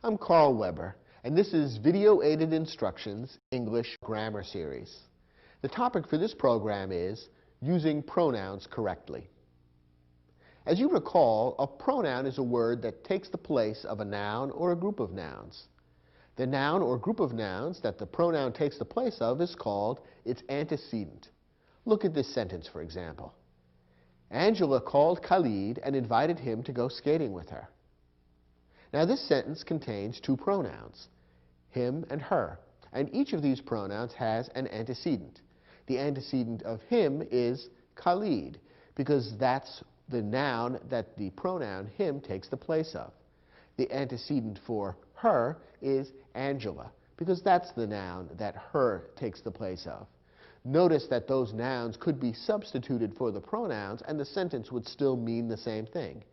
I'm Carl Weber, and this is Video Aided Instructions English Grammar Series. The topic for this program is using pronouns correctly. As you recall, a pronoun is a word that takes the place of a noun or a group of nouns. The noun or group of nouns that the pronoun takes the place of is called its antecedent. Look at this sentence, for example. Angela called Khalid and invited him to go skating with her. Now this sentence contains two pronouns, him and her, and each of these pronouns has an antecedent. The antecedent of him is Khalid, because that's the noun that the pronoun him takes the place of. The antecedent for her is Angela, because that's the noun that her takes the place of. Notice that those nouns could be substituted for the pronouns and the sentence would still mean the same thing.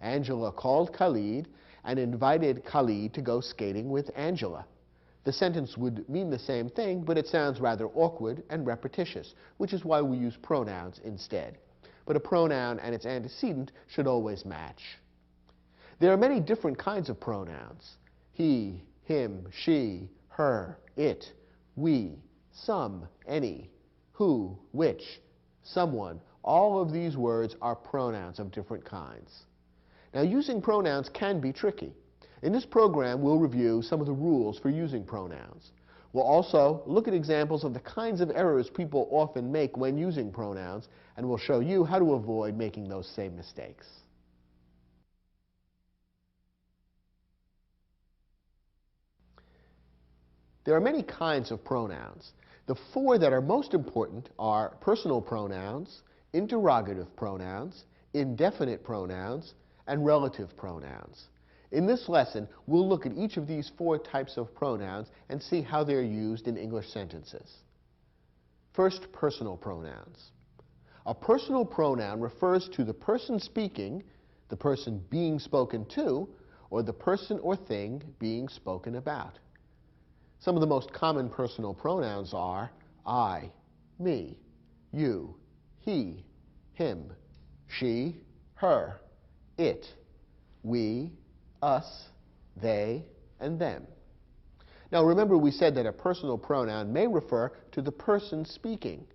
Angela called Khalid and invited Khalid to go skating with Angela. The sentence would mean the same thing, but it sounds rather awkward and repetitious, which is why we use pronouns instead. But a pronoun and its antecedent should always match. There are many different kinds of pronouns. He, him, she, her, it, we, some, any, who, which, someone. All of these words are pronouns of different kinds. Now, using pronouns can be tricky. In this program, we'll review some of the rules for using pronouns. We'll also look at examples of the kinds of errors people often make when using pronouns, and we'll show you how to avoid making those same mistakes. There are many kinds of pronouns. The four that are most important are personal pronouns, interrogative pronouns, indefinite pronouns, and relative pronouns. In this lesson, we'll look at each of these four types of pronouns and see how they're used in English sentences. First, personal pronouns. A personal pronoun refers to the person speaking, the person being spoken to, or the person or thing being spoken about. Some of the most common personal pronouns are I, me, you, he, him, she, her, it, we, us, they, and them. Now remember, we said that a personal pronoun may refer to the person speaking.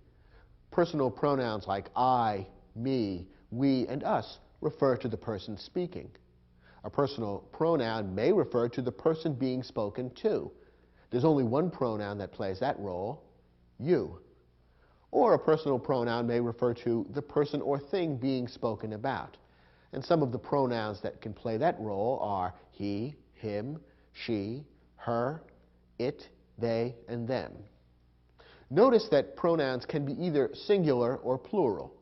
Personal pronouns like I, me, we, and us refer to the person speaking. A personal pronoun may refer to the person being spoken to. There's only one pronoun that plays that role, you. Or a personal pronoun may refer to the person or thing being spoken about. And some of the pronouns that can play that role are he, him, she, her, it, they, and them. Notice that pronouns can be either singular or plural.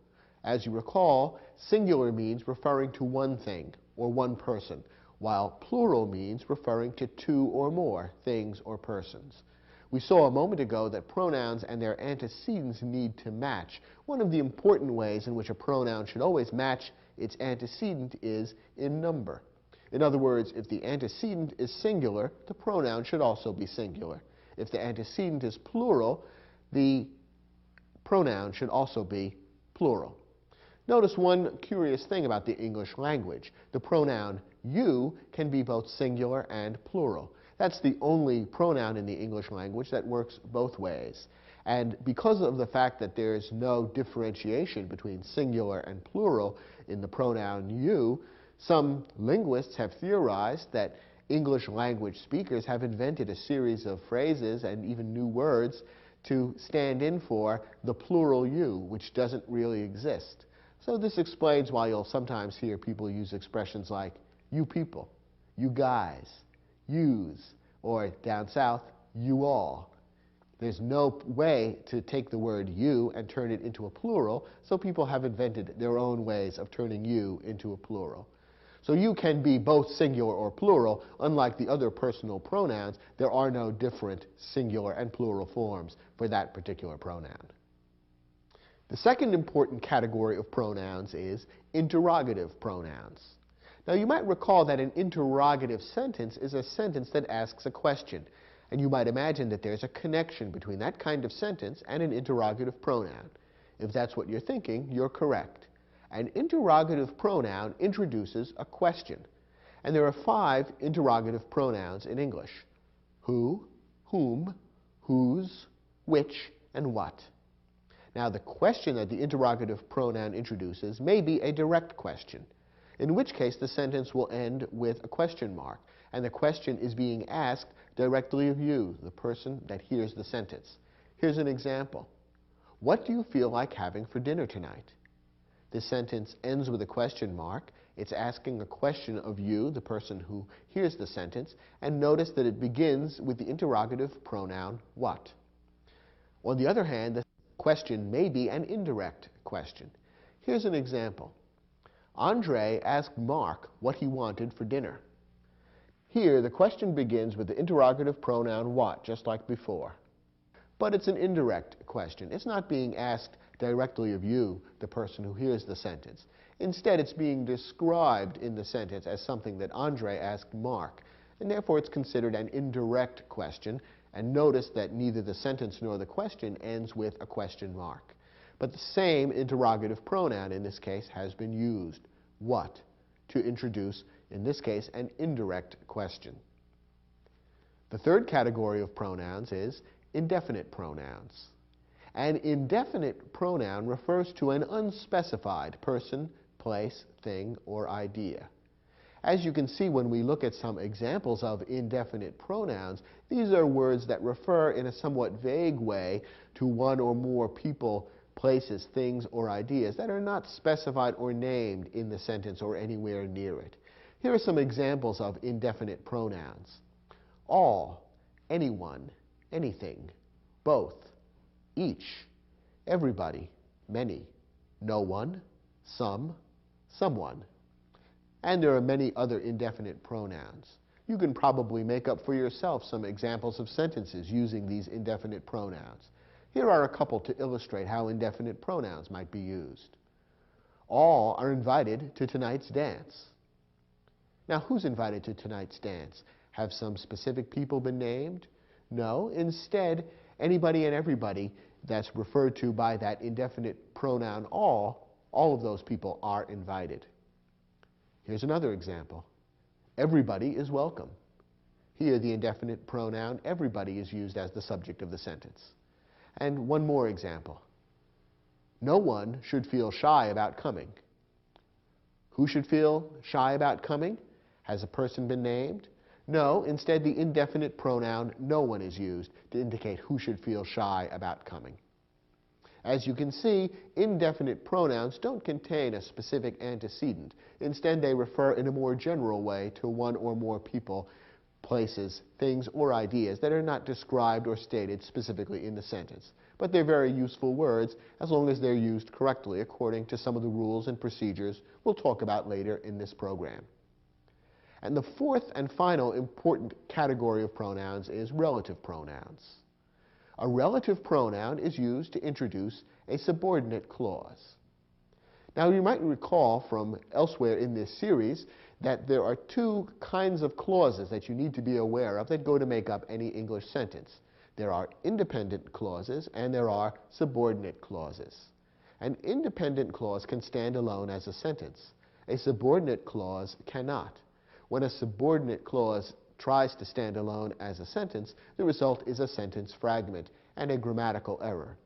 As you recall, singular means referring to one thing or one person, while plural means referring to two or more things or persons. We saw a moment ago that pronouns and their antecedents need to match. One of the important ways in which a pronoun should always match its antecedent is in number. In other words, if the antecedent is singular, the pronoun should also be singular. If the antecedent is plural, the pronoun should also be plural. Notice one curious thing about the English language. The pronoun you can be both singular and plural. That's the only pronoun in the English language that works both ways. And because of the fact that there is no differentiation between singular and plural in the pronoun you, some linguists have theorized that English language speakers have invented a series of phrases and even new words to stand in for the plural you, which doesn't really exist. So this explains why you'll sometimes hear people use expressions like you people, you guys, yous, or down south, you all. There's no way to take the word you and turn it into a plural, so people have invented their own ways of turning you into a plural. So you can be both singular or plural. Unlike the other personal pronouns, there are no different singular and plural forms for that particular pronoun. The second important category of pronouns is interrogative pronouns. Now you might recall that an interrogative sentence is a sentence that asks a question. And you might imagine that there's a connection between that kind of sentence and an interrogative pronoun. If that's what you're thinking, you're correct. An interrogative pronoun introduces a question. And there are 5 interrogative pronouns in English: who, whom, whose, which, and what. Now, the question that the interrogative pronoun introduces may be a direct question, in which case the sentence will end with a question mark, and the question is being asked directly of you, the person that hears the sentence. Here's an example. What do you feel like having for dinner tonight? This sentence ends with a question mark. It's asking a question of you, the person who hears the sentence, and notice that it begins with the interrogative pronoun what. On the other hand, the question may be an indirect question. Here's an example. Andre asked Mark what he wanted for dinner. Here, the question begins with the interrogative pronoun what, just like before. But it's an indirect question. It's not being asked directly of you, the person who hears the sentence. Instead, it's being described in the sentence as something that Andre asked Mark, and therefore it's considered an indirect question. And notice that neither the sentence nor the question ends with a question mark. But the same interrogative pronoun in this case has been used, what, to introduce, in this case, an indirect question. The third category of pronouns is indefinite pronouns. An indefinite pronoun refers to an unspecified person, place, thing, or idea. As you can see when we look at some examples of indefinite pronouns, these are words that refer in a somewhat vague way to one or more people, places, things, or ideas that are not specified or named in the sentence or anywhere near it. Here are some examples of indefinite pronouns: all, anyone, anything, both, each, everybody, many, no one, some, someone. And there are many other indefinite pronouns. You can probably make up for yourself some examples of sentences using these indefinite pronouns. Here are a couple to illustrate how indefinite pronouns might be used. All are invited to tonight's dance. Now, who's invited to tonight's dance? Have some specific people been named? No. Instead, anybody and everybody that's referred to by that indefinite pronoun all of those people are invited. Here's another example. Everybody is welcome. Here, the indefinite pronoun everybody is used as the subject of the sentence. And one more example. No one should feel shy about coming. Who should feel shy about coming? Has a person been named? No. Instead, the indefinite pronoun no one is used to indicate who should feel shy about coming. As you can see, indefinite pronouns don't contain a specific antecedent. Instead, they refer in a more general way to one or more people, places, things, or ideas that are not described or stated specifically in the sentence. But they're very useful words as long as they're used correctly according to some of the rules and procedures we'll talk about later in this program. And the fourth and final important category of pronouns is relative pronouns. A relative pronoun is used to introduce a subordinate clause. Now, you might recall from elsewhere in this series that there are 2 kinds of clauses that you need to be aware of that go to make up any English sentence. There are independent clauses and there are subordinate clauses. An independent clause can stand alone as a sentence. A subordinate clause cannot. When a subordinate clause tries to stand alone as a sentence, the result is a sentence fragment and a grammatical error.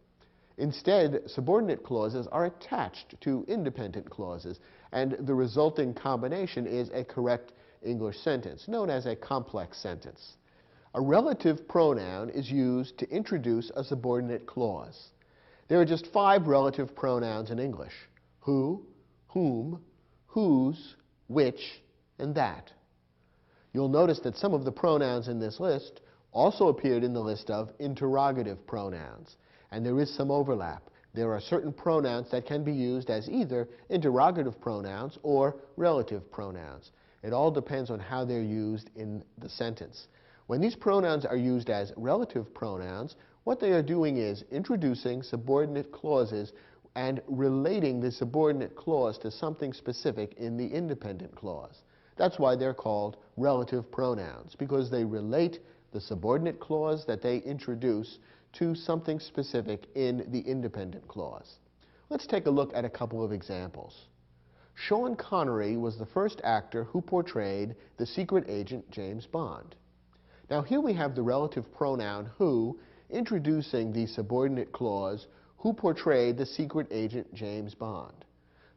Instead, subordinate clauses are attached to independent clauses, and the resulting combination is a correct English sentence, known as a complex sentence. A relative pronoun is used to introduce a subordinate clause. There are just 5 relative pronouns in English: who, whom, whose, which, and that. You'll notice that some of the pronouns in this list also appeared in the list of interrogative pronouns, and there is some overlap. There are certain pronouns that can be used as either interrogative pronouns or relative pronouns. It all depends on how they're used in the sentence. When these pronouns are used as relative pronouns, what they are doing is introducing subordinate clauses and relating the subordinate clause to something specific in the independent clause. That's why they're called relative pronouns, because they relate the subordinate clause that they introduce to something specific in the independent clause. Let's take a look at a couple of examples. Sean Connery was the first actor who portrayed the secret agent James Bond. Now here we have the relative pronoun who introducing the subordinate clause who portrayed the secret agent James Bond.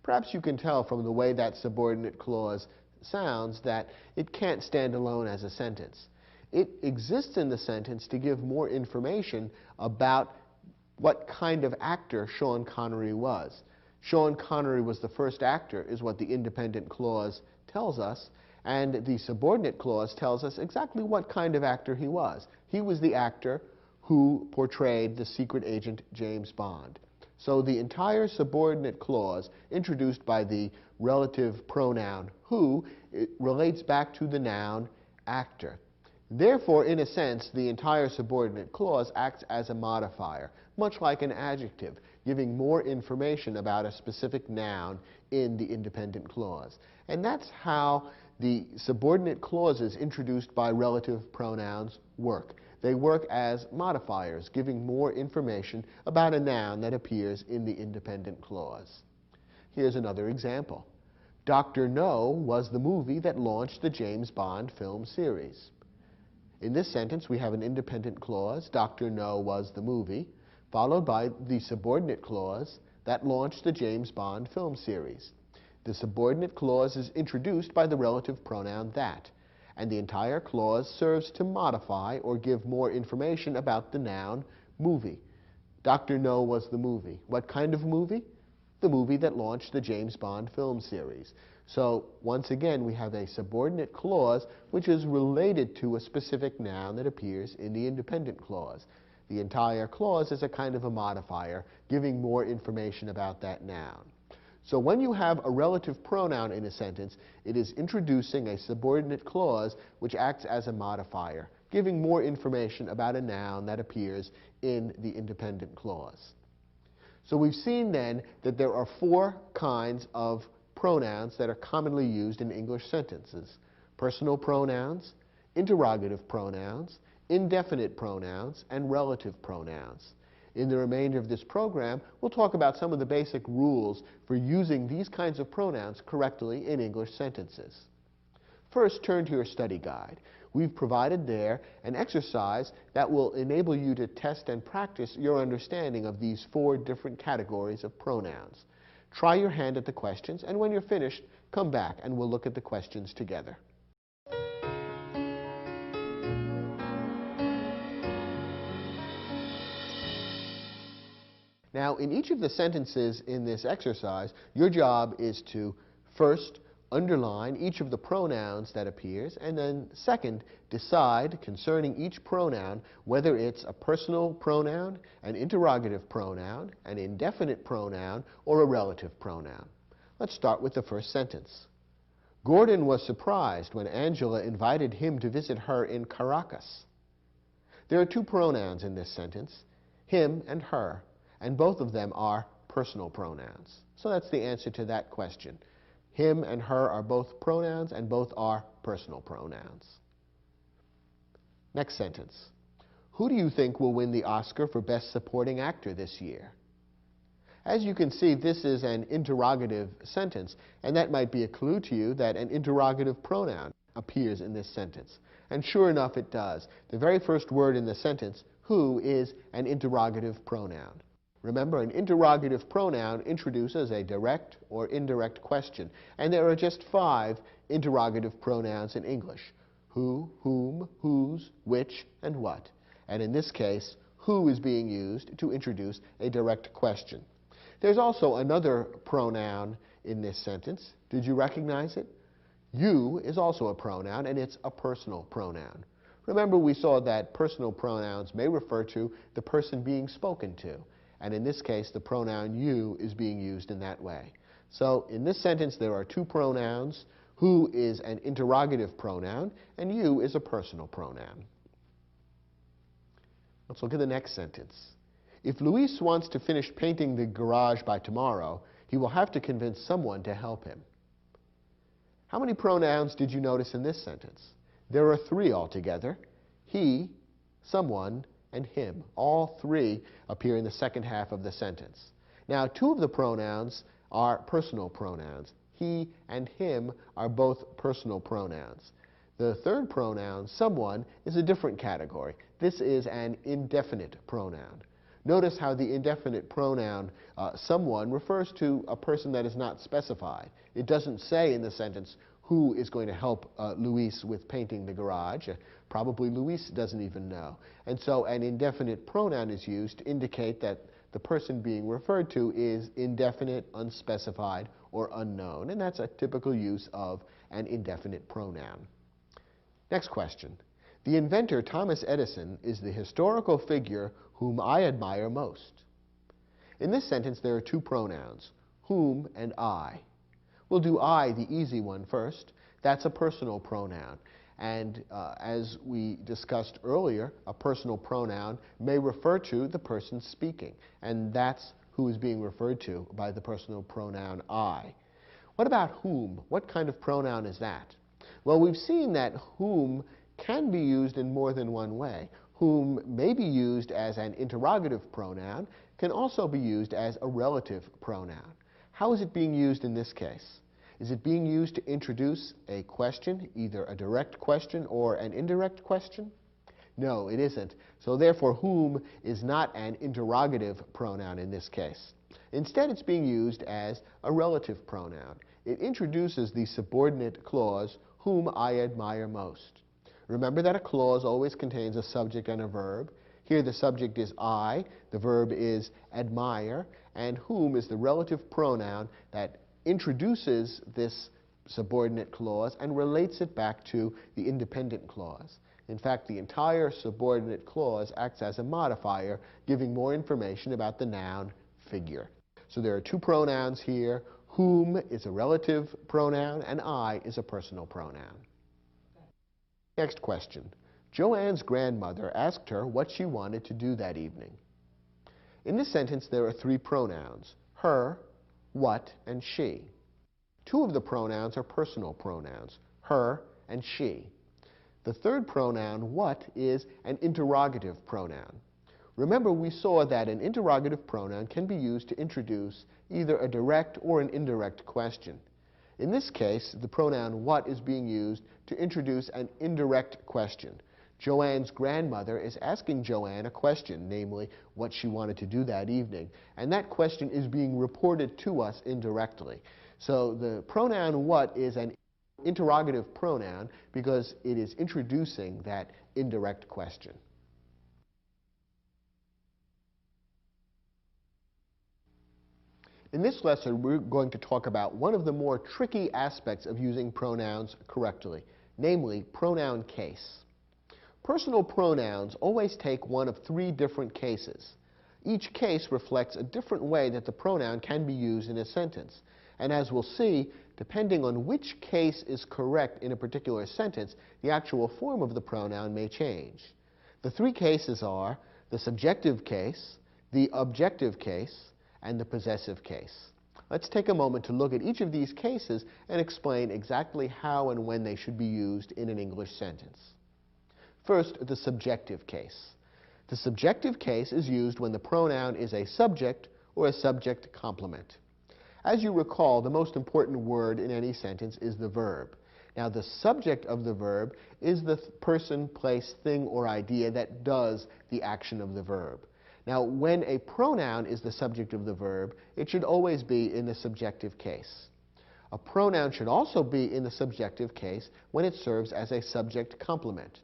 Perhaps you can tell from the way that subordinate clause sounds that it can't stand alone as a sentence. It exists in the sentence to give more information about what kind of actor Sean Connery was. Sean Connery was the first actor is what the independent clause tells us, and the subordinate clause tells us exactly what kind of actor he was. He was the actor who portrayed the secret agent James Bond. So the entire subordinate clause introduced by the relative pronoun who it relates back to the noun actor. Therefore, in a sense, the entire subordinate clause acts as a modifier, much like an adjective, giving more information about a specific noun in the independent clause. And that's how the subordinate clauses introduced by relative pronouns work. They work as modifiers, giving more information about a noun that appears in the independent clause. Here's another example. Dr. No was the movie that launched the James Bond film series. In this sentence, we have an independent clause, Dr. No was the movie, followed by the subordinate clause that launched the James Bond film series. The subordinate clause is introduced by the relative pronoun that, and the entire clause serves to modify or give more information about the noun movie. Dr. No was the movie. What kind of movie? The movie that launched the James Bond film series. So once again, we have a subordinate clause which is related to a specific noun that appears in the independent clause. The entire clause is a kind of a modifier, giving more information about that noun. So when you have a relative pronoun in a sentence, it is introducing a subordinate clause which acts as a modifier, giving more information about a noun that appears in the independent clause. So we've seen then that there are four kinds of pronouns that are commonly used in English sentences: personal pronouns, interrogative pronouns, indefinite pronouns, and relative pronouns. In the remainder of this program, we'll talk about some of the basic rules for using these kinds of pronouns correctly in English sentences. First, turn to your study guide. We've provided there an exercise that will enable you to test and practice your understanding of these four different categories of pronouns. Try your hand at the questions, and when you're finished, come back and we'll look at the questions together. Now, in each of the sentences in this exercise, your job is to first underline each of the pronouns that appears, and then second, decide concerning each pronoun whether it's a personal pronoun, an interrogative pronoun, an indefinite pronoun, or a relative pronoun. Let's start with the first sentence. Gordon was surprised when Angela invited him to visit her in Caracas. There are two pronouns in this sentence, him and her, and both of them are personal pronouns. So that's the answer to that question. Him and her are both pronouns, and both are personal pronouns. Next sentence. Who do you think will win the Oscar for Best Supporting Actor this year? As you can see, this is an interrogative sentence, and that might be a clue to you that an interrogative pronoun appears in this sentence. And sure enough, it does. The very first word in the sentence, who, is an interrogative pronoun. Remember, an interrogative pronoun introduces a direct or indirect question, and there are just 5 interrogative pronouns in English: who, whom, whose, which, and what. And in this case, who is being used to introduce a direct question. There's also another pronoun in this sentence. Did you recognize it? You is also a pronoun, and it's a personal pronoun. Remember, we saw that personal pronouns may refer to the person being spoken to. And in this case, the pronoun you is being used in that way. So in this sentence, there are 2 pronouns. Who is an interrogative pronoun, and you is a personal pronoun. Let's look at the next sentence. If Luis wants to finish painting the garage by tomorrow, he will have to convince someone to help him. How many pronouns did you notice in this sentence? There are 3 altogether: he, someone, and him. All 3 appear in the second half of the sentence. Now, 2 of the pronouns are personal pronouns. He and him are both personal pronouns. The third pronoun, someone, is a different category. This is an indefinite pronoun. Notice how the indefinite pronoun someone refers to a person that is not specified. It doesn't say in the sentence who is going to help Luis with painting the garage. Probably Luis doesn't even know. And so an indefinite pronoun is used to indicate that the person being referred to is indefinite, unspecified, or unknown. And that's a typical use of an indefinite pronoun. Next question. The inventor Thomas Edison is the historical figure whom I admire most. In this sentence, there are two pronouns, whom and I. We'll do I, the easy one, first. That's a personal pronoun. And as we discussed earlier, a personal pronoun may refer to the person speaking. And that's who is being referred to by the personal pronoun I. What about whom? What kind of pronoun is that? Well, we've seen that whom can be used in more than one way. Whom may be used as an interrogative pronoun, can also be used as a relative pronoun. How is it being used in this case? Is it being used to introduce a question, either a direct question or an indirect question? No, it isn't. So therefore, whom is not an interrogative pronoun in this case. Instead, it's being used as a relative pronoun. It introduces the subordinate clause, whom I admire most. Remember that a clause always contains a subject and a verb. Here the subject is I, the verb is admire, and whom is the relative pronoun that introduces this subordinate clause and relates it back to the independent clause. In fact, the entire subordinate clause acts as a modifier, giving more information about the noun figure. So there are two pronouns here. Whom is a relative pronoun, and I is a personal pronoun. Next question. Joanne's grandmother asked her what she wanted to do that evening. In this sentence, there are three pronouns, her, what, and she. Two of the pronouns are personal pronouns, her and she. The third pronoun, what, is an interrogative pronoun. Remember, we saw that an interrogative pronoun can be used to introduce either a direct or an indirect question. In this case, the pronoun what is being used to introduce an indirect question. Joanne's grandmother is asking Joanne a question, namely what she wanted to do that evening, and that question is being reported to us indirectly. So the pronoun what is an interrogative pronoun because it is introducing that indirect question. In this lesson, we're going to talk about one of the more tricky aspects of using pronouns correctly, namely pronoun case. Personal pronouns always take one of three different cases. Each case reflects a different way that the pronoun can be used in a sentence. And as we'll see, depending on which case is correct in a particular sentence, the actual form of the pronoun may change. The three cases are the subjective case, the objective case, and the possessive case. Let's take a moment to look at each of these cases and explain exactly how and when they should be used in an English sentence. First, the subjective case. The subjective case is used when the pronoun is a subject or a subject complement. As you recall, the most important word in any sentence is the verb. Now, the subject of the verb is the person, place, thing, or idea that does the action of the verb. Now, when a pronoun is the subject of the verb, it should always be in the subjective case. A pronoun should also be in the subjective case when it serves as a subject complement.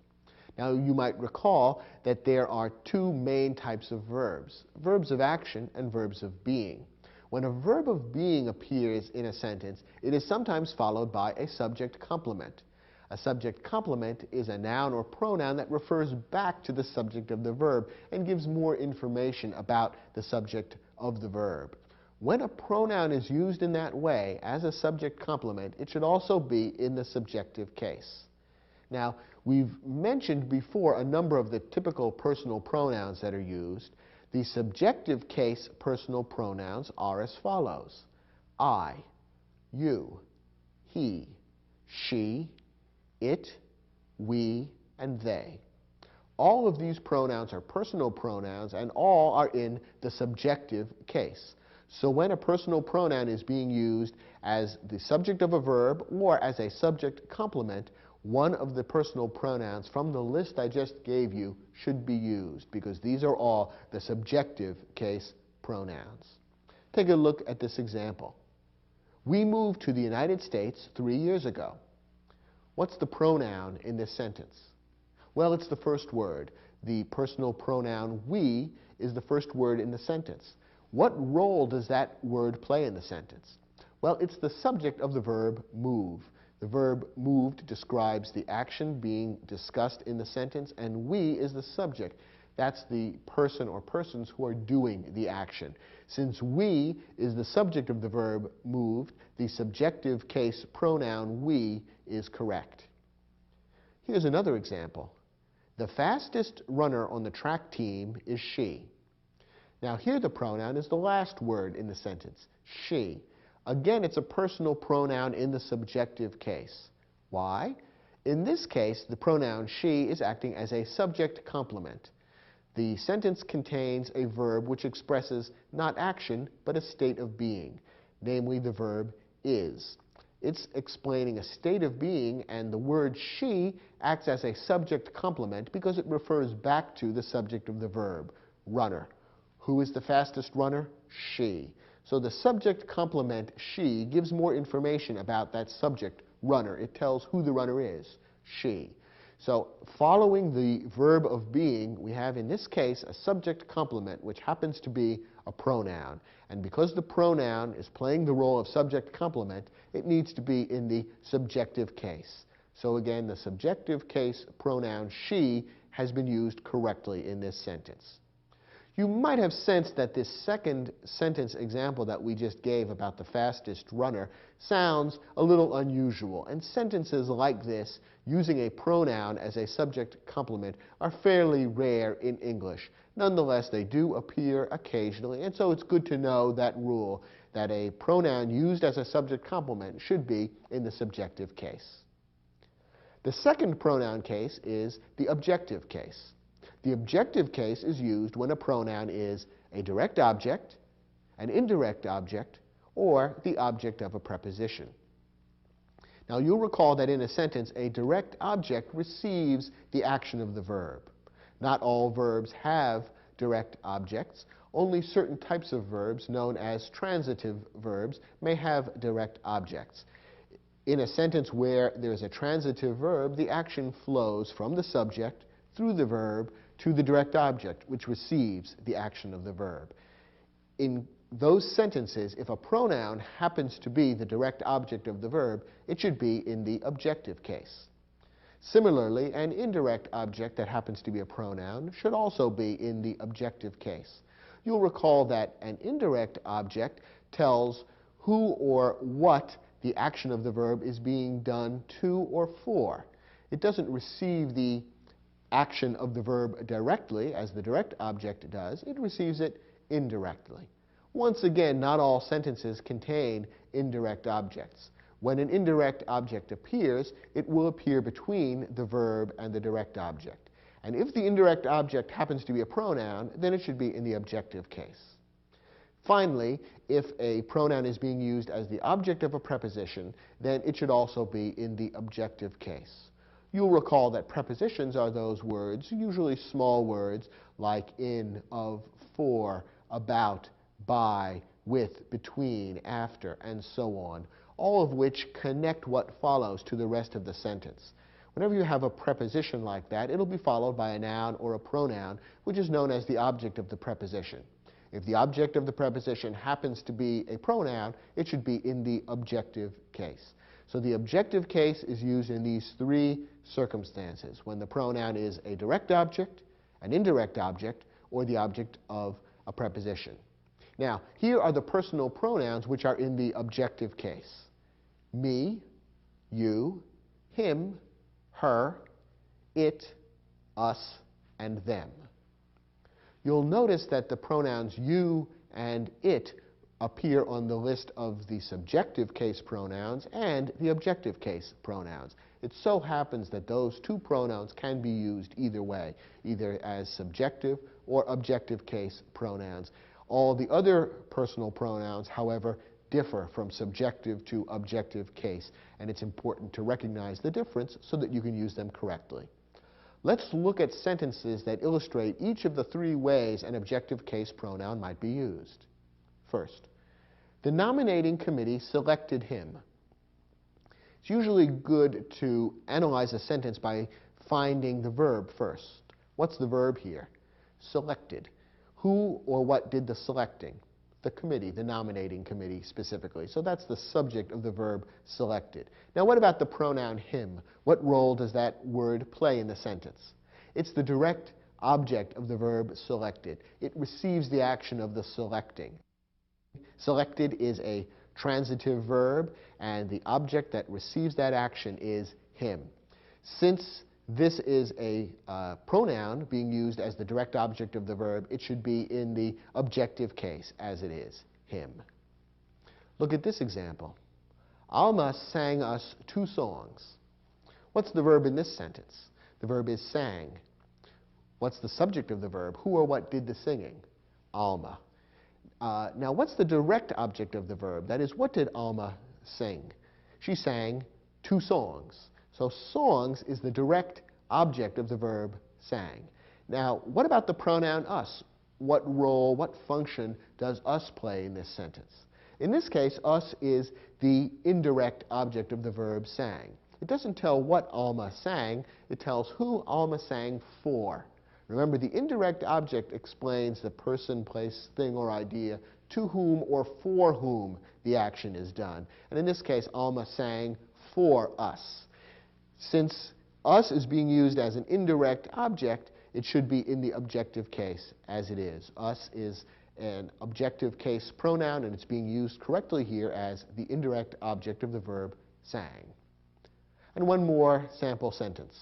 Now, you might recall that there are two main types of verbs, verbs of action and verbs of being. When a verb of being appears in a sentence, it is sometimes followed by a subject complement. A subject complement is a noun or pronoun that refers back to the subject of the verb and gives more information about the subject of the verb. When a pronoun is used in that way as a subject complement, it should also be in the subjective case. Now, we've mentioned before a number of the typical personal pronouns that are used. The subjective case personal pronouns are as follows: I, you, he, she, it, we, and they. All of these pronouns are personal pronouns, and all are in the subjective case. So when a personal pronoun is being used as the subject of a verb or as a subject complement, one of the personal pronouns from the list I just gave you should be used, because these are all the subjective case pronouns. Take a look at this example. We moved to the United States 3 years ago. What's the pronoun in this sentence? Well, it's the first word. The personal pronoun we is the first word in the sentence. What role does that word play in the sentence? Well, it's the subject of the verb move. The verb moved describes the action being discussed in the sentence, and we is the subject. That's the person or persons who are doing the action. Since we is the subject of the verb moved, the subjective case pronoun we is correct. Here's another example. The fastest runner on the track team is she. Now here the pronoun is the last word in the sentence, she. Again, it's a personal pronoun in the subjective case. Why? In this case, the pronoun she is acting as a subject complement. The sentence contains a verb which expresses not action, but a state of being, namely the verb is. It's explaining a state of being, and the word she acts as a subject complement because it refers back to the subject of the verb, runner. Who is the fastest runner? She. So the subject complement she gives more information about that subject, runner. It tells who the runner is, she. So following the verb of being, we have in this case a subject complement, which happens to be a pronoun. And because the pronoun is playing the role of subject complement, it needs to be in the subjective case. So again, the subjective case pronoun she has been used correctly in this sentence. You might have sensed that this second sentence example that we just gave about the fastest runner sounds a little unusual, and sentences like this, using a pronoun as a subject complement, are fairly rare in English. Nonetheless, they do appear occasionally, and so it's good to know that rule, that a pronoun used as a subject complement should be in the subjective case. The second pronoun case is the objective case. The objective case is used when a pronoun is a direct object, an indirect object, or the object of a preposition. Now you'll recall that in a sentence, a direct object receives the action of the verb. Not all verbs have direct objects. Only certain types of verbs, known as transitive verbs, may have direct objects. In a sentence where there's a transitive verb, the action flows from the subject through the verb to the direct object, which receives the action of the verb. In those sentences, if a pronoun happens to be the direct object of the verb, it should be in the objective case. Similarly, an indirect object that happens to be a pronoun should also be in the objective case. You'll recall that an indirect object tells who or what the action of the verb is being done to or for. It doesn't receive the action of the verb directly, as the direct object does. It receives it indirectly. Once again, not all sentences contain indirect objects. When an indirect object appears, it will appear between the verb and the direct object. And if the indirect object happens to be a pronoun, then it should be in the objective case. Finally, if a pronoun is being used as the object of a preposition, then it should also be in the objective case. You'll recall that prepositions are those words, usually small words, like in, of, for, about, by, with, between, after, and so on, all of which connect what follows to the rest of the sentence. Whenever you have a preposition like that, it'll be followed by a noun or a pronoun, which is known as the object of the preposition. If the object of the preposition happens to be a pronoun, it should be in the objective case. So the objective case is used in these three circumstances: when the pronoun is a direct object, an indirect object, or the object of a preposition. Now, here are the personal pronouns which are in the objective case: me, you, him, her, it, us, and them. You'll notice that the pronouns you and it appear on the list of the subjective case pronouns and the objective case pronouns. It so happens that those two pronouns can be used either way, either as subjective or objective case pronouns. All the other personal pronouns, however, differ from subjective to objective case, and it's important to recognize the difference so that you can use them correctly. Let's look at sentences that illustrate each of the three ways an objective case pronoun might be used. First, the nominating committee selected him. It's usually good to analyze a sentence by finding the verb first. What's the verb here? Selected. Who or what did the selecting? The committee, the nominating committee specifically. So that's the subject of the verb selected. Now what about the pronoun him? What role does that word play in the sentence? It's the direct object of the verb selected. It receives the action of the selecting. Selected is a transitive verb, and the object that receives that action is him. Since this is a pronoun being used as the direct object of the verb, it should be in the objective case, as it is, him. Look at this example. Alma sang us 2 songs. What's the verb in this sentence? The verb is sang. What's the subject of the verb? Who or what did the singing? Alma. Now, what's the direct object of the verb? That is, what did Alma sing? She sang 2 songs. So songs is the direct object of the verb sang. Now, what about the pronoun us? What role, what function does us play in this sentence? In this case, us is the indirect object of the verb sang. It doesn't tell what Alma sang, it tells who Alma sang for. Remember, the indirect object explains the person, place, thing, or idea to whom or for whom the action is done. And in this case, Alma sang for us. Since us is being used as an indirect object, it should be in the objective case as it is. Us is an objective case pronoun, and it's being used correctly here as the indirect object of the verb sang. And one more sample sentence.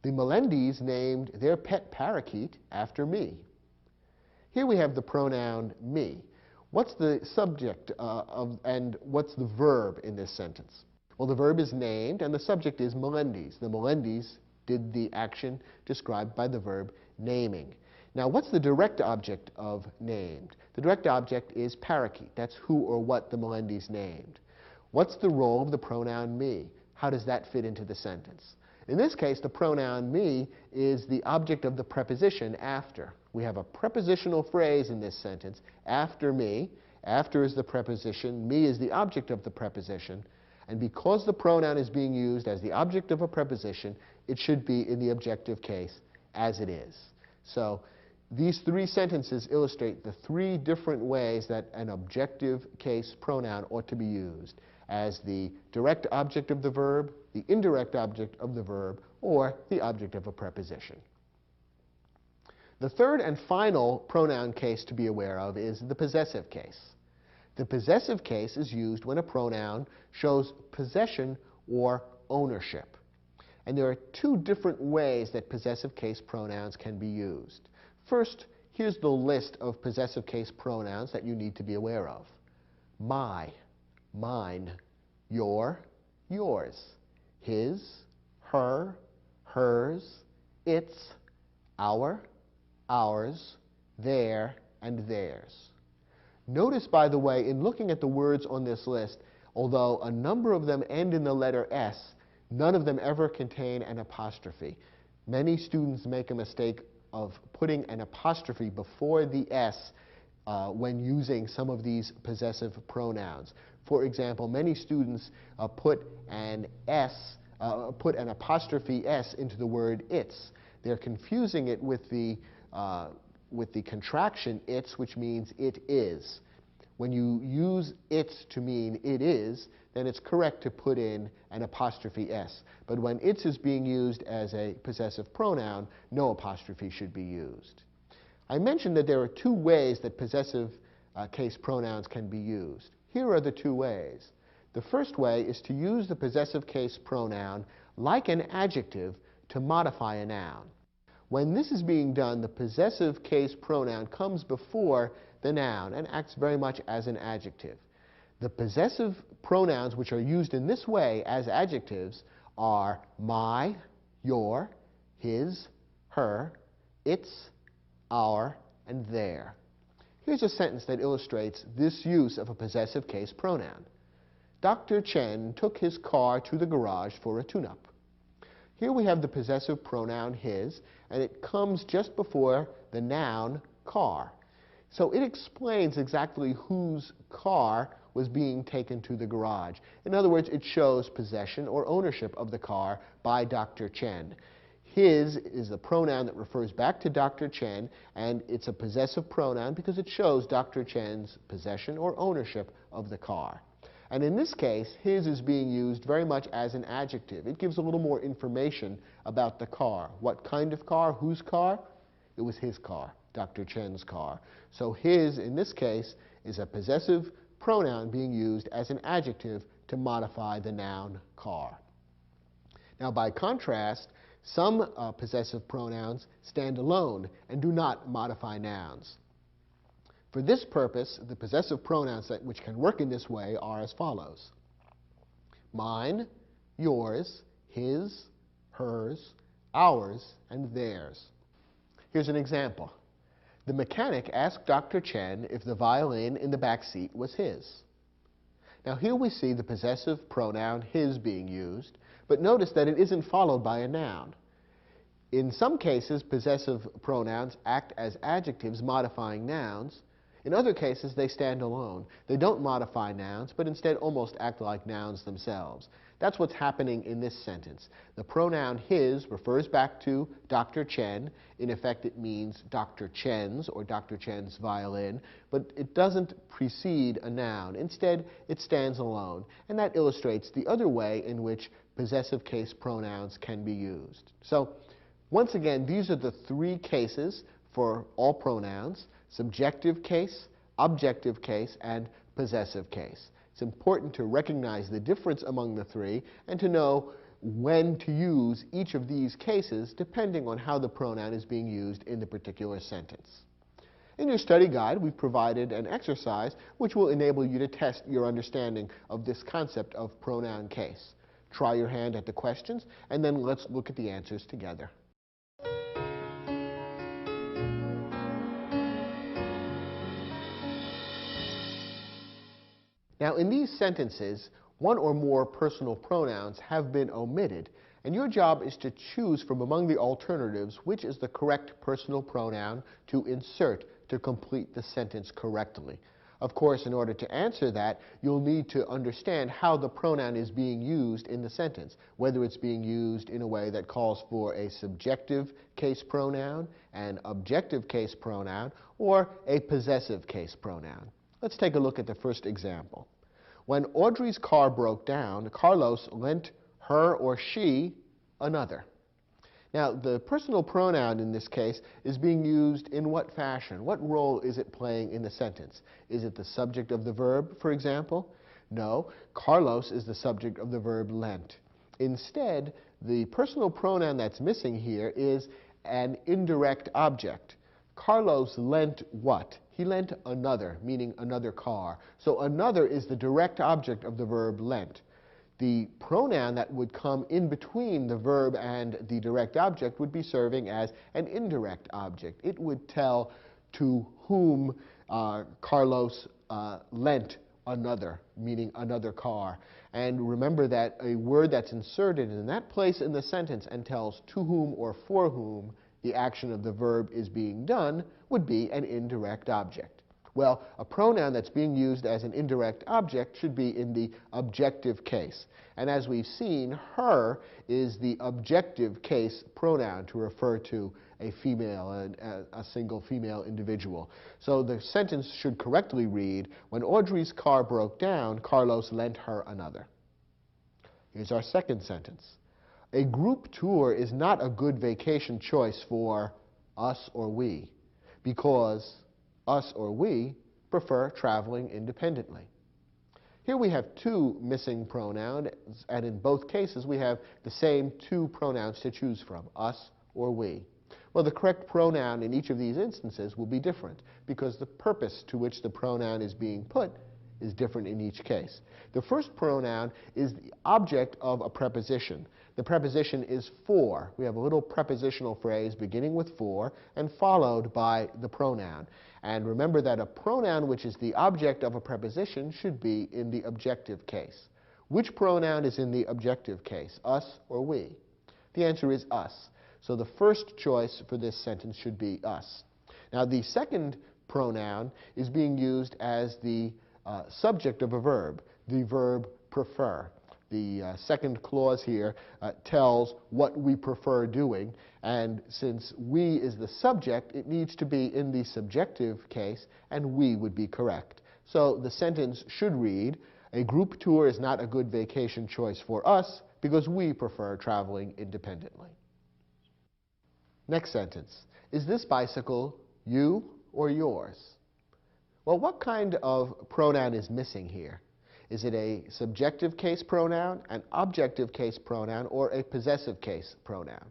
The Melendys named their pet parakeet after me. Here we have the pronoun me. What's the subject and what's the verb in this sentence? Well, the verb is named, and the subject is Melendys. The Melendys did the action described by the verb naming. Now, what's the direct object of named? The direct object is parakeet. That's who or what the Melendys named. What's the role of the pronoun me? How does that fit into the sentence? In this case, the pronoun me is the object of the preposition after. We have a prepositional phrase in this sentence, after me. After is the preposition. Me is the object of the preposition. And because the pronoun is being used as the object of a preposition, it should be in the objective case as it is. So these 3 sentences illustrate the 3 different ways that an objective case pronoun ought to be used: as the direct object of the verb, the indirect object of the verb, or the object of a preposition. The third and final pronoun case to be aware of is the possessive case. The possessive case is used when a pronoun shows possession or ownership. And there are 2 different ways that possessive case pronouns can be used. First, here's the list of possessive case pronouns that you need to be aware of. My, mine, your, yours, his, her, hers, its, our, ours, their, and theirs. Notice, by the way, in looking at the words on this list, although a number of them end in the letter S, none of them ever contain an apostrophe. Many students make a mistake of putting an apostrophe before the S when using some of these possessive pronouns. For example, many students put an apostrophe S into the word its. They're confusing it with the contraction its, which means it is. When you use its to mean it is, then it's correct to put in an apostrophe S. But when its is being used as a possessive pronoun, no apostrophe should be used. I mentioned that there are 2 ways that possessive case pronouns can be used. Here are the 2 ways. The first way is to use the possessive case pronoun like an adjective to modify a noun. When this is being done, the possessive case pronoun comes before the noun and acts very much as an adjective. The possessive pronouns which are used in this way as adjectives are my, your, his, her, its, our, and their. Here's a sentence that illustrates this use of a possessive case pronoun. Dr. Chen took his car to the garage for a tune-up. Here we have the possessive pronoun his, and it comes just before the noun car. So it explains exactly whose car was being taken to the garage. In other words, it shows possession or ownership of the car by Dr. Chen. His is a pronoun that refers back to Dr. Chen, and it's a possessive pronoun because it shows Dr. Chen's possession or ownership of the car. And in this case, his is being used very much as an adjective. It gives a little more information about the car. What kind of car? Whose car? It was his car, Dr. Chen's car. So his, in this case, is a possessive pronoun being used as an adjective to modify the noun car. Now, by contrast, some possessive pronouns stand alone and do not modify nouns. For this purpose, the possessive pronouns which can work in this way are as follows: mine, yours, his, hers, ours, and theirs. Here's an example. The mechanic asked Dr. Chen if the violin in the back seat was his. Now here we see the possessive pronoun his being used, but notice that it isn't followed by a noun. In some cases, possessive pronouns act as adjectives modifying nouns. In other cases, they stand alone. They don't modify nouns, but instead almost act like nouns themselves. That's what's happening in this sentence. The pronoun his refers back to Dr. Chen. In effect, it means Dr. Chen's or Dr. Chen's violin, but it doesn't precede a noun. Instead, it stands alone. And that illustrates the other way in which possessive case pronouns can be used. So, once again, these are the three cases for all pronouns: subjective case, objective case, and possessive case. It's important to recognize the difference among the three and to know when to use each of these cases depending on how the pronoun is being used in the particular sentence. In your study guide, we've provided an exercise which will enable you to test your understanding of this concept of pronoun case. Try your hand at the questions, and then let's look at the answers together. Now, in these sentences, one or more personal pronouns have been omitted, and your job is to choose from among the alternatives which is the correct personal pronoun to insert to complete the sentence correctly. Of course, in order to answer that, you'll need to understand how the pronoun is being used in the sentence, whether it's being used in a way that calls for a subjective case pronoun, an objective case pronoun, or a possessive case pronoun. Let's take a look at the first example. When Audrey's car broke down, Carlos lent her or she another. Now, the personal pronoun in this case is being used in what fashion? What role is it playing in the sentence? Is it the subject of the verb, for example? No, Carlos is the subject of the verb lent. Instead, the personal pronoun that's missing here is an indirect object. Carlos lent what? He lent another, meaning another car. So another is the direct object of the verb lent. The pronoun that would come in between the verb and the direct object would be serving as an indirect object. It would tell to whom Carlos lent another, meaning another car. And remember that a word that's inserted in that place in the sentence and tells to whom or for whom the action of the verb is being done would be an indirect object. Well, a pronoun that's being used as an indirect object should be in the objective case. And as we've seen, her is the objective case pronoun to refer to a female, a single female individual. So the sentence should correctly read, when Audrey's car broke down, Carlos lent her another. Here's our second sentence. A group tour is not a good vacation choice for us or we, because us or we prefer traveling independently. Here we have two missing pronouns, and in both cases we have the same two pronouns to choose from, us or we. Well, the correct pronoun in each of these instances will be different, because the purpose to which the pronoun is being put is different in each case. The first pronoun is the object of a preposition. The preposition is for. We have a little prepositional phrase beginning with for and followed by the pronoun. And remember that a pronoun which is the object of a preposition should be in the objective case. Which pronoun is in the objective case, us or we? The answer is us. So the first choice for this sentence should be us. Now the second pronoun is being used as the subject of a verb, the verb prefer. The second clause here tells what we prefer doing, and since we is the subject, it needs to be in the subjective case, and we would be correct. So the sentence should read, a group tour is not a good vacation choice for us because we prefer traveling independently. Next sentence, is this bicycle you or yours? Well, what kind of pronoun is missing here? Is it a subjective case pronoun, an objective case pronoun, or a possessive case pronoun?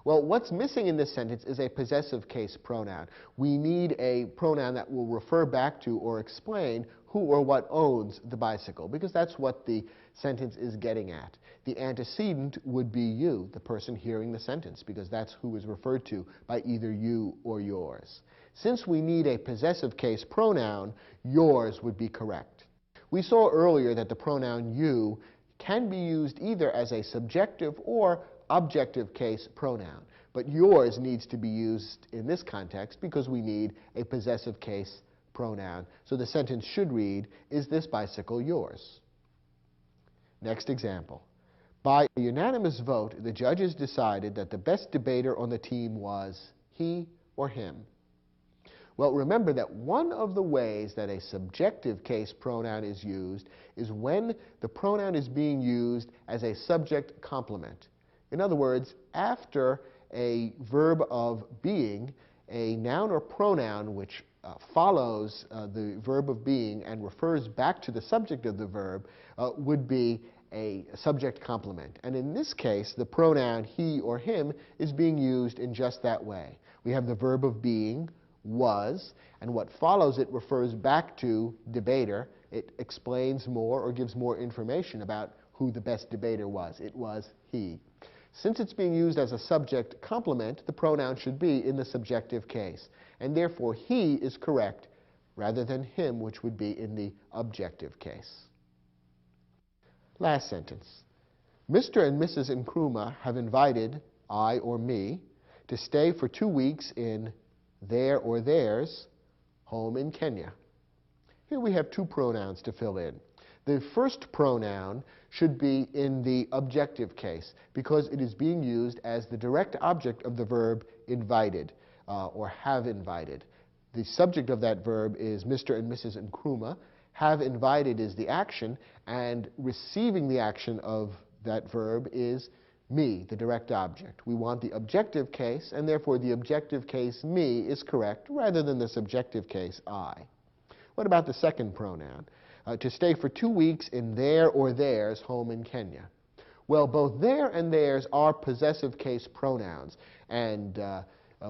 Well, what's missing in this sentence is a possessive case pronoun. We need a pronoun that will refer back to or explain who or what owns the bicycle, because that's what the sentence is getting at. The antecedent would be you, the person hearing the sentence, because that's who is referred to by either you or yours. Since we need a possessive case pronoun, yours would be correct. We saw earlier that the pronoun you can be used either as a subjective or objective case pronoun, but yours needs to be used in this context because we need a possessive case pronoun. So the sentence should read, is this bicycle yours? Next example. By a unanimous vote, the judges decided that the best debater on the team was he or him. Well, remember that one of the ways that a subjective case pronoun is used is when the pronoun is being used as a subject complement. In other words, after a verb of being, a noun or pronoun which follows the verb of being and refers back to the subject of the verb would be a subject complement. And in this case, the pronoun he or him is being used in just that way. We have the verb of being, was, and what follows it refers back to debater. It explains more or gives more information about who the best debater was. It was he. Since it's being used as a subject complement, the pronoun should be in the subjective case, and therefore he is correct rather than him, which would be in the objective case. Last sentence. Mr. and Mrs. Nkrumah have invited I or me to stay for 2 weeks in their or theirs home in Kenya. Here we have two pronouns to fill in. The first pronoun should be in the objective case because it is being used as the direct object of the verb invited or have invited. The subject of that verb is Mr. and Mrs. Nkrumah. Have invited is the action, and receiving the action of that verb is me, the direct object. We want the objective case, and therefore the objective case me is correct rather than the subjective case I. What about the second pronoun? To stay for 2 weeks in their or theirs home in Kenya. Well, both their and theirs are possessive case pronouns, and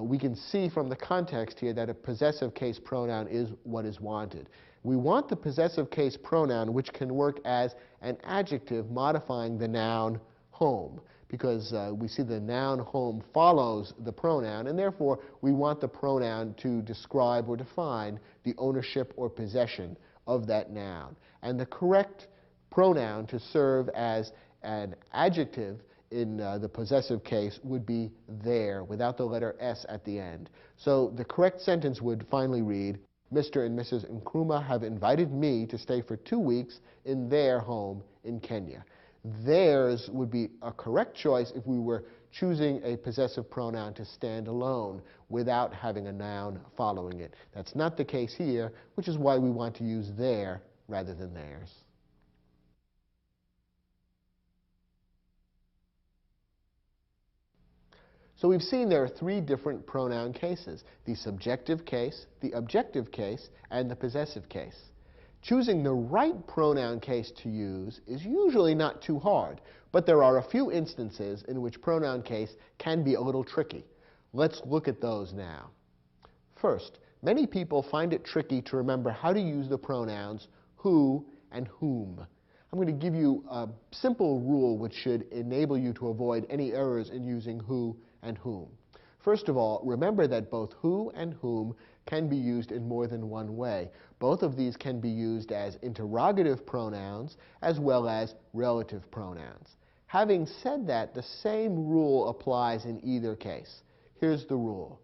we can see from the context here that a possessive case pronoun is what is wanted. We want the possessive case pronoun which can work as an adjective modifying the noun home, because we see the noun home follows the pronoun, and therefore we want the pronoun to describe or define the ownership or possession of that noun. And the correct pronoun to serve as an adjective in the possessive case would be their, without the letter S at the end. So the correct sentence would finally read, Mr. and Mrs. Nkrumah have invited me to stay for 2 weeks in their home in Kenya. Theirs would be a correct choice if we were choosing a possessive pronoun to stand alone without having a noun following it. That's not the case here, which is why we want to use their rather than theirs. So we've seen there are 3 different pronoun cases: the subjective case, the objective case, and the possessive case. Choosing the right pronoun case to use is usually not too hard, but there are a few instances in which pronoun case can be a little tricky. Let's look at those now. First, many people find it tricky to remember how to use the pronouns who and whom. I'm going to give you a simple rule which should enable you to avoid any errors in using who and whom. First of all, remember that both who and whom can be used in more than one way. Both of these can be used as interrogative pronouns as well as relative pronouns. Having said that, the same rule applies in either case. Here's the rule.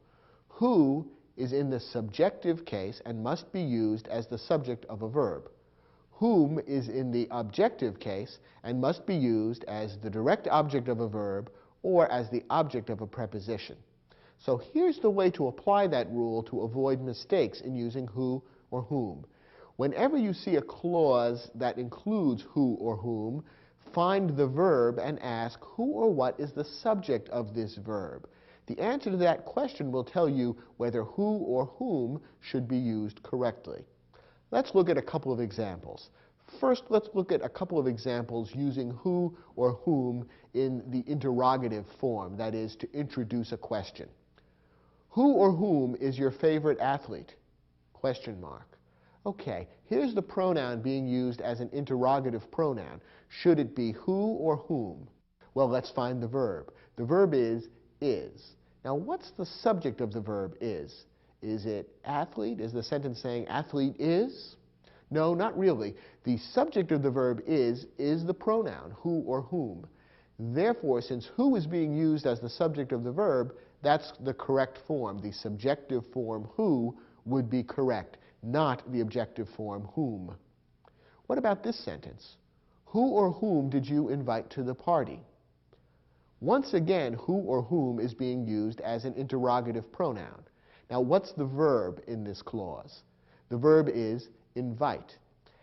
Who is in the subjective case and must be used as the subject of a verb. Whom is in the objective case and must be used as the direct object of a verb or as the object of a preposition. So here's the way to apply that rule to avoid mistakes in using who or whom. Whenever you see a clause that includes who or whom, find the verb and ask who or what is the subject of this verb. The answer to that question will tell you whether who or whom should be used correctly. Let's look at a couple of examples. First, let's look at a couple of examples using who or whom in the interrogative form, that is, to introduce a question. Who or whom is your favorite athlete? Question mark. Okay, here's the pronoun being used as an interrogative pronoun. Should it be who or whom? Well, let's find the verb. The verb is. Now, what's the subject of the verb is? Is it athlete? Is the sentence saying athlete is? No, not really. The subject of the verb is the pronoun, who or whom. Therefore, since who is being used as the subject of the verb, that's the correct form. The subjective form, who, would be correct, not the objective form, whom. What about this sentence? Who or whom did you invite to the party? Once again, who or whom is being used as an interrogative pronoun. Now, what's the verb in this clause? The verb is invite.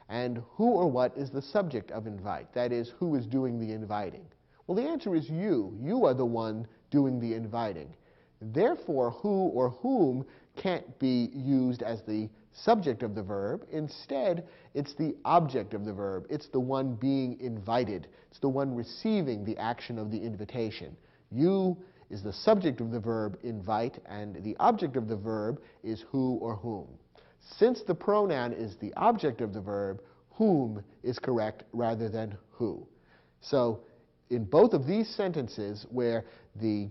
And who or what is the subject of invite? That is, who is doing the inviting? Well, the answer is you. You are the one doing the inviting. Therefore, who or whom can't be used as the subject of the verb. Instead, it's the object of the verb. It's the one being invited. It's the one receiving the action of the invitation. You is the subject of the verb invite, and the object of the verb is who or whom. Since the pronoun is the object of the verb, whom is correct rather than who. So in both of these sentences where the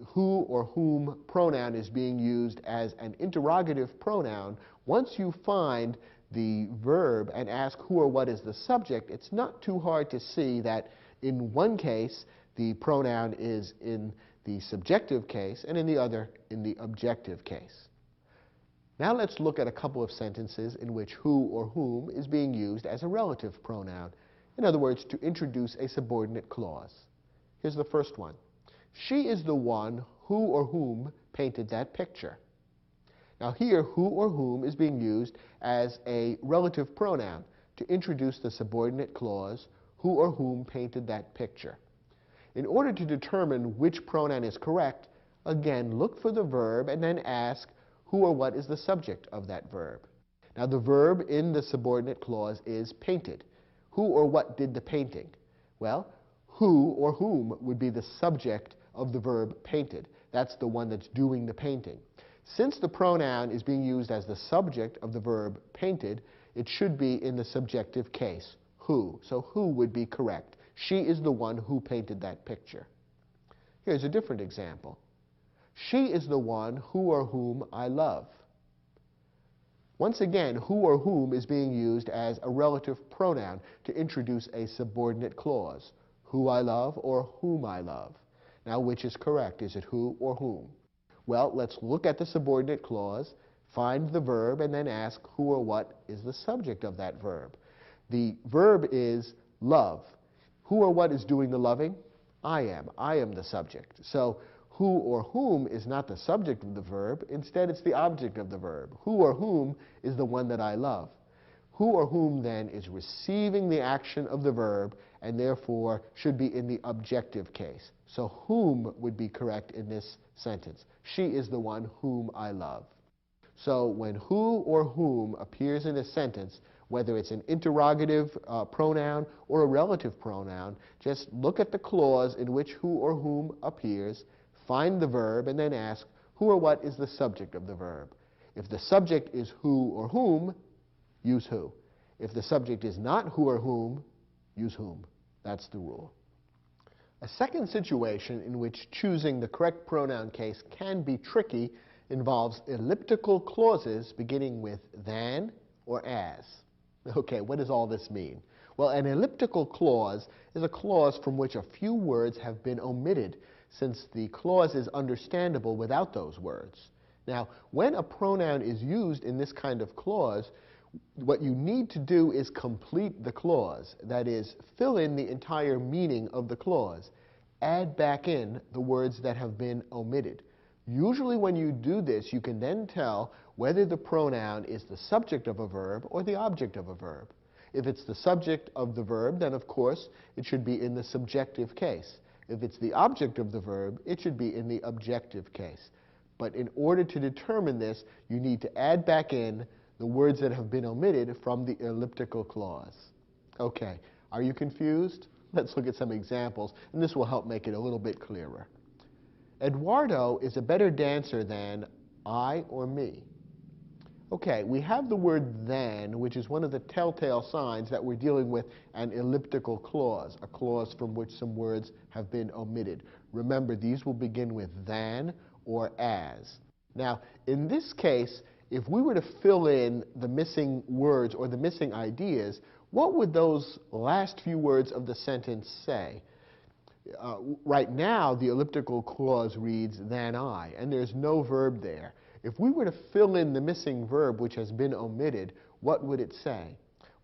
who or whom pronoun is being used as an interrogative pronoun, once you find the verb and ask who or what is the subject, it's not too hard to see that in one case the pronoun is in the subjective case and in the other in the objective case. Now let's look at a couple of sentences in which who or whom is being used as a relative pronoun. In other words, to introduce a subordinate clause. Here's the first one. She is the one who or whom painted that picture. Now here, who or whom is being used as a relative pronoun to introduce the subordinate clause, who or whom painted that picture. In order to determine which pronoun is correct, again, look for the verb and then ask who or what is the subject of that verb. Now the verb in the subordinate clause is painted. Who or what did the painting? Well, who or whom would be the subject of the verb painted. That's the one that's doing the painting. Since the pronoun is being used as the subject of the verb painted, it should be in the subjective case, who. So who would be correct. She is the one who painted that picture. Here's a different example. She is the one who or whom I love. Once again, who or whom is being used as a relative pronoun to introduce a subordinate clause. Who I love or whom I love. Now, which is correct? Is it who or whom? Well, let's look at the subordinate clause, find the verb, and then ask who or what is the subject of that verb. The verb is love. Who or what is doing the loving? I am. I am the subject. So who or whom is not the subject of the verb. Instead, it's the object of the verb. Who or whom is the one that I love. Who or whom, then, is receiving the action of the verb and therefore should be in the objective case. So whom would be correct in this sentence. She is the one whom I love. So when who or whom appears in a sentence, whether it's an interrogative pronoun or a relative pronoun, just look at the clause in which who or whom appears, find the verb, and then ask who or what is the subject of the verb. If the subject is who or whom, use who. If the subject is not who or whom, use whom. That's the rule. A second situation in which choosing the correct pronoun case can be tricky involves elliptical clauses beginning with than or as. Okay, what does all this mean? Well, an elliptical clause is a clause from which a few words have been omitted, since the clause is understandable without those words. Now, when a pronoun is used in this kind of clause, what you need to do is complete the clause. That is, fill in the entire meaning of the clause. Add back in the words that have been omitted. Usually when you do this, you can then tell whether the pronoun is the subject of a verb or the object of a verb. If it's the subject of the verb, then of course it should be in the subjective case. If it's the object of the verb, it should be in the objective case. But in order to determine this, you need to add back in the words that have been omitted from the elliptical clause. Okay, are you confused? Let's look at some examples, and this will help make it a little bit clearer. Eduardo is a better dancer than I or me. Okay, we have the word than, which is one of the telltale signs that we're dealing with an elliptical clause, a clause from which some words have been omitted. Remember, these will begin with than or as. Now, in this case, if we were to fill in the missing words or the missing ideas, what would those last few words of the sentence say? Right now, the elliptical clause reads than I, and there's no verb there. If we were to fill in the missing verb which has been omitted, what would it say?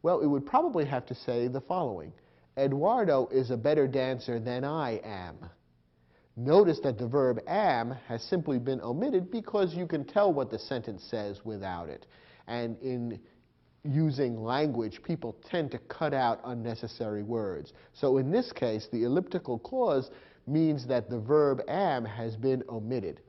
Well, it would probably have to say the following: Eduardo is a better dancer than I am. Notice that the verb am has simply been omitted because you can tell what the sentence says without it. And in using language, people tend to cut out unnecessary words. So in this case, the elliptical clause means that the verb am has been omitted.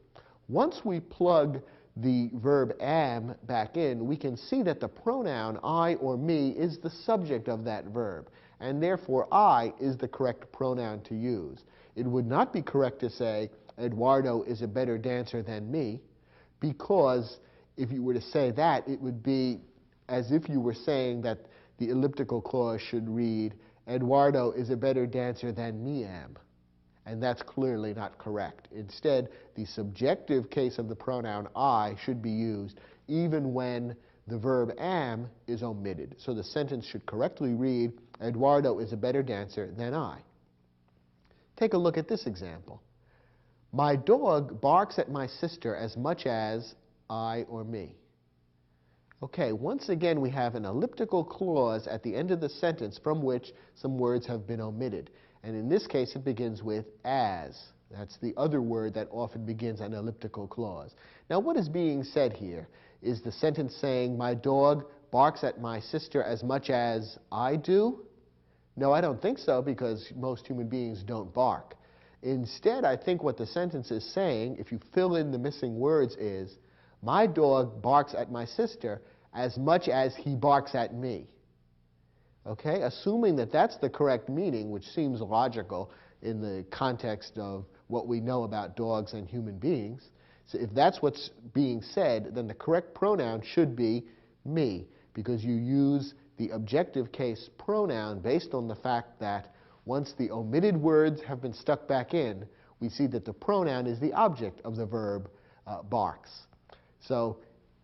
Once we plug the verb am back in, we can see that the pronoun I or me is the subject of that verb, and therefore I is the correct pronoun to use. It would not be correct to say Eduardo is a better dancer than me, because if you were to say that, it would be as if you were saying that the elliptical clause should read Eduardo is a better dancer than me am. And that's clearly not correct. Instead, the subjective case of the pronoun I should be used even when the verb am is omitted. So the sentence should correctly read, Eduardo is a better dancer than I. Take a look at this example. My dog barks at my sister as much as I or me. Okay, once again we have an elliptical clause at the end of the sentence from which some words have been omitted. And in this case, it begins with as. That's the other word that often begins an elliptical clause. Now, what is being said here? Is the sentence saying, my dog barks at my sister as much as I do? No, I don't think so, because most human beings don't bark. Instead, I think what the sentence is saying, if you fill in the missing words, is, my dog barks at my sister as much as he barks at me. Okay, assuming that that's the correct meaning, which seems logical in the context of what we know about dogs and human beings. So if that's what's being said, then the correct pronoun should be me, because you use the objective case pronoun based on the fact that once the omitted words have been stuck back in, we see that the pronoun is the object of the verb barks. So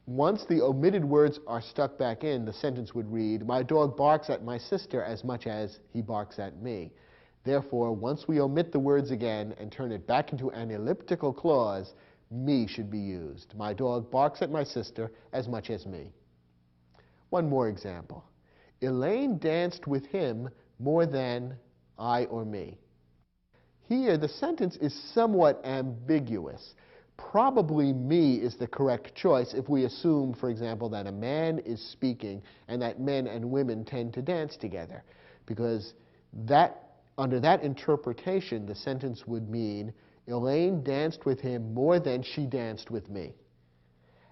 once the omitted words are stuck back in, the sentence would read, my dog barks at my sister as much as he barks at me. Therefore, once we omit the words again and turn it back into an elliptical clause, me should be used. My dog barks at my sister as much as me. One more example. Elaine danced with him more than I or me. Here, the sentence is somewhat ambiguous. Probably me is the correct choice if we assume, for example, that a man is speaking and that men and women tend to dance together. Because under that interpretation, the sentence would mean, Elaine danced with him more than she danced with me.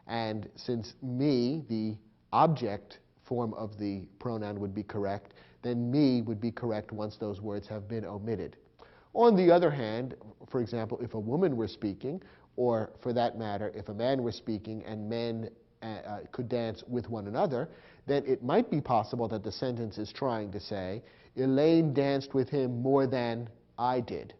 And since me, the object form of the pronoun, would be correct, then me would be correct once those words have been omitted. On the other hand, for example, if a woman were speaking, or for that matter, if a man were speaking and men could dance with one another, then it might be possible that the sentence is trying to say, Elaine danced with him more than I did,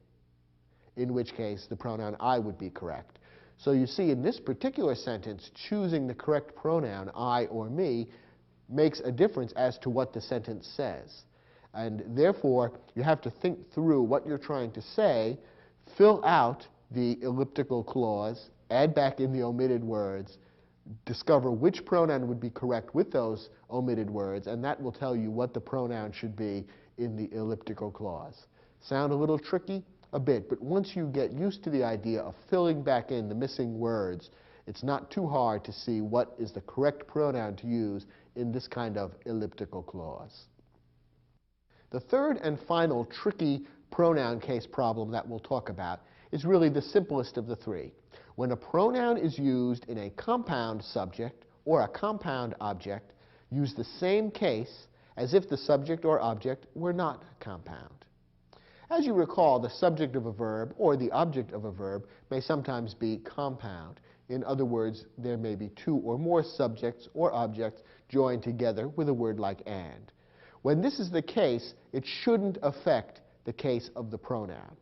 in which case the pronoun I would be correct. So you see, in this particular sentence, choosing the correct pronoun, I or me, makes a difference as to what the sentence says. And therefore, you have to think through what you're trying to say, fill out the elliptical clause, add back in the omitted words, discover which pronoun would be correct with those omitted words, and that will tell you what the pronoun should be in the elliptical clause. Sound a little tricky? A bit, but once you get used to the idea of filling back in the missing words, it's not too hard to see what is the correct pronoun to use in this kind of elliptical clause. The third and final tricky pronoun case problem that we'll talk about is really the simplest of the three. When a pronoun is used in a compound subject or a compound object, use the same case as if the subject or object were not compound. As you recall, the subject of a verb or the object of a verb may sometimes be compound. In other words, there may be two or more subjects or objects joined together with a word like and. When this is the case, it shouldn't affect the case of the pronoun.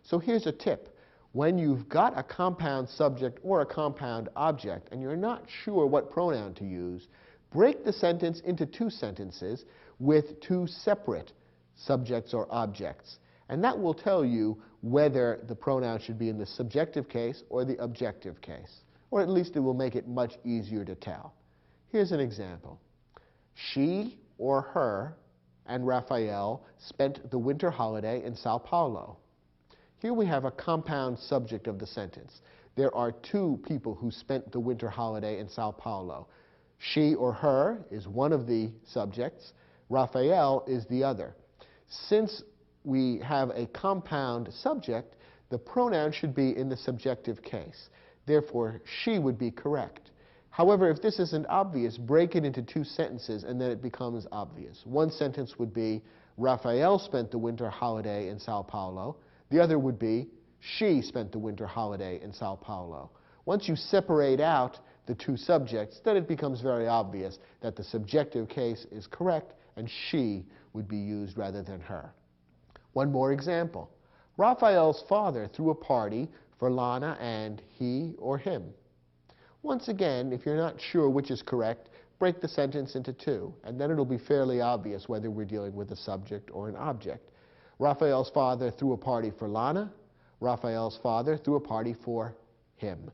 So here's a tip. When you've got a compound subject or a compound object and you're not sure what pronoun to use, break the sentence into two sentences with two separate subjects or objects. And that will tell you whether the pronoun should be in the subjective case or the objective case. Or at least it will make it much easier to tell. Here's an example. She or her and Raphael spent the winter holiday in Sao Paulo. Here we have a compound subject of the sentence. There are two people who spent the winter holiday in Sao Paulo. She or her is one of the subjects. Raphael is the other. Since we have a compound subject, the pronoun should be in the subjective case. Therefore, she would be correct. However, if this isn't obvious, break it into two sentences and then it becomes obvious. One sentence would be, Raphael spent the winter holiday in Sao Paulo. The other would be, she spent the winter holiday in Sao Paulo. Once you separate out the two subjects, then it becomes very obvious that the subjective case is correct and she would be used rather than her. One more example. Raphael's father threw a party for Lana and he or him. Once again, if you're not sure which is correct, break the sentence into two, and then it'll be fairly obvious whether we're dealing with a subject or an object. Raphael's father threw a party for Lana. Raphael's father threw a party for him.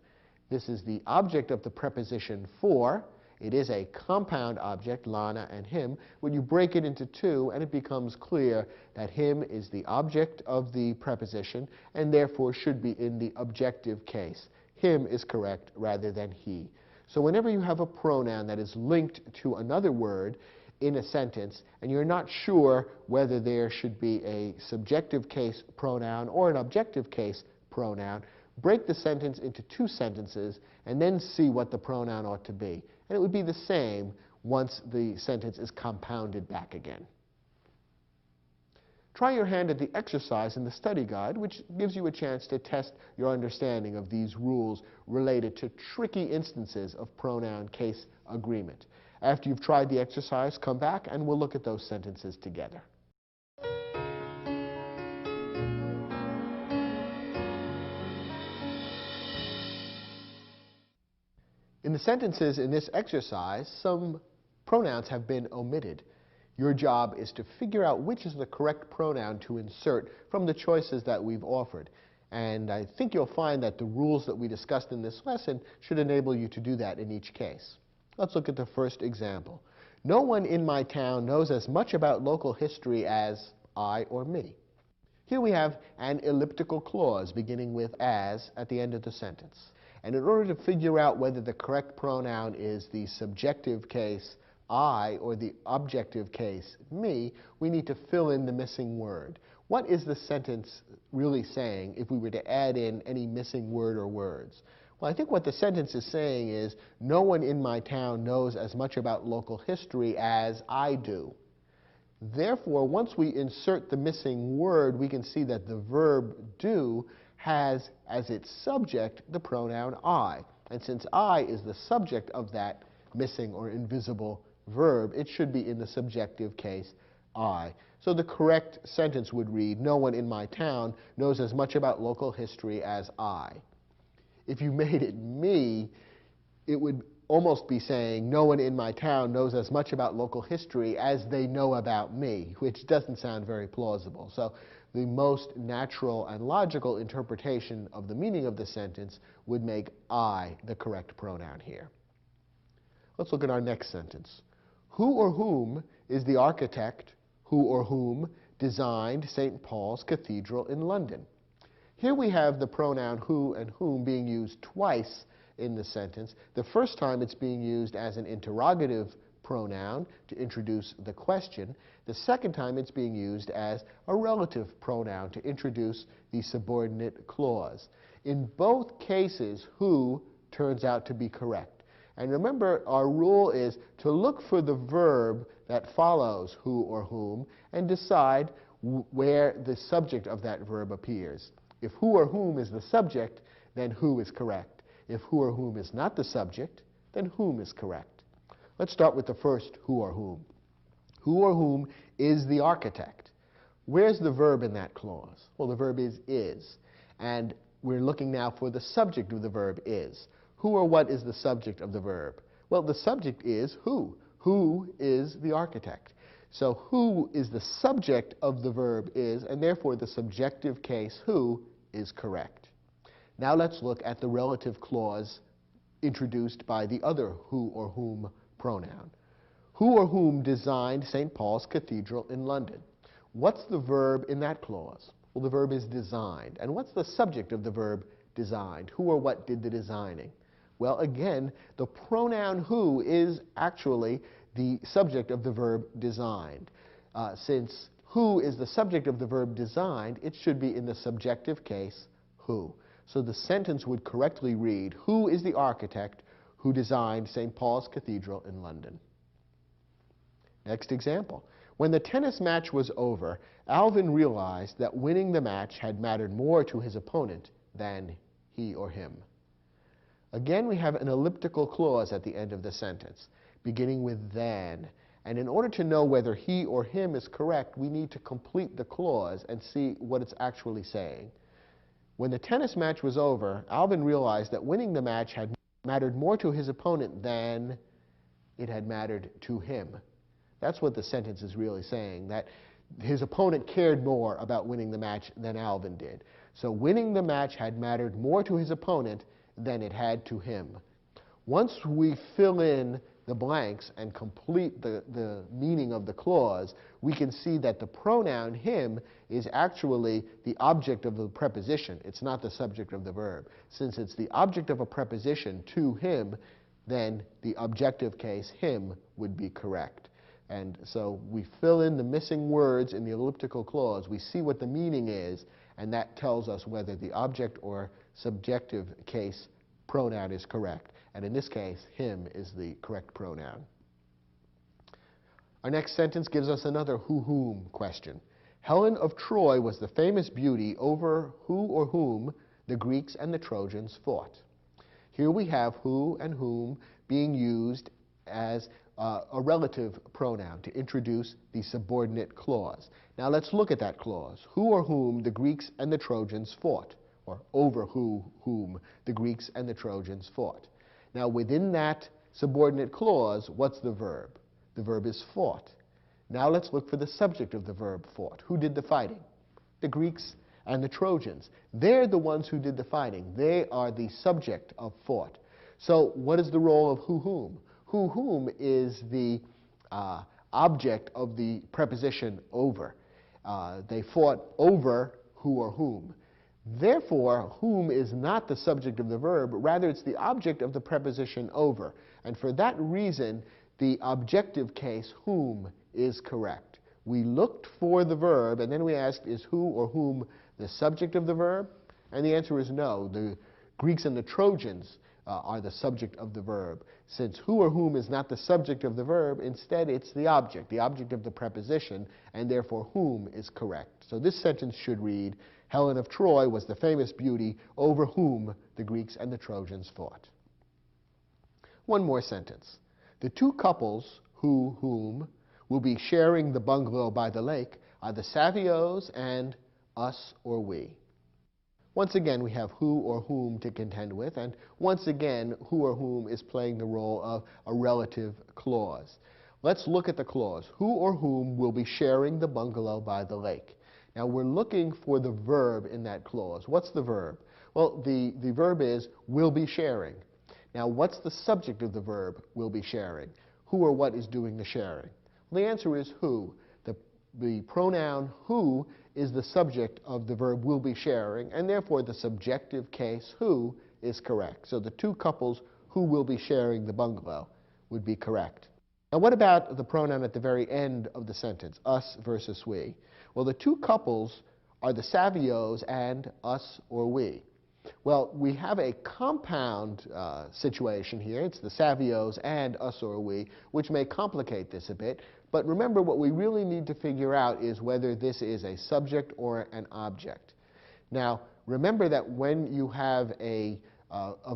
This is the object of the preposition for. It is a compound object, Lana and him. When you break it into two, and it becomes clear that him is the object of the preposition and therefore should be in the objective case. Him is correct rather than he. So whenever you have a pronoun that is linked to another word in a sentence and you're not sure whether there should be a subjective case pronoun or an objective case pronoun, break the sentence into two sentences and then see what the pronoun ought to be. And it would be the same once the sentence is compounded back again. Try your hand at the exercise in the study guide, which gives you a chance to test your understanding of these rules related to tricky instances of pronoun case agreement. After you've tried the exercise, come back and we'll look at those sentences together. In the sentences in this exercise, some pronouns have been omitted. Your job is to figure out which is the correct pronoun to insert from the choices that we've offered. And I think you'll find that the rules that we discussed in this lesson should enable you to do that in each case. Let's look at the first example. No one in my town knows as much about local history as I or me. Here we have an elliptical clause beginning with as at the end of the sentence. And in order to figure out whether the correct pronoun is the subjective case I or the objective case me, we need to fill in the missing word. What is the sentence really saying if we were to add in any missing word or words? Well, I think what the sentence is saying is, no one in my town knows as much about local history as I do. Therefore, once we insert the missing word, we can see that the verb do has as its subject the pronoun I. And since I is the subject of that missing or invisible verb, it should be in the subjective case, I. So the correct sentence would read, no one in my town knows as much about local history as I. If you made it me, it would almost be saying, no one in my town knows as much about local history as they know about me, which doesn't sound very plausible. So the most natural and logical interpretation of the meaning of the sentence would make I the correct pronoun here. Let's look at our next sentence. Who or whom is the architect who or whom designed St. Paul's Cathedral in London? Here we have the pronoun who and whom being used twice in the sentence. The first time it's being used as an interrogative pronoun to introduce the question. The second time it's being used as a relative pronoun to introduce the subordinate clause. In both cases, who turns out to be correct. And remember, our rule is to look for the verb that follows who or whom and decide where the subject of that verb appears. If who or whom is the subject, then who is correct. If who or whom is not the subject, then whom is correct. Let's start with the first who or whom. Who or whom is the architect? Where's the verb in that clause? Well, the verb is. And we're looking now for the subject of the verb is. Who or what is the subject of the verb? Well, the subject is who. Who is the architect? So who is the subject of the verb is, and therefore the subjective case who is correct. Now let's look at the relative clause introduced by the other who or whom pronoun. Who or whom designed St. Paul's Cathedral in London? What's the verb in that clause? Well, the verb is designed. And what's the subject of the verb designed? Who or what did the designing? Well, again, the pronoun who is actually the subject of the verb designed. Since who is the subject of the verb designed, it should be in the subjective case, who. So the sentence would correctly read, who is the architect who designed St. Paul's Cathedral in London? Next example. When the tennis match was over, Alvin realized that winning the match had mattered more to his opponent than he or him. Again, we have an elliptical clause at the end of the sentence, beginning with than. And in order to know whether he or him is correct, we need to complete the clause and see what it's actually saying. When the tennis match was over, Alvin realized that winning the match had mattered more to his opponent than it had mattered to him. That's what the sentence is really saying, that his opponent cared more about winning the match than Alvin did. So winning the match had mattered more to his opponent than it had to him. Once we fill in the blanks and complete the meaning of the clause, we can see that the pronoun him is actually the object of the preposition. It's not the subject of the verb. Since it's the object of a preposition to him, then the objective case him would be correct. And so we fill in the missing words in the elliptical clause, we see what the meaning is, and that tells us whether the object or subjective case pronoun is correct. And in this case, him is the correct pronoun. Our next sentence gives us another who-whom question. Helen of Troy was the famous beauty over who or whom the Greeks and the Trojans fought. Here we have who and whom being used as a relative pronoun to introduce the subordinate clause. Now let's look at that clause. Who or whom the Greeks and the Trojans fought, or over whom the Greeks and the Trojans fought. Now within that subordinate clause, what's the verb? The verb is fought. Now let's look for the subject of the verb fought. Who did the fighting? The Greeks and the Trojans. They're the ones who did the fighting. They are the subject of fought. So what is the role of who-whom? Who-whom is the object of the preposition over. They fought over who or whom. Therefore, whom is not the subject of the verb, rather it's the object of the preposition over. And for that reason, the objective case, whom, is correct. We looked for the verb, and then we asked, is who or whom the subject of the verb? And the answer is no. The Greeks and the Trojans are the subject of the verb. Since who or whom is not the subject of the verb, instead it's the object of the preposition, and therefore whom is correct. So this sentence should read, Helen of Troy was the famous beauty over whom the Greeks and the Trojans fought. One more sentence. The two couples whom will be sharing the bungalow by the lake are the Savios and us or we. Once again, we have who or whom to contend with, and once again, who or whom is playing the role of a relative clause. Let's look at the clause. Who or whom will be sharing the bungalow by the lake? Now, we're looking for the verb in that clause. What's the verb? Well, the verb is will be sharing. Now, what's the subject of the verb will be sharing? Who or what is doing the sharing? Well, the answer is who. The pronoun who is the subject of the verb will be sharing, and therefore the subjective case who is correct. So the two couples who will be sharing the bungalow would be correct. Now, what about the pronoun at the very end of the sentence, us versus we? Well, the two couples are the Savios and us or we. Well, we have a compound situation here. It's the Savios and us or we, which may complicate this a bit. But remember, what we really need to figure out is whether this is a subject or an object. Now, remember that when you have a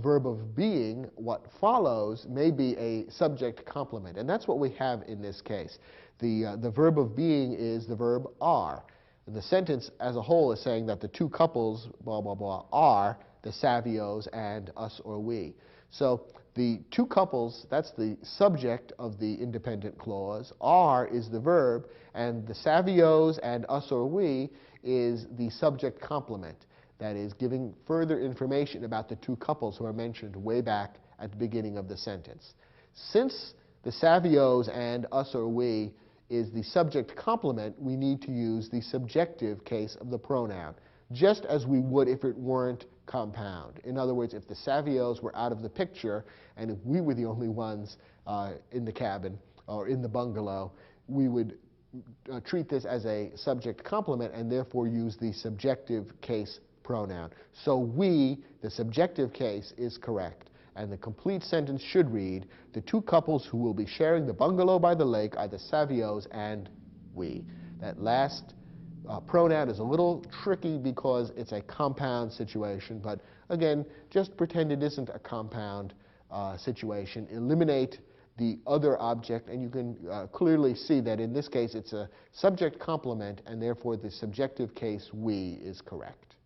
verb of being, what follows may be a subject complement. And that's what we have in this case. The verb of being is the verb are. And the sentence as a whole is saying that the two couples, blah, blah, blah, are the Savios and us or we. So the two couples, that's the subject of the independent clause. Are is the verb, and the Savios and us or we is the subject complement. That is, giving further information about the two couples who are mentioned way back at the beginning of the sentence. Since the Savios and us or we is the subject complement, we need to use the subjective case of the pronoun, just as we would if it weren't compound. In other words, if the Savios were out of the picture and if we were the only ones in the cabin or in the bungalow, we would treat this as a subject complement and therefore use the subjective case pronoun. So we, the subjective case, is correct. And the complete sentence should read, the two couples who will be sharing the bungalow by the lake are the Savios and we. That last pronoun is a little tricky because it's a compound situation, but again, just pretend it isn't a compound situation. Eliminate the other object, and you can clearly see that in this case it's a subject complement, and therefore the subjective case we is correct.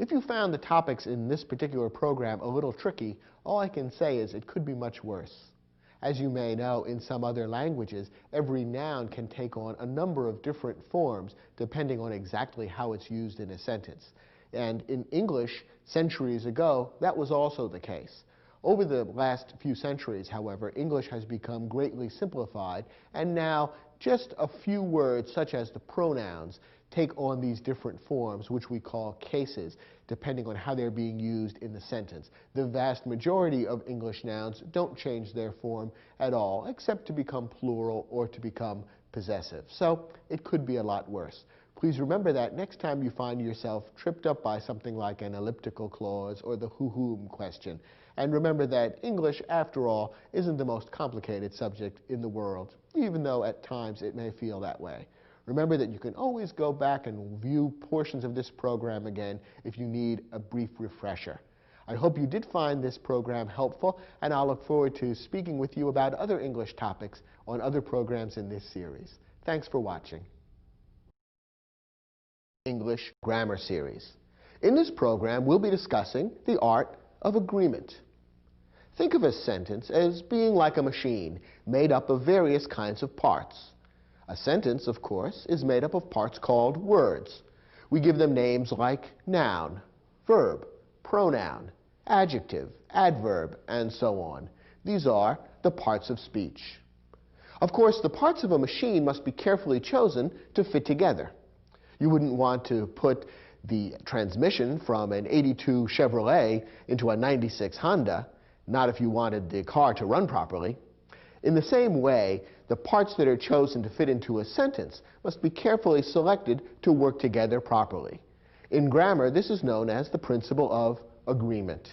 If you found the topics in this particular program a little tricky, all I can say is it could be much worse. As you may know, in some other languages, every noun can take on a number of different forms depending on exactly how it's used in a sentence. And in English, centuries ago, that was also the case. Over the last few centuries, however, English has become greatly simplified, and now just a few words, such as the pronouns, take on these different forms, which we call cases, depending on how they're being used in the sentence. The vast majority of English nouns don't change their form at all, except to become plural or to become possessive. So it could be a lot worse. Please remember that next time you find yourself tripped up by something like an elliptical clause or the who-whom question. And remember that English, after all, isn't the most complicated subject in the world, even though at times it may feel that way. Remember that you can always go back and view portions of this program again if you need a brief refresher. I hope you did find this program helpful, and I'll look forward to speaking with you about other English topics on other programs in this series. Thanks for watching. English Grammar Series. In this program, we'll be discussing the art of agreement. Think of a sentence as being like a machine made up of various kinds of parts. A sentence, of course, is made up of parts called words. We give them names like noun, verb, pronoun, adjective, adverb, and so on. These are the parts of speech. Of course, the parts of a machine must be carefully chosen to fit together. You wouldn't want to put the transmission from an '82 Chevrolet into a '96 Honda, not if you wanted the car to run properly. In the same way, the parts that are chosen to fit into a sentence must be carefully selected to work together properly. In grammar, this is known as the principle of agreement.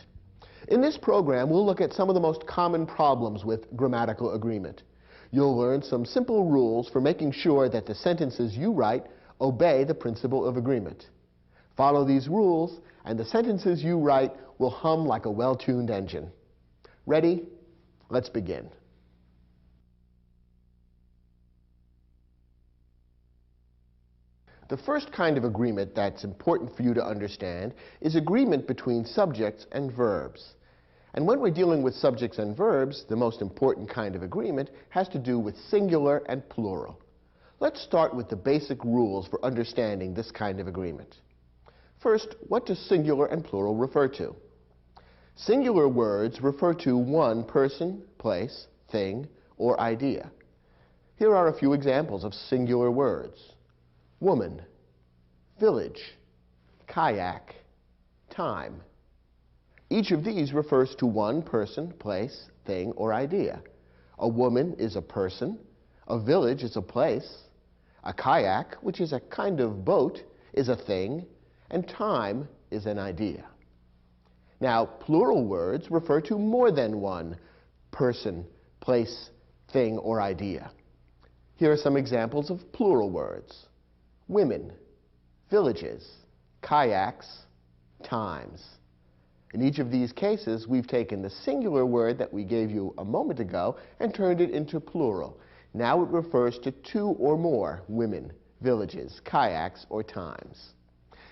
In this program, we'll look at some of the most common problems with grammatical agreement. You'll learn some simple rules for making sure that the sentences you write obey the principle of agreement. Follow these rules, and the sentences you write will hum like a well-tuned engine. Ready? Let's begin. The first kind of agreement that's important for you to understand is agreement between subjects and verbs. And when we're dealing with subjects and verbs, the most important kind of agreement has to do with singular and plural. Let's start with the basic rules for understanding this kind of agreement. First, what do singular and plural refer to? Singular words refer to one person, place, thing, or idea. Here are a few examples of singular words: woman, village, kayak, time. Each of these refers to one person, place, thing, or idea. A woman is a person, a village is a place, a kayak, which is a kind of boat, is a thing, and time is an idea. Now, plural words refer to more than one person, place, thing, or idea. Here are some examples of plural words: women, villages, kayaks, times. In each of these cases, we've taken the singular word that we gave you a moment ago and turned it into plural. Now it refers to two or more women, villages, kayaks, or times.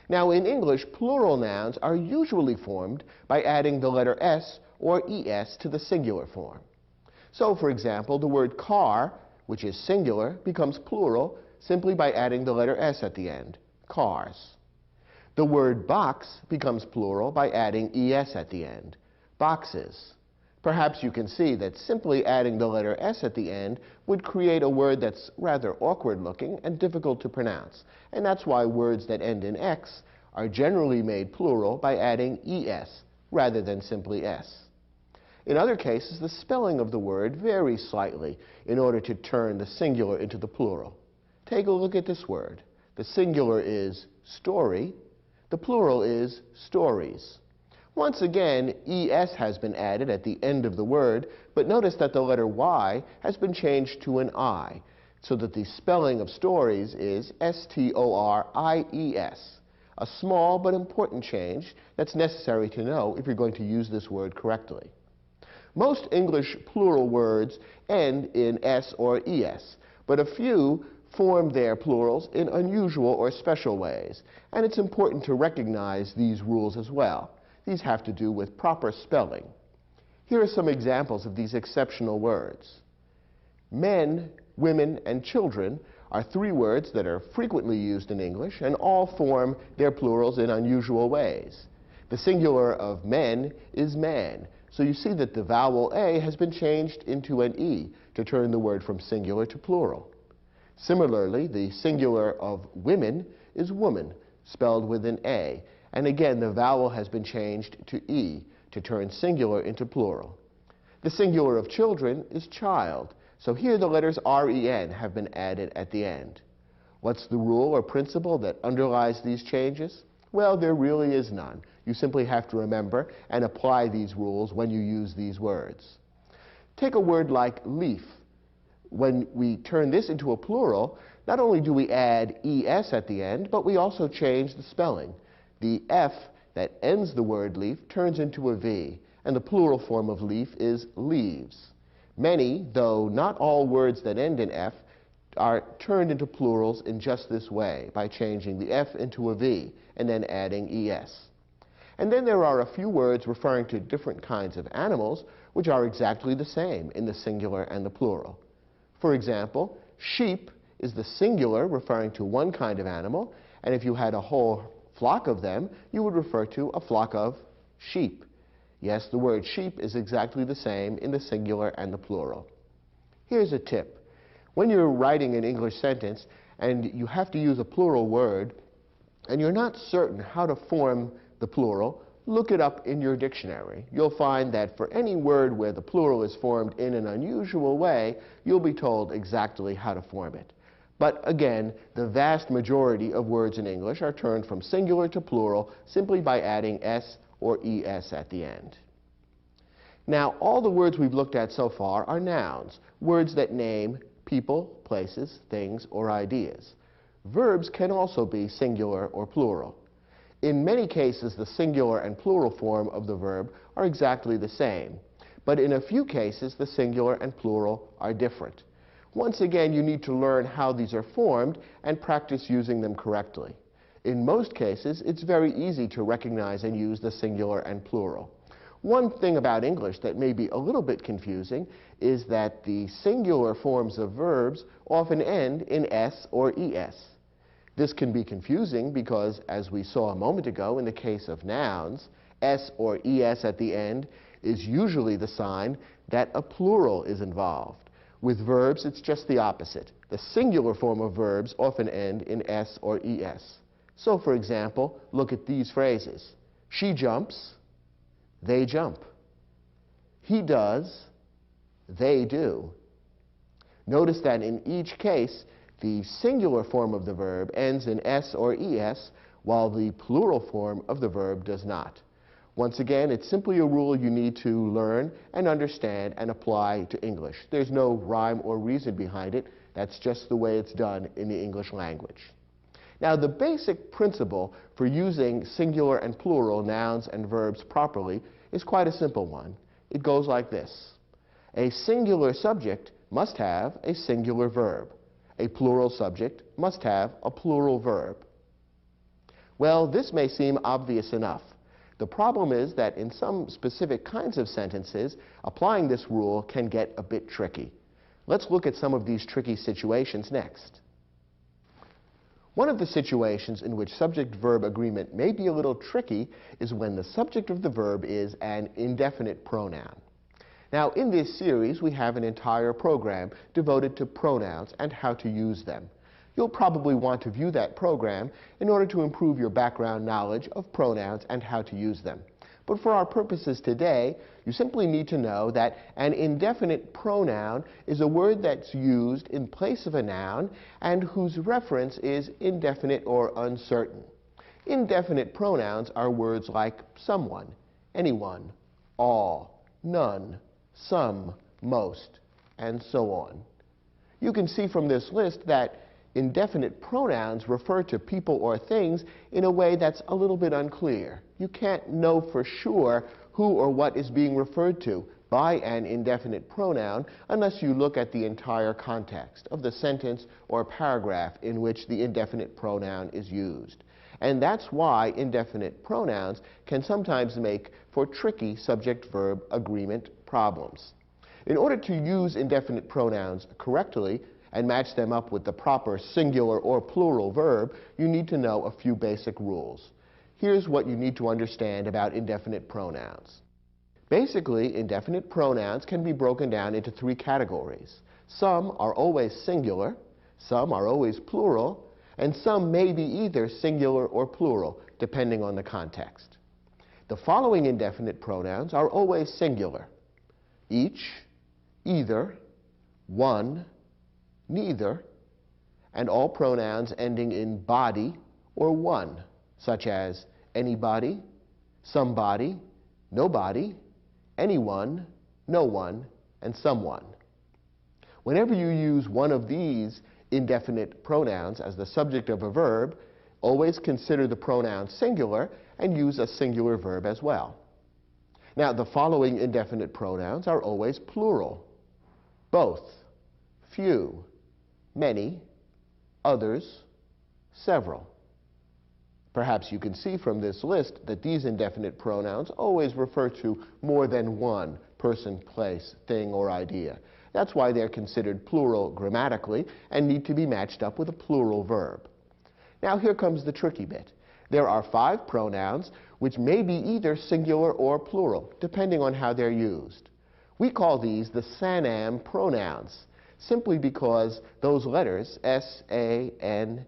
Now in English, plural nouns are usually formed by adding the letter S or ES to the singular form. So, for example, the word car, which is singular, becomes plural simply by adding the letter S at the end, cars. The word box becomes plural by adding ES at the end, boxes. Perhaps you can see that simply adding the letter S at the end would create a word that's rather awkward looking and difficult to pronounce. And that's why words that end in X are generally made plural by adding ES rather than simply S. In other cases, the spelling of the word varies slightly in order to turn the singular into the plural. Take a look at this word. The singular is story, the plural is stories. Once again, ES has been added at the end of the word, but notice that the letter Y has been changed to an I, so that the spelling of stories is S-T-O-R-I-E-S, a small but important change that's necessary to know if you're going to use this word correctly. Most English plural words end in S or ES, but a few form their plurals in unusual or special ways, and it's important to recognize these rules as well. These have to do with proper spelling. Here are some examples of these exceptional words. Men, women, and children are three words that are frequently used in English and all form their plurals in unusual ways. The singular of men is man, so you see that the vowel A has been changed into an E to turn the word from singular to plural. Similarly, the singular of women is woman, spelled with an A, and again the vowel has been changed to E to turn singular into plural. The singular of children is child, so here the letters R-E-N have been added at the end. What's the rule or principle that underlies these changes? Well, there really is none. You simply have to remember and apply these rules when you use these words. Take a word like leaf. When we turn this into a plural, not only do we add ES at the end, but we also change the spelling. The F that ends the word leaf turns into a V, and the plural form of leaf is leaves. Many, though not all words that end in F, are turned into plurals in just this way, by changing the F into a V and then adding ES. And then there are a few words referring to different kinds of animals which are exactly the same in the singular and the plural. For example, sheep is the singular referring to one kind of animal, and if you had a whole flock of them, you would refer to a flock of sheep. Yes, the word sheep is exactly the same in the singular and the plural. Here's a tip. When you're writing an English sentence and you have to use a plural word, and you're not certain how to form the plural, look it up in your dictionary. You'll find that for any word where the plural is formed in an unusual way, you'll be told exactly how to form it. But again, the vast majority of words in English are turned from singular to plural simply by adding S or ES at the end. Now, all the words we've looked at so far are nouns, words that name people, places, things, or ideas. Verbs can also be singular or plural. In many cases, the singular and plural form of the verb are exactly the same, but in a few cases, the singular and plural are different. Once again, you need to learn how these are formed and practice using them correctly. In most cases, it's very easy to recognize and use the singular and plural. One thing about English that may be a little bit confusing is that the singular forms of verbs often end in s or es. This can be confusing because, as we saw a moment ago in the case of nouns, s or es at the end is usually the sign that a plural is involved. With verbs, it's just the opposite. The singular form of verbs often end in s or es. So, for example, look at these phrases. She jumps, they jump. He does, they do. Notice that in each case, the singular form of the verb ends in s or es, while the plural form of the verb does not. Once again, it's simply a rule you need to learn and understand and apply to English. There's no rhyme or reason behind it. That's just the way it's done in the English language. Now, the basic principle for using singular and plural nouns and verbs properly is quite a simple one. It goes like this. A singular subject must have a singular verb. A plural subject must have a plural verb. Well, this may seem obvious enough. The problem is that in some specific kinds of sentences, applying this rule can get a bit tricky. Let's look at some of these tricky situations next. One of the situations in which subject-verb agreement may be a little tricky is when the subject of the verb is an indefinite pronoun. Now, in this series, we have an entire program devoted to pronouns and how to use them. You'll probably want to view that program in order to improve your background knowledge of pronouns and how to use them. But for our purposes today, you simply need to know that an indefinite pronoun is a word that's used in place of a noun and whose reference is indefinite or uncertain. Indefinite pronouns are words like someone, anyone, all, none, some, most, and so on. You can see from this list that indefinite pronouns refer to people or things in a way that's a little bit unclear. You can't know for sure who or what is being referred to by an indefinite pronoun unless you look at the entire context of the sentence or paragraph in which the indefinite pronoun is used. And that's why indefinite pronouns can sometimes make for tricky subject-verb agreement problems. In order to use indefinite pronouns correctly, and match them up with the proper singular or plural verb, you need to know a few basic rules. Here's what you need to understand about indefinite pronouns. Basically, indefinite pronouns can be broken down into three categories. Some are always singular, some are always plural, and some may be either singular or plural, depending on the context. The following indefinite pronouns are always singular: each, either, one, neither, and all pronouns ending in body or one, such as anybody, somebody, nobody, anyone, no one, and someone. Whenever you use one of these indefinite pronouns as the subject of a verb, always consider the pronoun singular and use a singular verb as well. Now, the following indefinite pronouns are always plural: both, few, many, others, several. Perhaps you can see from this list that these indefinite pronouns always refer to more than one person, place, thing, or idea. That's why they're considered plural grammatically and need to be matched up with a plural verb. Now here comes the tricky bit. There are 5 pronouns which may be either singular or plural, depending on how they're used. We call these the San-am pronouns, simply because those letters, S-A-N-A-M,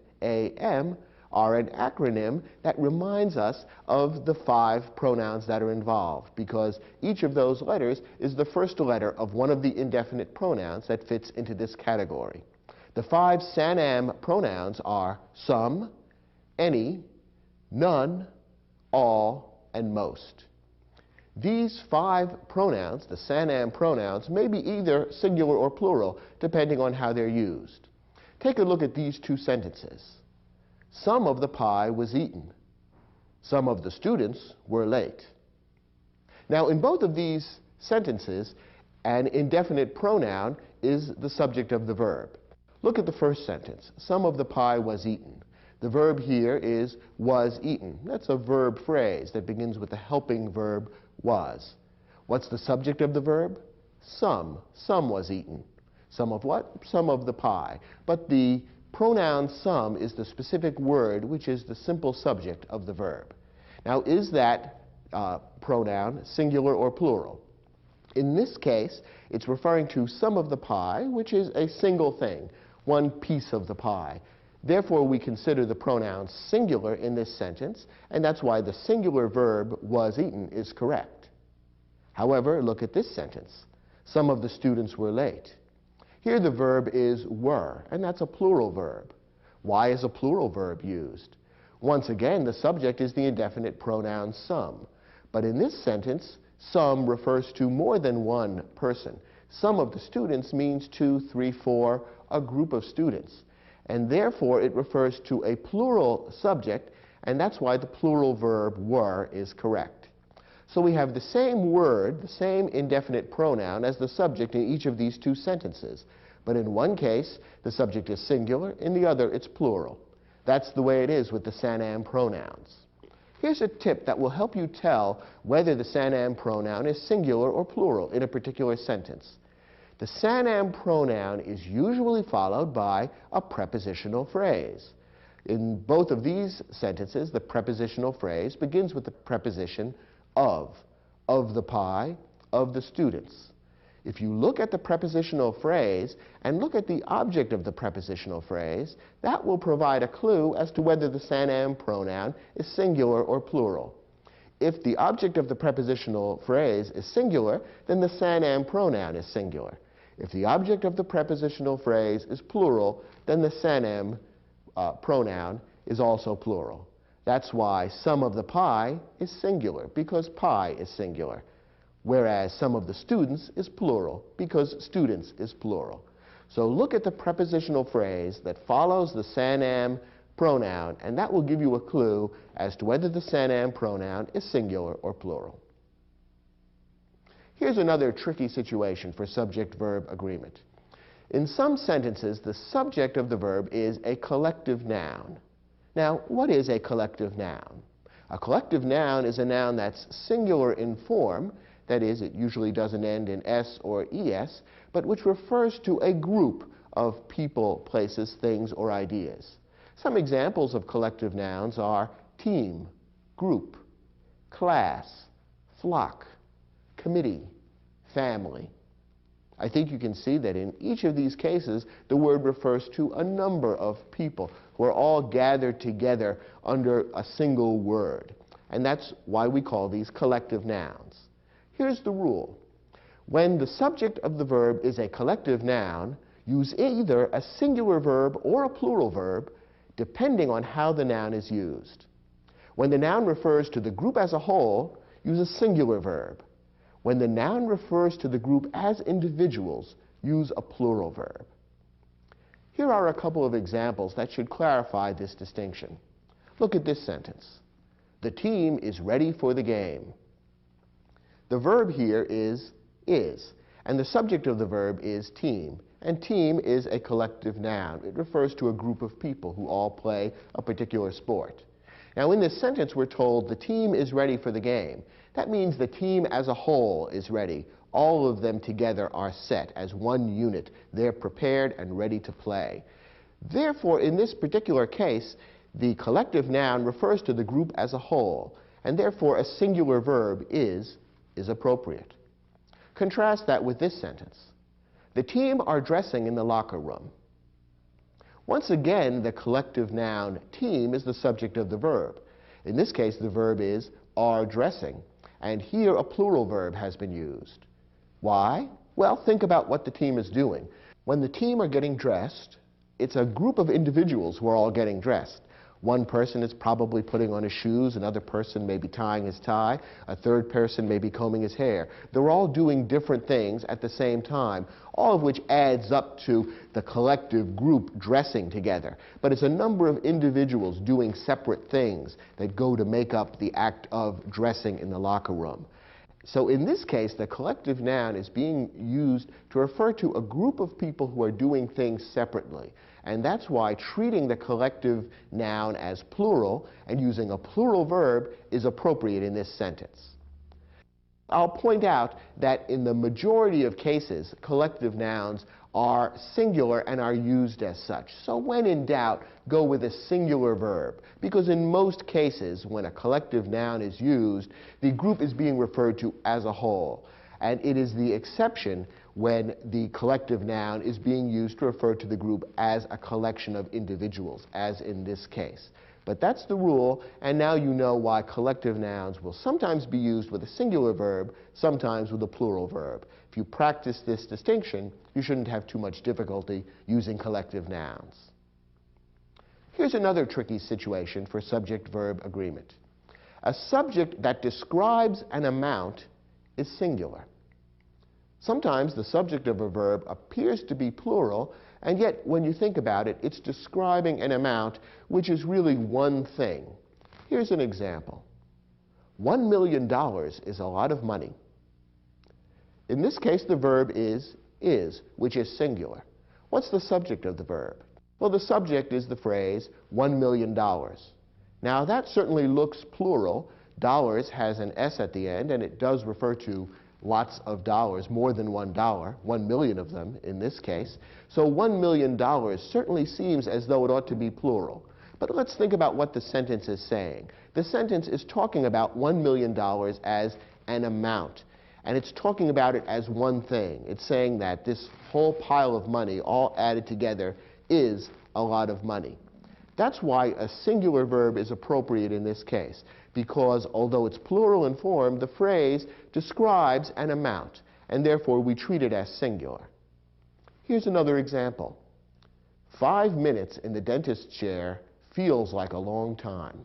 are an acronym that reminds us of the 5 pronouns that are involved, because each of those letters is the first letter of one of the indefinite pronouns that fits into this category. The 5 San-am pronouns are some, any, none, all, and most. These 5 pronouns, the San-am pronouns, may be either singular or plural, depending on how they're used. Take a look at these 2 sentences. Some of the pie was eaten. Some of the students were late. Now, in both of these sentences, an indefinite pronoun is the subject of the verb. Look at the first sentence. Some of the pie was eaten. The verb here is was eaten. That's a verb phrase that begins with the helping verb was. What's the subject of the verb? Some. Some was eaten. Some of what? Some of the pie. But the pronoun some is the specific word which is the simple subject of the verb. Now, is that pronoun singular or plural? In this case, it's referring to some of the pie, which is a single thing, one piece of the pie. Therefore, we consider the pronoun singular in this sentence, and that's why the singular verb was eaten is correct. However, look at this sentence. Some of the students were late. Here the verb is were, and that's a plural verb. Why is a plural verb used? Once again, the subject is the indefinite pronoun some. But in this sentence, some refers to more than one person. Some of the students means 2, 3, 4, a group of students. And therefore, it refers to a plural subject, and that's why the plural verb were is correct. So we have the same word, the same indefinite pronoun as the subject in each of these two sentences. But in one case, the subject is singular. In the other, it's plural. That's the way it is with the san-am pronouns. Here's a tip that will help you tell whether the san-am pronoun is singular or plural in a particular sentence. The san-am pronoun is usually followed by a prepositional phrase. In both of these sentences, the prepositional phrase begins with the preposition of the pie, of the students. If you look at the prepositional phrase and look at the object of the prepositional phrase, that will provide a clue as to whether the san-am pronoun is singular or plural. If the object of the prepositional phrase is singular, then the san-am pronoun is singular. If the object of the prepositional phrase is plural, then the san-am pronoun is also plural. That's why some of the pie is singular, because pie is singular. Whereas some of the students is plural, because students is plural. So look at the prepositional phrase that follows the san-am pronoun, and that will give you a clue as to whether the san-am pronoun is singular or plural. Here's another tricky situation for subject-verb agreement. In some sentences, the subject of the verb is a collective noun. Now, what is a collective noun? A collective noun is a noun that's singular in form. That is, it usually doesn't end in S or ES, but which refers to a group of people, places, things, or ideas. Some examples of collective nouns are team, group, class, flock, committee, family. I think you can see that in each of these cases, the word refers to a number of people who are all gathered together under a single word. And that's why we call these collective nouns. Here's the rule. When the subject of the verb is a collective noun, use either a singular verb or a plural verb, depending on how the noun is used. When the noun refers to the group as a whole, use a singular verb. When the noun refers to the group as individuals, use a plural verb. Here are a couple of examples that should clarify this distinction. Look at this sentence. The team is ready for the game. The verb here is, and the subject of the verb is team. And team is a collective noun. It refers to a group of people who all play a particular sport. Now, in this sentence, we're told the team is ready for the game. That means the team as a whole is ready. All of them together are set as one unit. They're prepared and ready to play. Therefore, in this particular case, the collective noun refers to the group as a whole, and therefore a singular verb is appropriate. Contrast that with this sentence. The team are dressing in the locker room. Once again, the collective noun team is the subject of the verb. In this case, the verb is are dressing, and here a plural verb has been used. Why? Well, think about what the team is doing. When the team are getting dressed, it's a group of individuals who are all getting dressed. One person is probably putting on his shoes, another person may be tying his tie, a third person may be combing his hair. They're all doing different things at the same time, all of which adds up to the collective group dressing together. But it's a number of individuals doing separate things that go to make up the act of dressing in the locker room. So in this case, the collective noun is being used to refer to a group of people who are doing things separately. And that's why treating the collective noun as plural and using a plural verb is appropriate in this sentence. I'll point out that in the majority of cases, collective nouns are singular and are used as such. So when in doubt, go with a singular verb, because in most cases, when a collective noun is used, the group is being referred to as a whole. And it is the exception when the collective noun is being used to refer to the group as a collection of individuals, as in this case. But that's the rule, and now you know why collective nouns will sometimes be used with a singular verb, sometimes with a plural verb. If you practice this distinction, you shouldn't have too much difficulty using collective nouns. Here's another tricky situation for subject-verb agreement. A subject that describes an amount is singular. Sometimes the subject of a verb appears to be plural, and yet when you think about it, it's describing an amount which is really one thing. Here's an example. $1 million is a lot of money. In this case, the verb is, which is singular. What's the subject of the verb? Well, the subject is the phrase, $1 million. Now, that certainly looks plural. Dollars has an S at the end, and it does refer to lots of dollars, more than $1, 1 million of them in this case. So $1 million certainly seems as though it ought to be plural. But let's think about what the sentence is saying. The sentence is talking about $1 million as an amount, and it's talking about it as one thing. It's saying that this whole pile of money, all added together, is a lot of money. That's why a singular verb is appropriate in this case, because although it's plural in form, the phrase describes an amount, and therefore we treat it as singular. Here's another example. 5 minutes in the dentist's chair feels like a long time.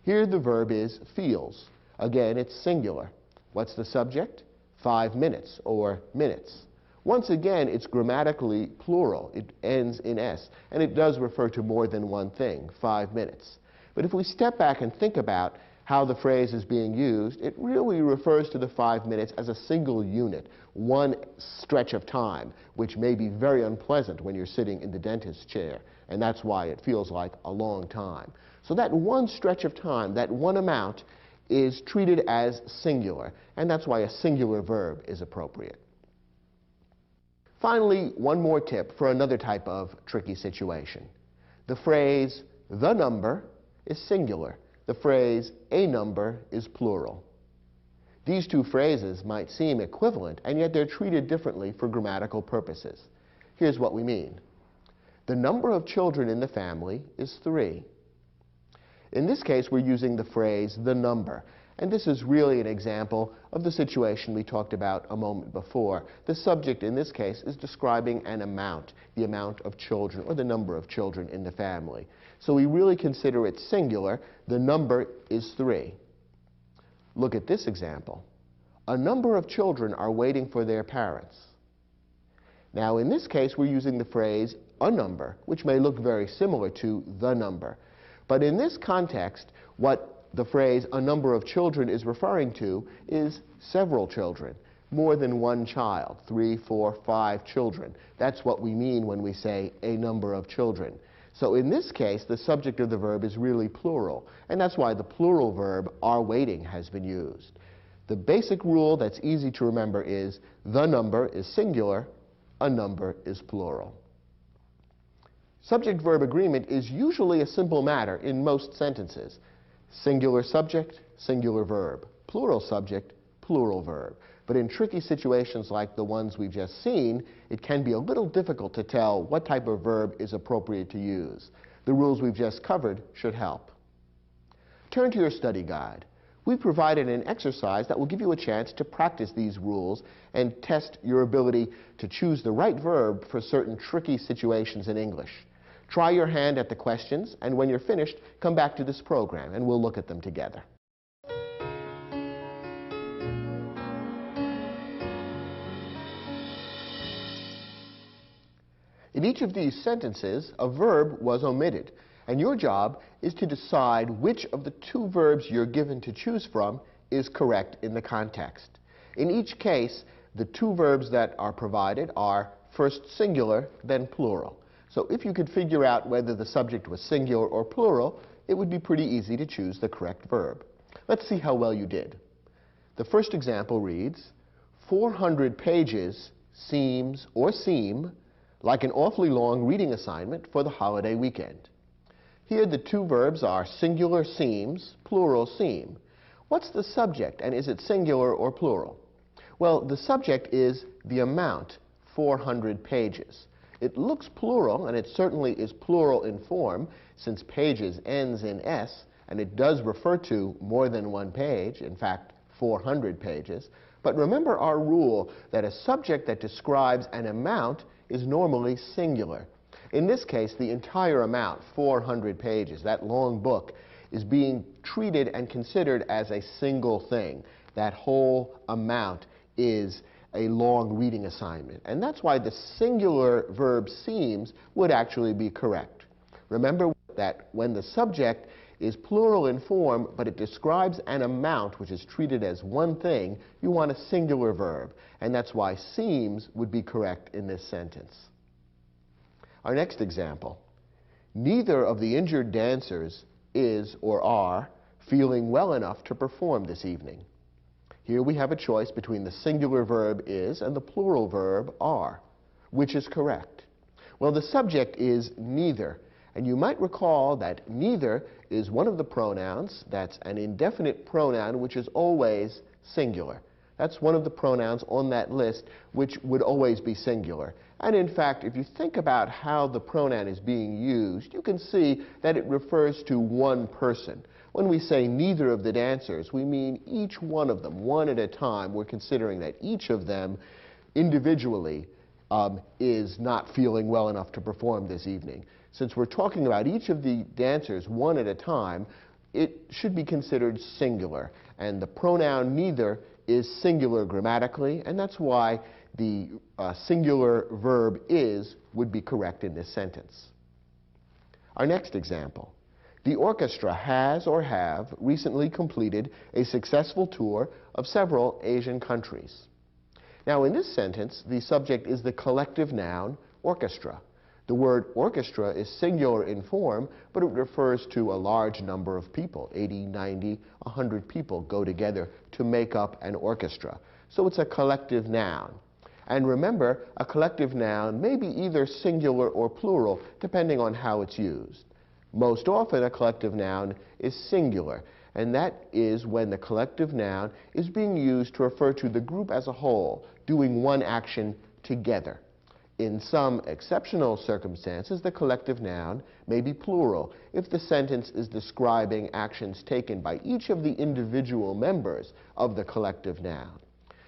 Here the verb is feels. Again, it's singular. What's the subject? 5 minutes, or minutes. Once again, it's grammatically plural. It ends in S, and it does refer to more than one thing, 5 minutes. But if we step back and think about how the phrase is being used, it really refers to the 5 minutes as a single unit, one stretch of time, which may be very unpleasant when you're sitting in the dentist's chair, and that's why it feels like a long time. So that one stretch of time, that one amount, is treated as singular, and that's why a singular verb is appropriate. Finally, one more tip for another type of tricky situation. The phrase, the number, is singular. The phrase, a number, is plural. These two phrases might seem equivalent, and yet they're treated differently for grammatical purposes. Here's what we mean. The number of children in the family is 3. In this case, we're using the phrase, the number. And this is really an example of the situation we talked about a moment before. The subject in this case is describing an amount, the amount of children or the number of children in the family. So we really consider it singular. The number is 3. Look at this example. A number of children are waiting for their parents. Now in this case, we're using the phrase a number, which may look very similar to the number. But in this context, what the phrase a number of children is referring to is several children, more than one child, 3, 4, 5 children. That's what we mean when we say a number of children. So in this case, the subject of the verb is really plural, and that's why the plural verb are waiting has been used. The basic rule that's easy to remember is the number is singular, a number is plural. Subject-verb agreement is usually a simple matter in most sentences. Singular subject, singular verb. Plural subject, plural verb. But in tricky situations like the ones we've just seen, it can be a little difficult to tell what type of verb is appropriate to use. The rules we've just covered should help. Turn to your study guide. We've provided an exercise that will give you a chance to practice these rules and test your ability to choose the right verb for certain tricky situations in English. Try your hand at the questions, and when you're finished, come back to this program, and we'll look at them together. In each of these sentences, a verb was omitted, and your job is to decide which of the two verbs you're given to choose from is correct in the context. In each case, the two verbs that are provided are first singular, then plural. So if you could figure out whether the subject was singular or plural, it would be pretty easy to choose the correct verb. Let's see how well you did. The first example reads, 400 pages seems or seem like an awfully long reading assignment for the holiday weekend. Here the two verbs are singular seems, plural seem. What's the subject, and is it singular or plural? Well, the subject is the amount, 400 pages. It looks plural, and it certainly is plural in form, since pages ends in S, and it does refer to more than one page, in fact, 400 pages. But remember our rule that a subject that describes an amount is normally singular. In this case, the entire amount, 400 pages, that long book, is being treated and considered as a single thing. That whole amount is a long reading assignment. And that's why the singular verb seems would actually be correct. Remember that when the subject is plural in form, but it describes an amount which is treated as one thing, you want a singular verb. And that's why seems would be correct in this sentence. Our next example. Neither of the injured dancers is or are feeling well enough to perform this evening. Here we have a choice between the singular verb is and the plural verb are. Which is correct? Well, the subject is neither. And you might recall that neither is one of the pronouns that's an indefinite pronoun which is always singular. That's one of the pronouns on that list which would always be singular. And in fact, if you think about how the pronoun is being used, you can see that it refers to one person. When we say neither of the dancers, we mean each one of them, one at a time. We're considering that each of them individually is not feeling well enough to perform this evening. Since we're talking about each of the dancers one at a time, it should be considered singular. And the pronoun neither is singular grammatically, and that's why the singular verb is would be correct in this sentence. Our next example. The orchestra has or have recently completed a successful tour of several Asian countries. Now, in this sentence, the subject is the collective noun orchestra. The word orchestra is singular in form, but it refers to a large number of people. 80, 90, 100 people go together to make up an orchestra. So it's a collective noun. And remember, a collective noun may be either singular or plural, depending on how it's used. Most often, a collective noun is singular, and that is when the collective noun is being used to refer to the group as a whole, doing one action together. In some exceptional circumstances, the collective noun may be plural if the sentence is describing actions taken by each of the individual members of the collective noun.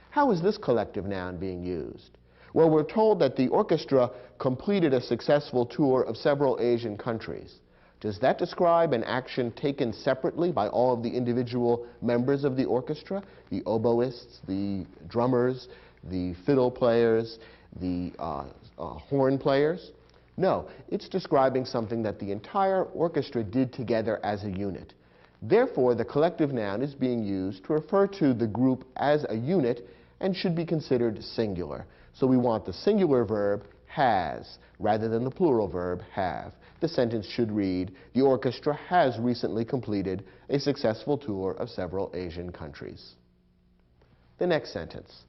How is this collective noun being used? Well, we're told that the orchestra completed a successful tour of several Asian countries. Does that describe an action taken separately by all of the individual members of the orchestra? The oboists, the drummers, the fiddle players, the horn players? No, it's describing something that the entire orchestra did together as a unit. Therefore, the collective noun is being used to refer to the group as a unit and should be considered singular. So we want the singular verb has rather than the plural verb have. The sentence should read, the orchestra has recently completed a successful tour of several Asian countries. The next sentence.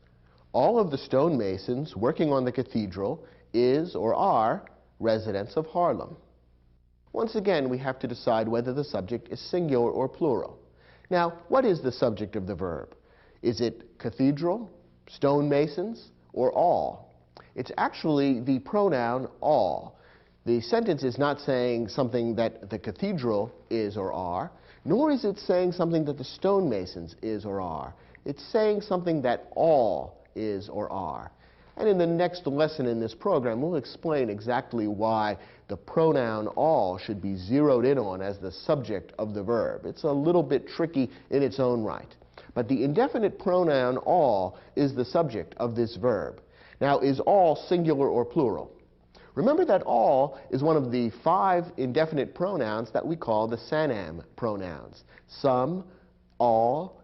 All of the stonemasons working on the cathedral is or are residents of Harlem. Once again, we have to decide whether the subject is singular or plural. Now, what is the subject of the verb? Is it cathedral, stonemasons, or all? It's actually the pronoun all. The sentence is not saying something that the cathedral is or are, nor is it saying something that the stonemasons is or are. It's saying something that all is or are. And in the next lesson in this program, we'll explain exactly why the pronoun all should be zeroed in on as the subject of the verb. It's a little bit tricky in its own right. But the indefinite pronoun all is the subject of this verb. Now, is all singular or plural? Remember that all is one of the 5 indefinite pronouns that we call the sanam pronouns. Some, all,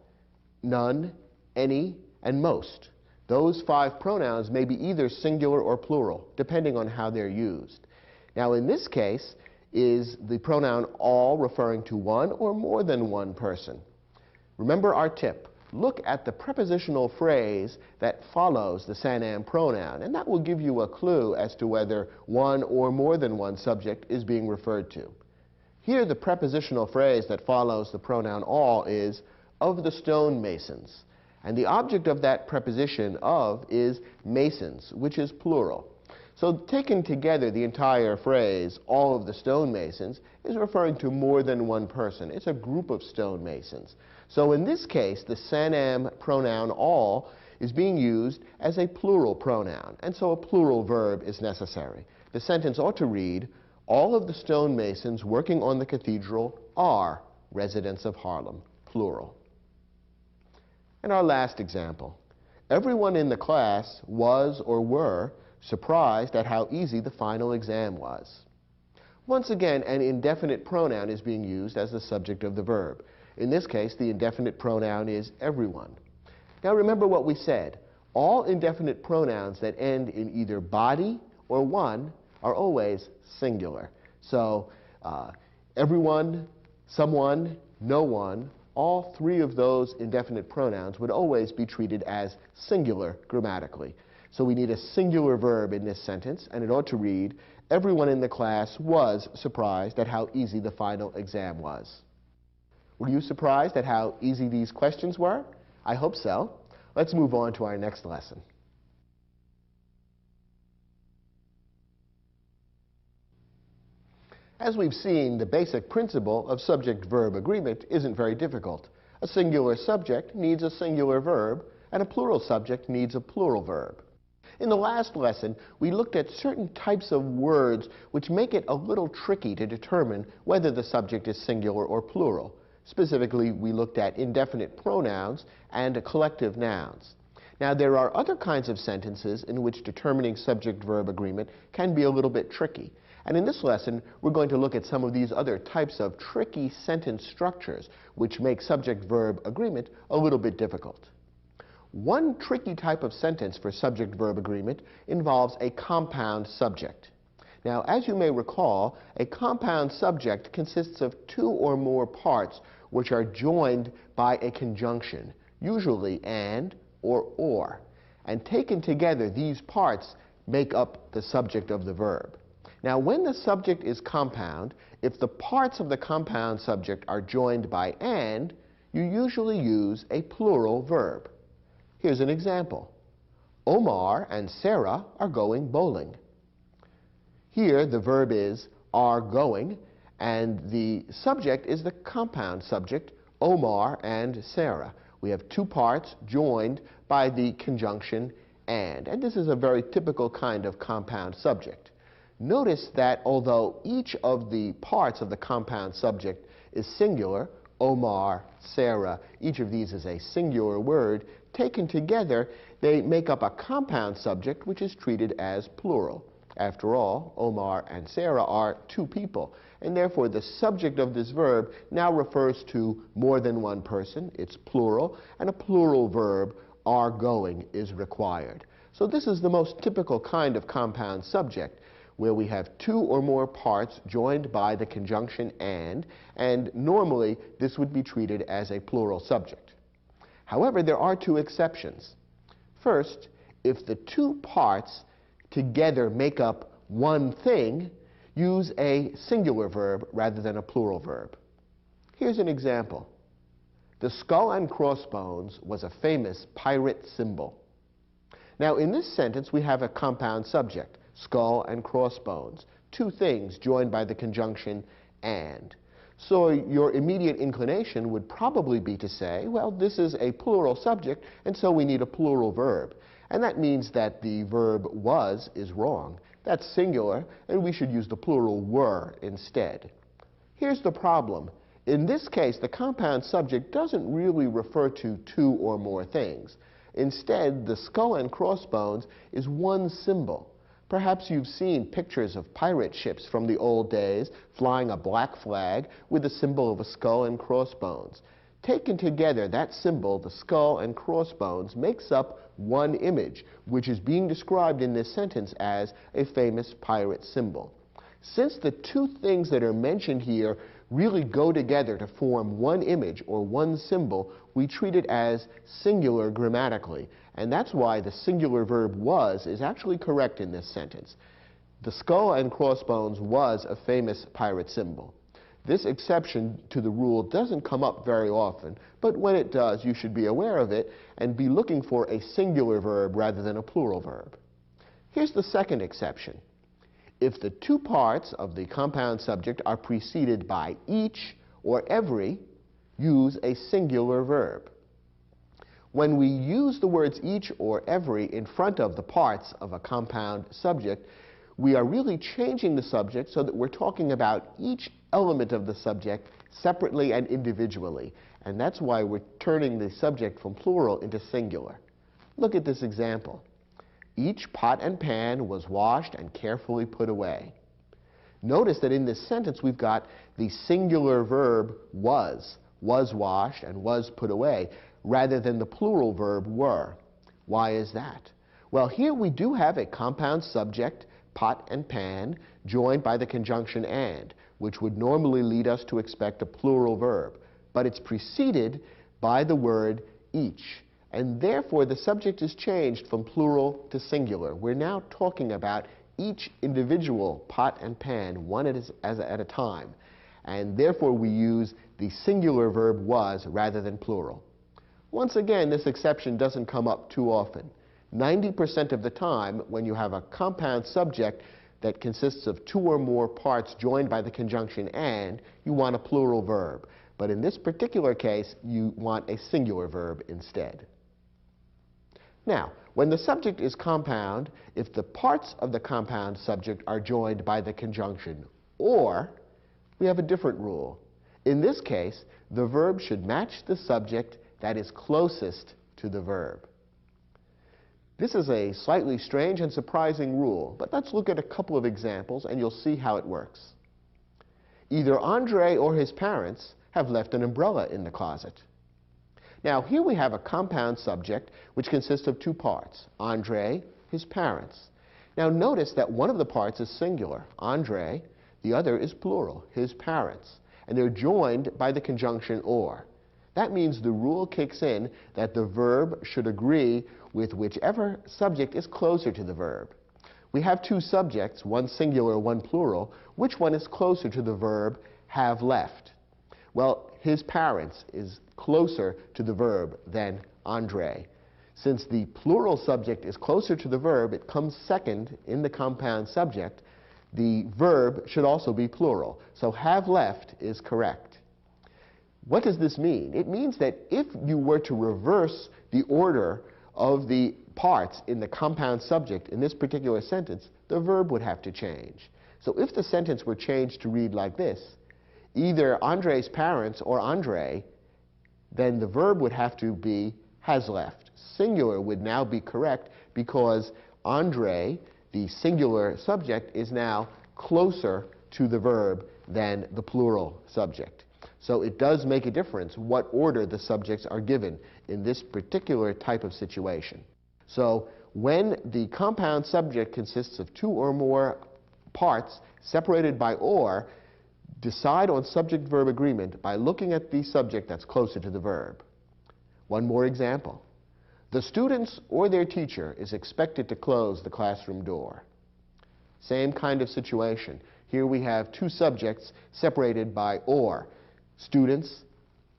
none, any, and most. Those 5 pronouns may be either singular or plural, depending on how they're used. Now, in this case, is the pronoun all referring to one or more than one person? Remember our tip. Look at the prepositional phrase that follows the sanam pronoun, and that will give you a clue as to whether one or more than one subject is being referred to. Here, the prepositional phrase that follows the pronoun all is of the stonemasons, and the object of that preposition of is masons, which is plural. So taken together, the entire phrase, all of the stonemasons, is referring to more than one person. It's a group of stonemasons. So in this case, the sanam pronoun all is being used as a plural pronoun, and so a plural verb is necessary. The sentence ought to read, all of the stonemasons working on the cathedral are residents of Harlem, plural. And our last example, everyone in the class was or were surprised at how easy the final exam was. Once again, an indefinite pronoun is being used as the subject of the verb. In this case, the indefinite pronoun is everyone. Now remember what we said. All indefinite pronouns that end in either body or one are always singular. So everyone, someone, no one, all 3 of those indefinite pronouns would always be treated as singular grammatically. So we need a singular verb in this sentence, and it ought to read, everyone in the class was surprised at how easy the final exam was. Were you surprised at how easy these questions were? I hope so. Let's move on to our next lesson. As we've seen, the basic principle of subject-verb agreement isn't very difficult. A singular subject needs a singular verb, and a plural subject needs a plural verb. In the last lesson, we looked at certain types of words which make it a little tricky to determine whether the subject is singular or plural. Specifically, we looked at indefinite pronouns and collective nouns. Now, there are other kinds of sentences in which determining subject-verb agreement can be a little bit tricky. And in this lesson, we're going to look at some of these other types of tricky sentence structures which make subject-verb agreement a little bit difficult. One tricky type of sentence for subject-verb agreement involves a compound subject. Now, as you may recall, a compound subject consists of 2 or more parts which are joined by a conjunction, usually and or. And taken together, these parts make up the subject of the verb. Now, when the subject is compound, if the parts of the compound subject are joined by and, you usually use a plural verb. Here's an example. Omar and Sarah are going bowling. Here, the verb is are going, and the subject is the compound subject, Omar and Sarah. We have 2 parts joined by the conjunction and this is a very typical kind of compound subject. Notice that although each of the parts of the compound subject is singular, Omar, Sarah, each of these is a singular word, taken together, they make up a compound subject which is treated as plural. After all, Omar and Sarah are 2 people, and therefore the subject of this verb now refers to more than one person, it's plural, and a plural verb, are going, is required. So this is the most typical kind of compound subject, where we have 2 or more parts joined by the conjunction and normally this would be treated as a plural subject. However, there are 2 exceptions. First, if the 2 parts together make up one thing, use a singular verb rather than a plural verb. Here's an example. The skull and crossbones was a famous pirate symbol. Now, in this sentence, we have a compound subject, skull and crossbones, 2 things joined by the conjunction and. So your immediate inclination would probably be to say, well, this is a plural subject, and so we need a plural verb. And that means that the verb was is wrong. That's singular, and we should use the plural were instead. Here's the problem. In this case, the compound subject doesn't really refer to two or more things. Instead, the skull and crossbones is one symbol. Perhaps you've seen pictures of pirate ships from the old days flying a black flag with the symbol of a skull and crossbones. Taken together, that symbol, the skull and crossbones, makes up one image, which is being described in this sentence as a famous pirate symbol. Since the two things that are mentioned here really go together to form one image or one symbol, we treat it as singular grammatically. And that's why the singular verb was is actually correct in this sentence. The skull and crossbones was a famous pirate symbol. This exception to the rule doesn't come up very often, but when it does, you should be aware of it and be looking for a singular verb rather than a plural verb. Here's the second exception. If the two parts of the compound subject are preceded by each or every, use a singular verb. When we use the words each or every in front of the parts of a compound subject, we are really changing the subject so that we're talking about each element of the subject separately and individually. And that's why we're turning the subject from plural into singular. Look at this example. Each pot and pan was washed and carefully put away. Notice that in this sentence we've got the singular verb was washed and was put away, rather than the plural verb were. Why is that? Well, here we do have a compound subject, pot and pan, joined by the conjunction and, which would normally lead us to expect a plural verb. But it's preceded by the word each. And therefore, the subject is changed from plural to singular. We're now talking about each individual pot and pan, one at a time. And therefore, we use the singular verb was rather than plural. Once again, this exception doesn't come up too often. 90% of the time, when you have a compound subject that consists of two or more parts joined by the conjunction and, you want a plural verb. But in this particular case, you want a singular verb instead. Now, when the subject is compound, if the parts of the compound subject are joined by the conjunction or, we have a different rule. In this case, the verb should match the subject that is closest to the verb. This is a slightly strange and surprising rule, but let's look at a couple of examples and you'll see how it works. Either Andre or his parents have left an umbrella in the closet. Now, here we have a compound subject which consists of two parts, Andre, his parents. Now, notice that one of the parts is singular, Andre, the other is plural, his parents, and they're joined by the conjunction or. That means the rule kicks in that the verb should agree with whichever subject is closer to the verb. We have two subjects, one singular, one plural. Which one is closer to the verb have left? Well, his parents is closer to the verb than Andre. Since the plural subject is closer to the verb, it comes second in the compound subject. The verb should also be plural. So have left is correct. What does this mean? It means that if you were to reverse the order of the parts in the compound subject in this particular sentence, the verb would have to change. So if the sentence were changed to read like this, either Andre's parents or Andre, then the verb would have to be has left. Singular would now be correct because Andre, the singular subject, is now closer to the verb than the plural subject. So it does make a difference what order the subjects are given in this particular type of situation. So when the compound subject consists of two or more parts separated by or, decide on subject-verb agreement by looking at the subject that's closer to the verb. One more example. The students or their teacher is expected to close the classroom door. Same kind of situation. Here we have two subjects separated by or. Students,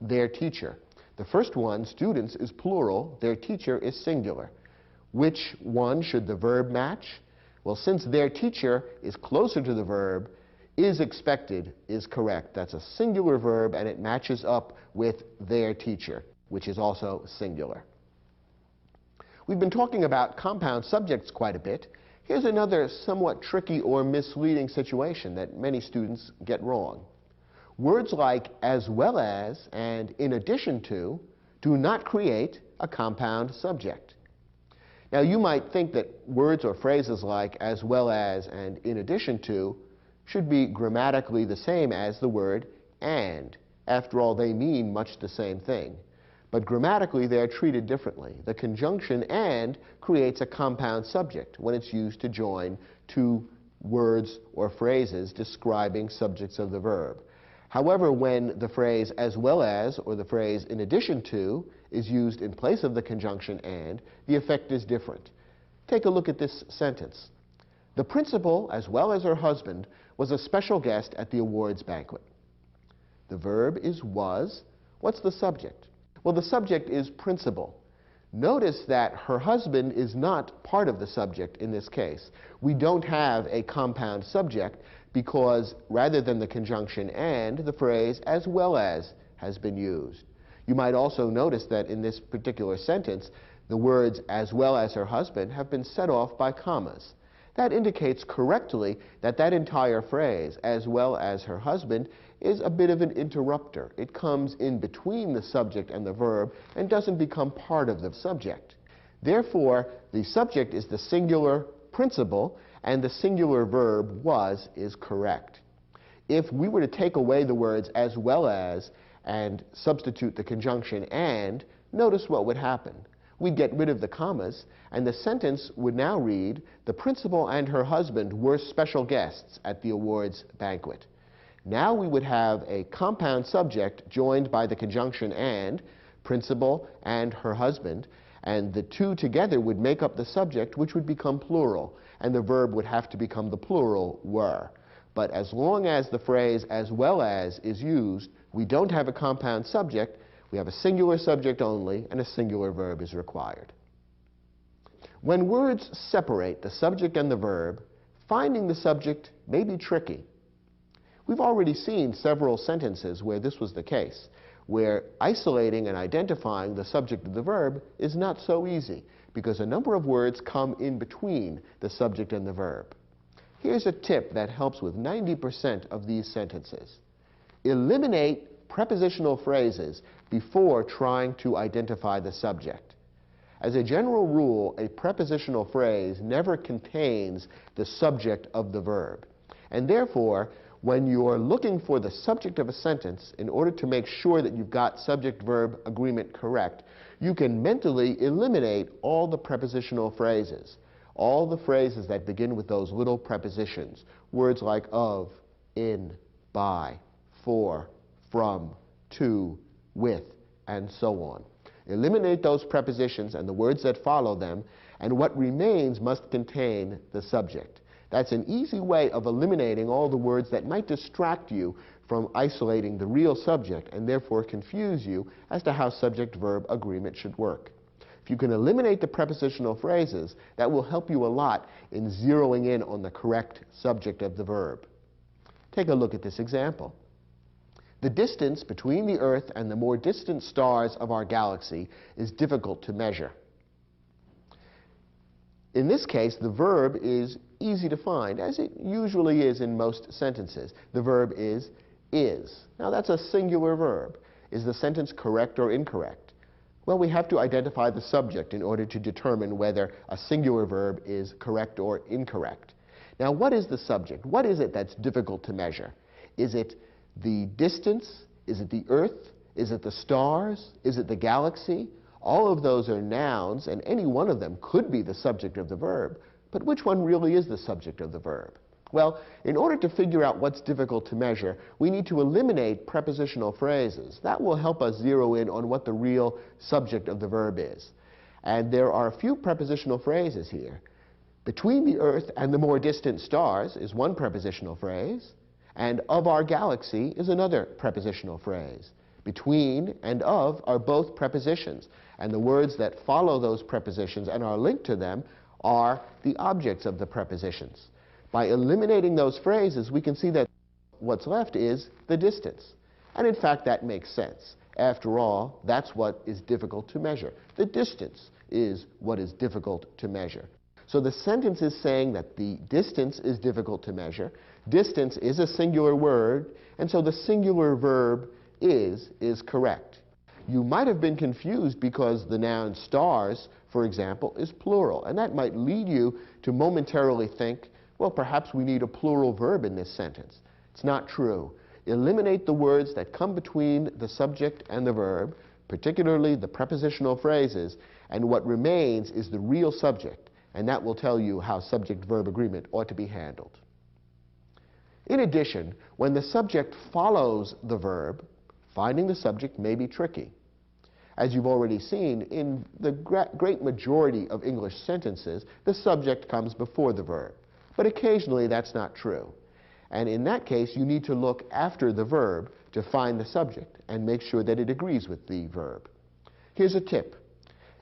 their teacher. The first one, students, is plural. Their teacher is singular. Which one should the verb match? Well, since their teacher is closer to the verb, is expected is correct. That's a singular verb, and it matches up with their teacher, which is also singular. We've been talking about compound subjects quite a bit. Here's another somewhat tricky or misleading situation that many students get wrong. Words like as well as and in addition to do not create a compound subject. Now, you might think that words or phrases like as well as and in addition to should be grammatically the same as the word and. After all, they mean much the same thing. But grammatically, they are treated differently. The conjunction and creates a compound subject when it's used to join two words or phrases describing subjects of the verb. However, when the phrase as well as or the phrase in addition to is used in place of the conjunction and, the effect is different. Take a look at this sentence. The principal, as well as her husband, was a special guest at the awards banquet. The verb is was. What's the subject? Well, the subject is principal. Notice that her husband is not part of the subject in this case. We don't have a compound subject because rather than the conjunction and, the phrase as well as has been used. You might also notice that in this particular sentence, the words as well as her husband have been set off by commas. That indicates correctly that that entire phrase, as well as her husband, is a bit of an interrupter. It comes in between the subject and the verb and doesn't become part of the subject. Therefore, the subject is the singular principal and the singular verb was is correct. If we were to take away the words as well as and substitute the conjunction and, notice what would happen. We'd get rid of the commas, and the sentence would now read, the principal and her husband were special guests at the awards banquet. Now we would have a compound subject joined by the conjunction and, principal and her husband, and the two together would make up the subject, which would become plural, and the verb would have to become the plural were. But as long as the phrase as well as is used, we don't have a compound subject. We have a singular subject only, and a singular verb is required. When words separate the subject and the verb, finding the subject may be tricky. We've already seen several sentences where this was the case, where isolating and identifying the subject of the verb is not so easy, because a number of words come in between the subject and the verb. Here's a tip that helps with 90% of these sentences. Eliminate prepositional phrases before trying to identify the subject. As a general rule, a prepositional phrase never contains the subject of the verb. And therefore, when you're looking for the subject of a sentence, in order to make sure that you've got subject-verb agreement correct, you can mentally eliminate all the prepositional phrases, all the phrases that begin with those little prepositions, words like of, in, by, for, from, to, with, and so on. Eliminate those prepositions and the words that follow them, and what remains must contain the subject. That's an easy way of eliminating all the words that might distract you from isolating the real subject and therefore confuse you as to how subject-verb agreement should work. If you can eliminate the prepositional phrases, that will help you a lot in zeroing in on the correct subject of the verb. Take a look at this example. The distance between the Earth and the more distant stars of our galaxy is difficult to measure. In this case, the verb is easy to find, as it usually is in most sentences. The verb is. Now that's a singular verb. Is the sentence correct or incorrect? Well, we have to identify the subject in order to determine whether a singular verb is correct or incorrect. Now, what is the subject? What is it that's difficult to measure? Is it the distance? Is it the Earth? Is it the stars? Is it the galaxy? All of those are nouns, and any one of them could be the subject of the verb. But which one really is the subject of the verb? Well, in order to figure out what's difficult to measure, we need to eliminate prepositional phrases. That will help us zero in on what the real subject of the verb is. And there are a few prepositional phrases here. Between the Earth and the more distant stars is one prepositional phrase, and of our galaxy is another prepositional phrase. Between and of are both prepositions, and the words that follow those prepositions and are linked to them are the objects of the prepositions. By eliminating those phrases, we can see that what's left is the distance. And in fact, that makes sense. After all, that's what is difficult to measure. The distance is what is difficult to measure. So the sentence is saying that the distance is difficult to measure. Distance is a singular word, and so the singular verb is correct. You might have been confused because the noun stars, for example, is plural, and that might lead you to momentarily think, well, perhaps we need a plural verb in this sentence. It's not true. Eliminate the words that come between the subject and the verb, particularly the prepositional phrases, and what remains is the real subject, and that will tell you how subject-verb agreement ought to be handled. In addition, when the subject follows the verb, finding the subject may be tricky. As you've already seen, in the great majority of English sentences, the subject comes before the verb. But occasionally that's not true. And in that case, you need to look after the verb to find the subject and make sure that it agrees with the verb. Here's a tip.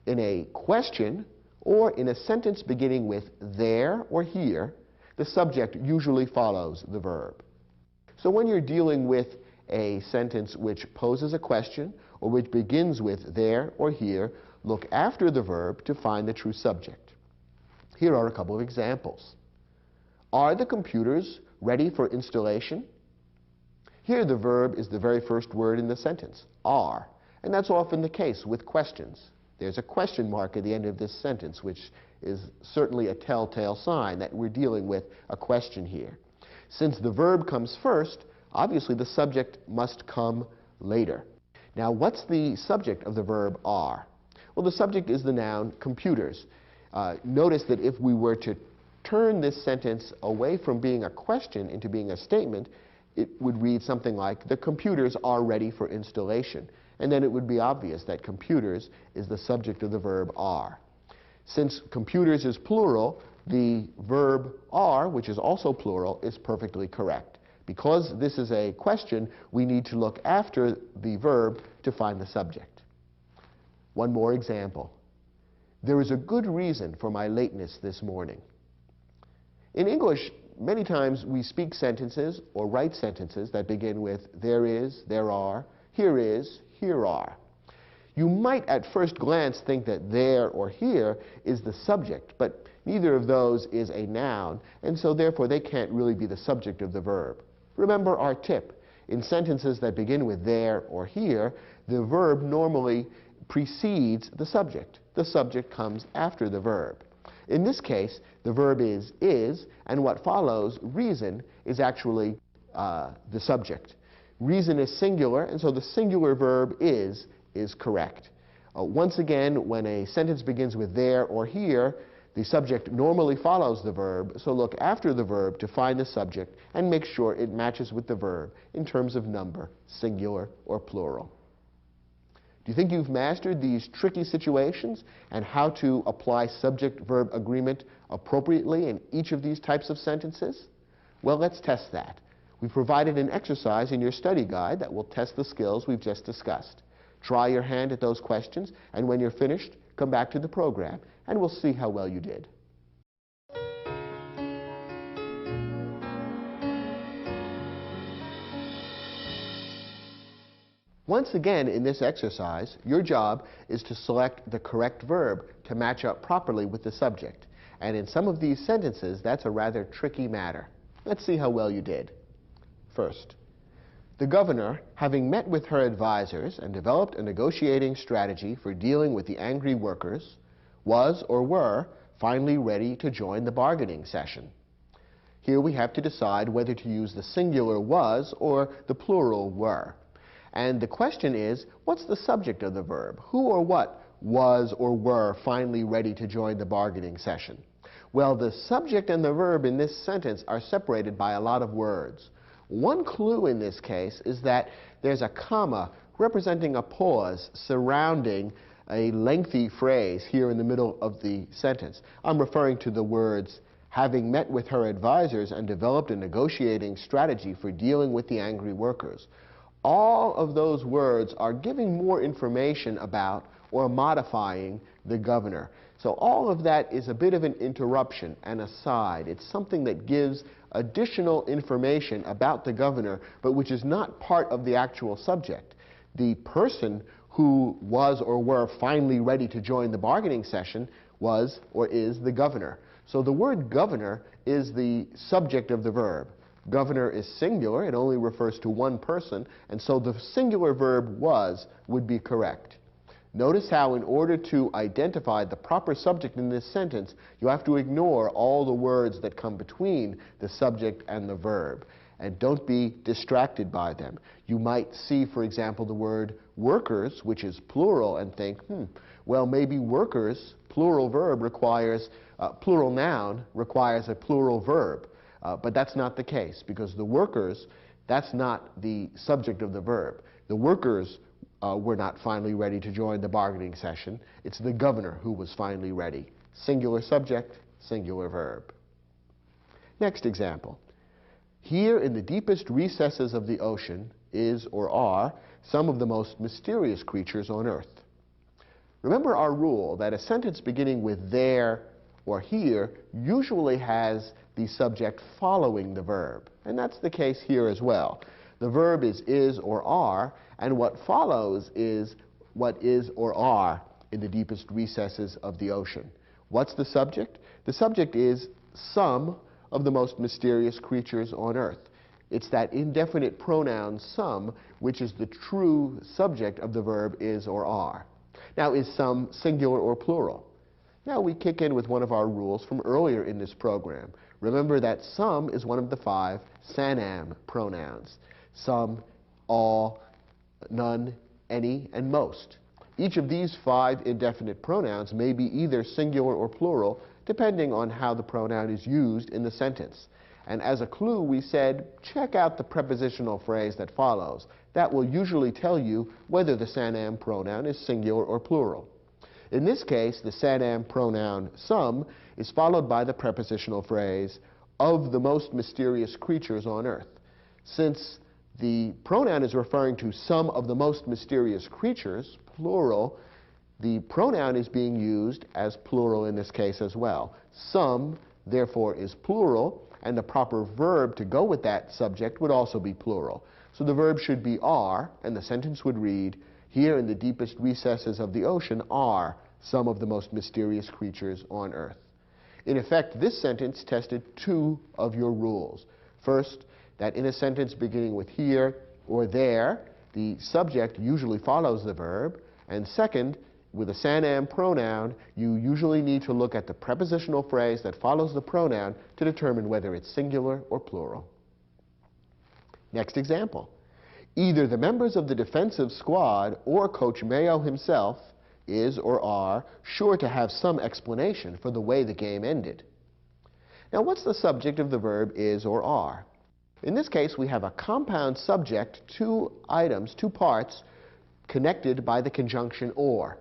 In a question or in a sentence beginning with there or here, the subject usually follows the verb. So when you're dealing with a sentence which poses a question or which begins with there or here, look after the verb to find the true subject. Here are a couple of examples. Are the computers ready for installation? Here the verb is the very first word in the sentence, are, and that's often the case with questions. There's a question mark at the end of this sentence, which is certainly a telltale sign that we're dealing with a question here. Since the verb comes first, obviously the subject must come later. Now, what's the subject of the verb are? Well, the subject is the noun computers. Notice that if we were to turn this sentence away from being a question into being a statement, it would read something like, the computers are ready for installation. And then it would be obvious that computers is the subject of the verb are. Since computers is plural, the verb are, which is also plural, is perfectly correct. Because this is a question, we need to look after the verb to find the subject. One more example. There is a good reason for my lateness this morning. In English, many times we speak sentences or write sentences that begin with there is, there are, here is, here are. You might at first glance think that there or here is the subject, but neither of those is a noun, and so therefore they can't really be the subject of the verb. Remember our tip. In sentences that begin with there or here, the verb normally precedes the subject. The subject comes after the verb. In this case, the verb is, and what follows, reason, is actually the subject. Reason is singular, and so the singular verb is correct. Once again, when a sentence begins with there or here, the subject normally follows the verb, so look after the verb to find the subject and make sure it matches with the verb in terms of number, singular or plural. Do you think you've mastered these tricky situations and how to apply subject-verb agreement appropriately in each of these types of sentences? Well, let's test that. We've provided an exercise in your study guide that will test the skills we've just discussed. Try your hand at those questions, and when you're finished, come back to the program, and we'll see how well you did. Once again, in this exercise, your job is to select the correct verb to match up properly with the subject. And in some of these sentences, that's a rather tricky matter. Let's see how well you did. First, the governor, having met with her advisors and developed a negotiating strategy for dealing with the angry workers, was or were finally ready to join the bargaining session. Here we have to decide whether to use the singular was or the plural were. And the question is, what's the subject of the verb? Who or what was or were finally ready to join the bargaining session? Well, the subject and the verb in this sentence are separated by a lot of words. One clue in this case is that there's a comma representing a pause surrounding a lengthy phrase here in the middle of the sentence. I'm referring to the words, having met with her advisors and developed a negotiating strategy for dealing with the angry workers. All of those words are giving more information about or modifying the governor. So all of that is a bit of an interruption, an aside. It's something that gives additional information about the governor, but which is not part of the actual subject. The person who was or were finally ready to join the bargaining session was or is the governor. So the word governor is the subject of the verb. Governor is singular, it only refers to one person, and so the singular verb was would be correct. Notice how in order to identify the proper subject in this sentence, you have to ignore all the words that come between the subject and the verb. And don't be distracted by them. You might see, for example, the word workers, which is plural, and think, well, maybe workers, plural verb requires, plural noun requires a plural verb. But that's not the case, because the workers, that's not the subject of the verb. The workers were not finally ready to join the bargaining session. It's the governor who was finally ready. Singular subject, singular verb. Next example. Here in the deepest recesses of the ocean is or are some of the most mysterious creatures on earth. Remember our rule that a sentence beginning with there or here usually has the subject following the verb. And that's the case here as well. The verb is or are, and what follows is what is or are in the deepest recesses of the ocean. What's the subject? The subject is some of the most mysterious creatures on earth. It's that indefinite pronoun some, which is the true subject of the verb is or are. Now, is some singular or plural? Now we kick in with one of our rules from earlier in this program. Remember that some is one of the 5 San-am pronouns. Some, all, none, any, and most. Each of these 5 indefinite pronouns may be either singular or plural, depending on how the pronoun is used in the sentence. And as a clue, we said, check out the prepositional phrase that follows. That will usually tell you whether the San-am pronoun is singular or plural. In this case, the San-am pronoun some is followed by the prepositional phrase, of the most mysterious creatures on earth. Since the pronoun is referring to some of the most mysterious creatures, plural, the pronoun is being used as plural in this case as well. Some, therefore, is plural, and the proper verb to go with that subject would also be plural. So the verb should be are, and the sentence would read, here in the deepest recesses of the ocean are some of the most mysterious creatures on earth. In effect, this sentence tested 2 of your rules. First, that in a sentence beginning with here or there, the subject usually follows the verb. And second, with a San-am pronoun, you usually need to look at the prepositional phrase that follows the pronoun to determine whether it's singular or plural. Next example. Either the members of the defensive squad or Coach Mayo himself is or are sure to have some explanation for the way the game ended. Now, what's the subject of the verb is or are? In this case, we have a compound subject, 2 items, 2 parts, connected by the conjunction or.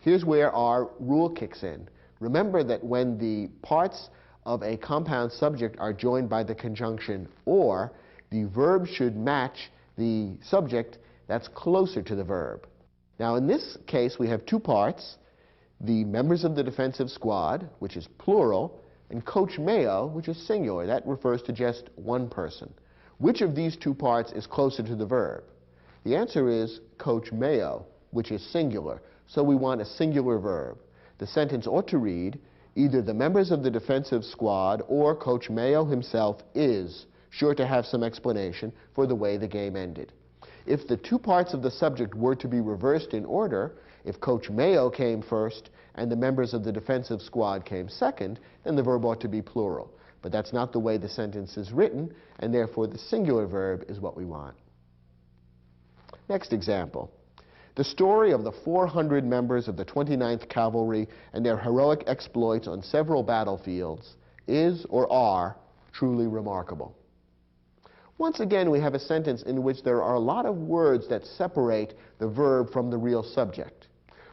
Here's where our rule kicks in. Remember that when the parts of a compound subject are joined by the conjunction or, the verb should match the subject that's closer to the verb. Now, in this case, we have 2 parts, the members of the defensive squad, which is plural, and Coach Mayo, which is singular. That refers to just one person. Which of these 2 parts is closer to the verb? The answer is Coach Mayo, which is singular. So we want a singular verb. The sentence ought to read, either the members of the defensive squad or Coach Mayo himself is sure to have some explanation for the way the game ended. If the 2 parts of the subject were to be reversed in order, if Coach Mayo came first and the members of the defensive squad came second, then the verb ought to be plural. But that's not the way the sentence is written, and therefore the singular verb is what we want. Next example. The story of the 400 members of the 29th Cavalry and their heroic exploits on several battlefields is or are truly remarkable. Once again, we have a sentence in which there are a lot of words that separate the verb from the real subject.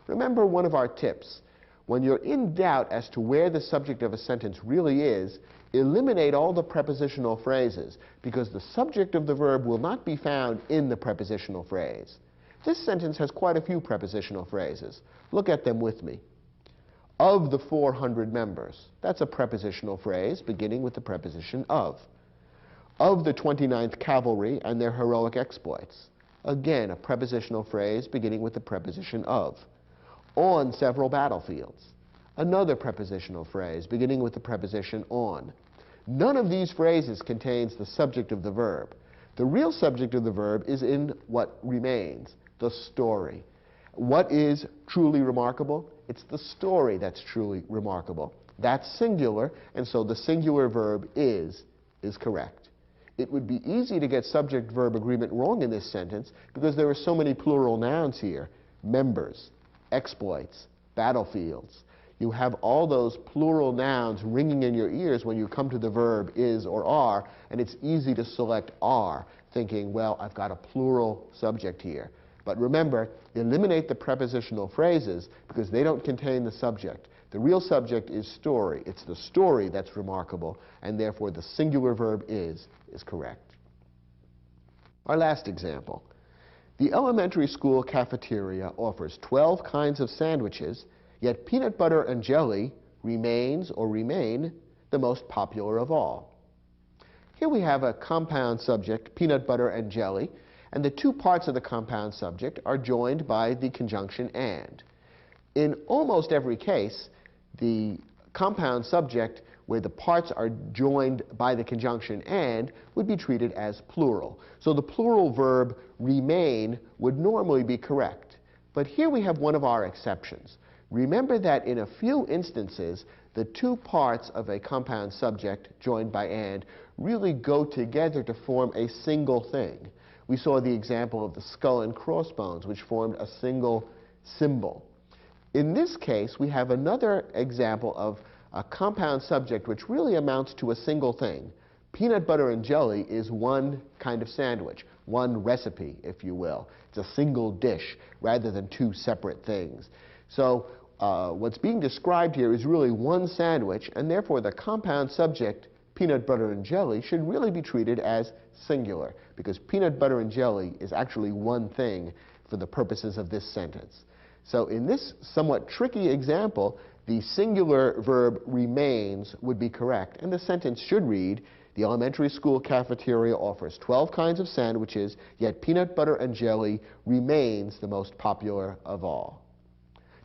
Remember one of our tips. When you're in doubt as to where the subject of a sentence really is, eliminate all the prepositional phrases, because the subject of the verb will not be found in the prepositional phrase. This sentence has quite a few prepositional phrases. Look at them with me. Of the 400 members. That's a prepositional phrase beginning with the preposition of. Of the 29th Cavalry and their heroic exploits. Again, a prepositional phrase beginning with the preposition of. On several battlefields. Another prepositional phrase beginning with the preposition on. None of these phrases contains the subject of the verb. The real subject of the verb is in what remains, the story. What is truly remarkable? It's the story that's truly remarkable. That's singular, and so the singular verb is correct. It would be easy to get subject-verb agreement wrong in this sentence because there are so many plural nouns here. Members, exploits, battlefields. You have all those plural nouns ringing in your ears when you come to the verb is or are, and it's easy to select are, thinking, well, I've got a plural subject here. But remember, eliminate the prepositional phrases because they don't contain the subject. The real subject is story. It's the story that's remarkable, and therefore the singular verb is correct. Our last example. The elementary school cafeteria offers 12 kinds of sandwiches, yet peanut butter and jelly remain the most popular of all. Here we have a compound subject, peanut butter and jelly, and the two parts of the compound subject are joined by the conjunction and. In almost every case, the compound subject where the parts are joined by the conjunction and would be treated as plural. So the plural verb remain would normally be correct. But here we have one of our exceptions. Remember that in a few instances, the two parts of a compound subject joined by and really go together to form a single thing. We saw the example of the skull and crossbones, which formed a single symbol. In this case, we have another example of a compound subject which really amounts to a single thing. Peanut butter and jelly is one kind of sandwich, one recipe, if you will. It's a single dish rather than two separate things. So what's being described here is really one sandwich, and therefore the compound subject, peanut butter and jelly, should really be treated as singular, because peanut butter and jelly is actually one thing for the purposes of this sentence. So in this somewhat tricky example, the singular verb remains would be correct, and the sentence should read, the elementary school cafeteria offers 12 kinds of sandwiches, yet peanut butter and jelly remains the most popular of all.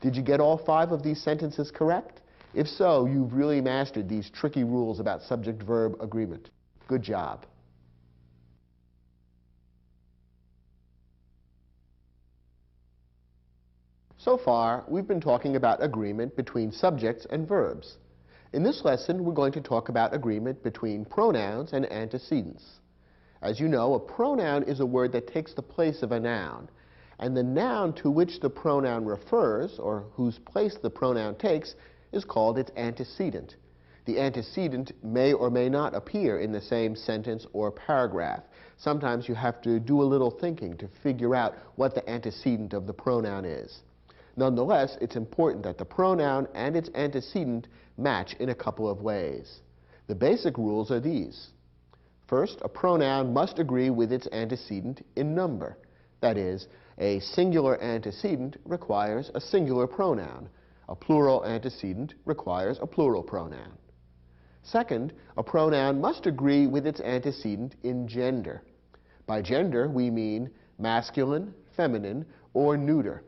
Did you get all 5 of these sentences correct? If so, you've really mastered these tricky rules about subject-verb agreement. Good job. So far, we've been talking about agreement between subjects and verbs. In this lesson, we're going to talk about agreement between pronouns and antecedents. As you know, a pronoun is a word that takes the place of a noun, and the noun to which the pronoun refers, or whose place the pronoun takes, is called its antecedent. The antecedent may or may not appear in the same sentence or paragraph. Sometimes you have to do a little thinking to figure out what the antecedent of the pronoun is. Nonetheless, it's important that the pronoun and its antecedent match in a couple of ways. The basic rules are these. First, a pronoun must agree with its antecedent in number. That is, a singular antecedent requires a singular pronoun. A plural antecedent requires a plural pronoun. Second, a pronoun must agree with its antecedent in gender. By gender, we mean masculine, feminine, or neuter.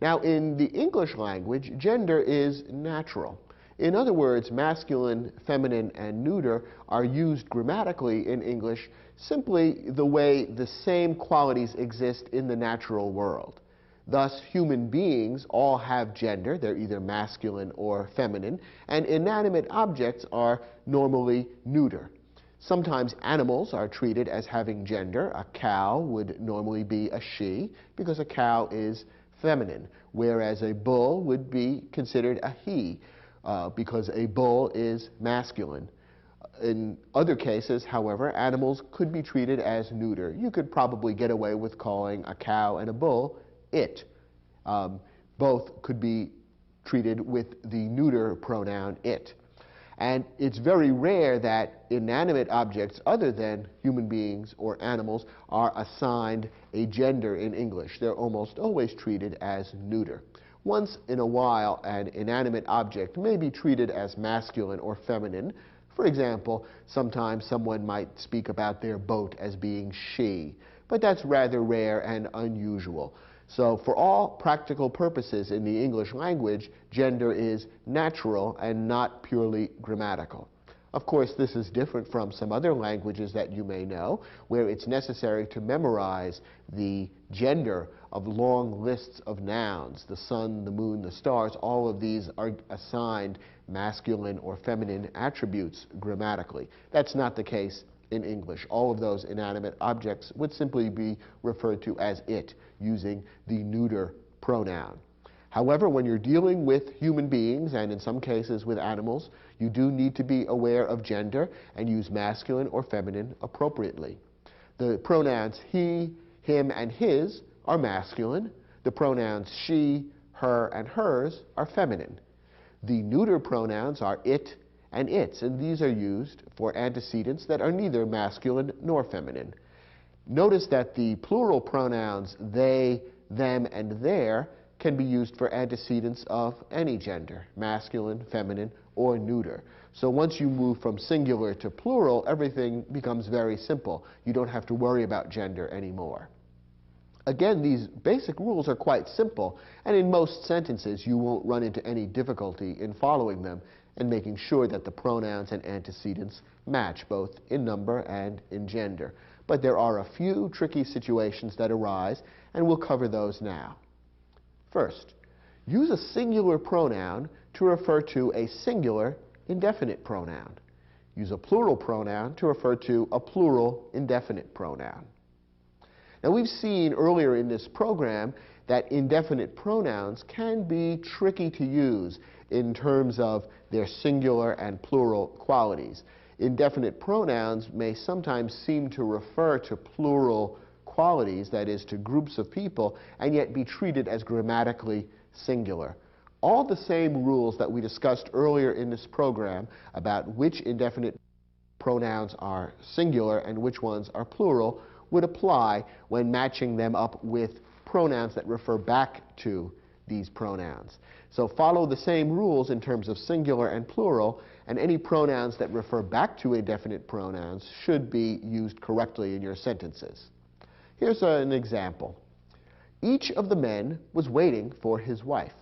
Now, in the English language, gender is natural. In other words, masculine, feminine, and neuter are used grammatically in English simply the way the same qualities exist in the natural world. Thus, human beings all have gender. They're either masculine or feminine, and inanimate objects are normally neuter. Sometimes animals are treated as having gender. A cow would normally be a she because a cow is feminine, whereas a bull would be considered a he because a bull is masculine. In other cases, however, animals could be treated as neuter. You could probably get away with calling a cow and a bull it. Both could be treated with the neuter pronoun it. And it's very rare that inanimate objects other than human beings or animals are assigned a gender in English. They're almost always treated as neuter. Once in a while, an inanimate object may be treated as masculine or feminine. For example, sometimes someone might speak about their boat as being she, but that's rather rare and unusual. So for all practical purposes in the English language, gender is natural and not purely grammatical. Of course, this is different from some other languages that you may know, where it's necessary to memorize the gender of long lists of nouns. The sun, the moon, the stars, all of these are assigned masculine or feminine attributes grammatically. That's not the case in English. All of those inanimate objects would simply be referred to as it, using the neuter pronoun. However, when you're dealing with human beings, and in some cases with animals, you do need to be aware of gender and use masculine or feminine appropriately. The pronouns he, him, and his are masculine. The pronouns she, her, and hers are feminine. The neuter pronouns are it and its, and these are used for antecedents that are neither masculine nor feminine. Notice that the plural pronouns they, them, and their can be used for antecedents of any gender, masculine, feminine, or neuter. So once you move from singular to plural, everything becomes very simple. You don't have to worry about gender anymore. Again, these basic rules are quite simple, and in most sentences you won't run into any difficulty in following them and making sure that the pronouns and antecedents match both in number and in gender. But there are a few tricky situations that arise, and we'll cover those now. First, use a singular pronoun to refer to a singular indefinite pronoun. Use a plural pronoun to refer to a plural indefinite pronoun. Now, we've seen earlier in this program that indefinite pronouns can be tricky to use in terms of their singular and plural qualities. Indefinite pronouns may sometimes seem to refer to plural qualities, that is, to groups of people, and yet be treated as grammatically singular. All the same rules that we discussed earlier in this program about which indefinite pronouns are singular and which ones are plural would apply when matching them up with pronouns that refer back to these pronouns. So follow the same rules in terms of singular and plural, and any pronouns that refer back to indefinite pronouns should be used correctly in your sentences. Here's an example. Each of the men was waiting for his wife.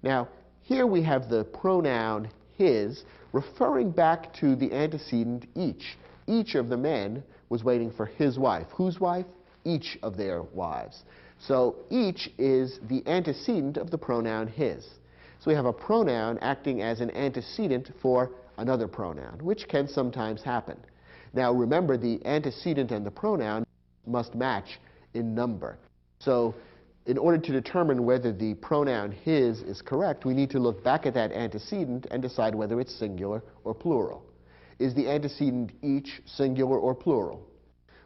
Now, here we have the pronoun his referring back to the antecedent each. Each of the men was waiting for his wife. Whose wife? Each of their wives. So each is the antecedent of the pronoun his. So we have a pronoun acting as an antecedent for another pronoun, which can sometimes happen. Now remember, the antecedent and the pronoun must match in number. So in order to determine whether the pronoun his is correct, we need to look back at that antecedent and decide whether it's singular or plural. Is the antecedent each singular or plural?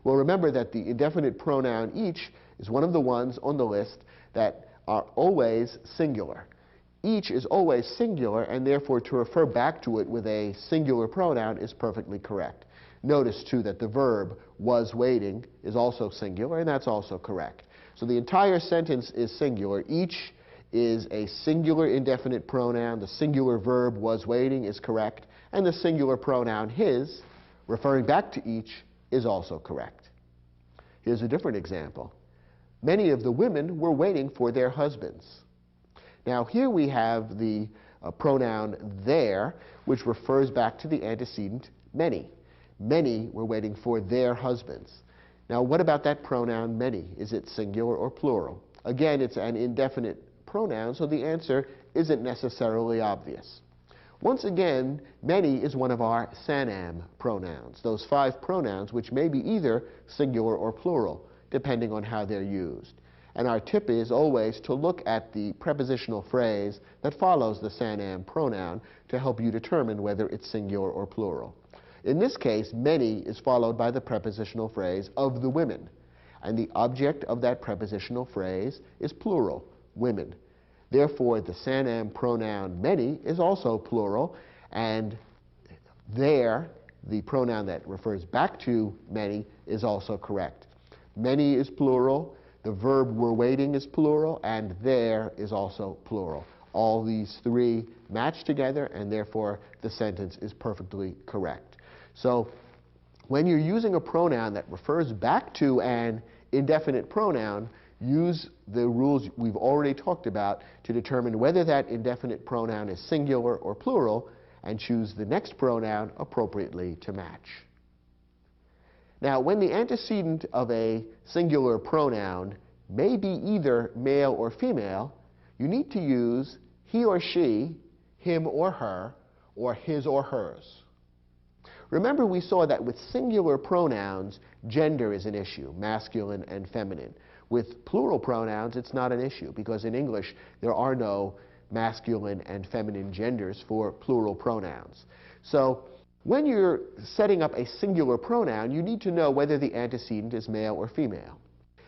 Well, remember that the indefinite pronoun each is one of the ones on the list that are always singular. Each is always singular, and therefore to refer back to it with a singular pronoun is perfectly correct. Notice, too, that the verb was waiting is also singular, and that's also correct. So the entire sentence is singular. Each is a singular indefinite pronoun. The singular verb was waiting is correct, and the singular pronoun his, referring back to each, is also correct. Here's a different example. Many of the women were waiting for their husbands. Now here we have the pronoun their, which refers back to the antecedent many. Many were waiting for their husbands. Now what about that pronoun many? Is it singular or plural? Again, it's an indefinite pronoun, so the answer isn't necessarily obvious. Once again, many is one of our sanam pronouns, those 5 pronouns which may be either singular or plural, depending on how they're used. And our tip is always to look at the prepositional phrase that follows the sanam pronoun to help you determine whether it's singular or plural. In this case, many is followed by the prepositional phrase of the women, and the object of that prepositional phrase is plural, women. Therefore, the sanam pronoun many is also plural, and there, the pronoun that refers back to many, is also correct. Many is plural, the verb were waiting is plural, and there is also plural. All these 3 match together, and therefore the sentence is perfectly correct. So When you're using a pronoun that refers back to an indefinite pronoun, use the rules we've already talked about to determine whether that indefinite pronoun is singular or plural, and choose the next pronoun appropriately to match. Now, when the antecedent of a singular pronoun may be either male or female, you need to use he or she, him or her, or his or hers. Remember, we saw that with singular pronouns, gender is an issue, masculine and feminine. With plural pronouns, it's not an issue, because in English, there are no masculine and feminine genders for plural pronouns. So when you're setting up a singular pronoun, you need to know whether the antecedent is male or female.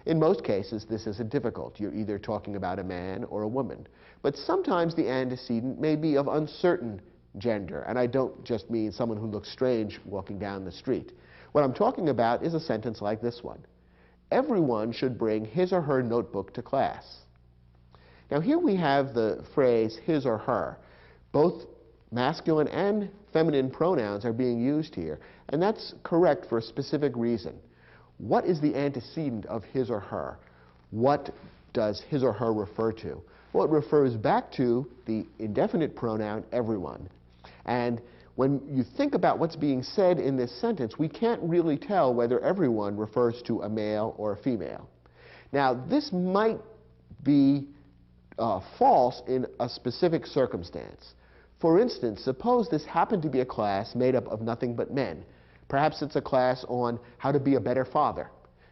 In most cases, this isn't difficult. You're either talking about a man or a woman. But sometimes the antecedent may be of uncertain gender, and I don't just mean someone who looks strange walking down the street. What I'm talking about is a sentence like this one. Everyone should bring his or her notebook to class. Now here we have the phrase his or her. Both masculine and feminine pronouns are being used here, and that's correct for a specific reason. What is the antecedent of his or her? What does his or her refer to? Well, it refers back to the indefinite pronoun everyone. And when you think about what's being said in this sentence, we can't really tell whether everyone refers to a male or a female. Now, this might be false in a specific circumstance. For instance, suppose this happened to be a class made up of nothing but men. Perhaps it's a class on how to be a better father,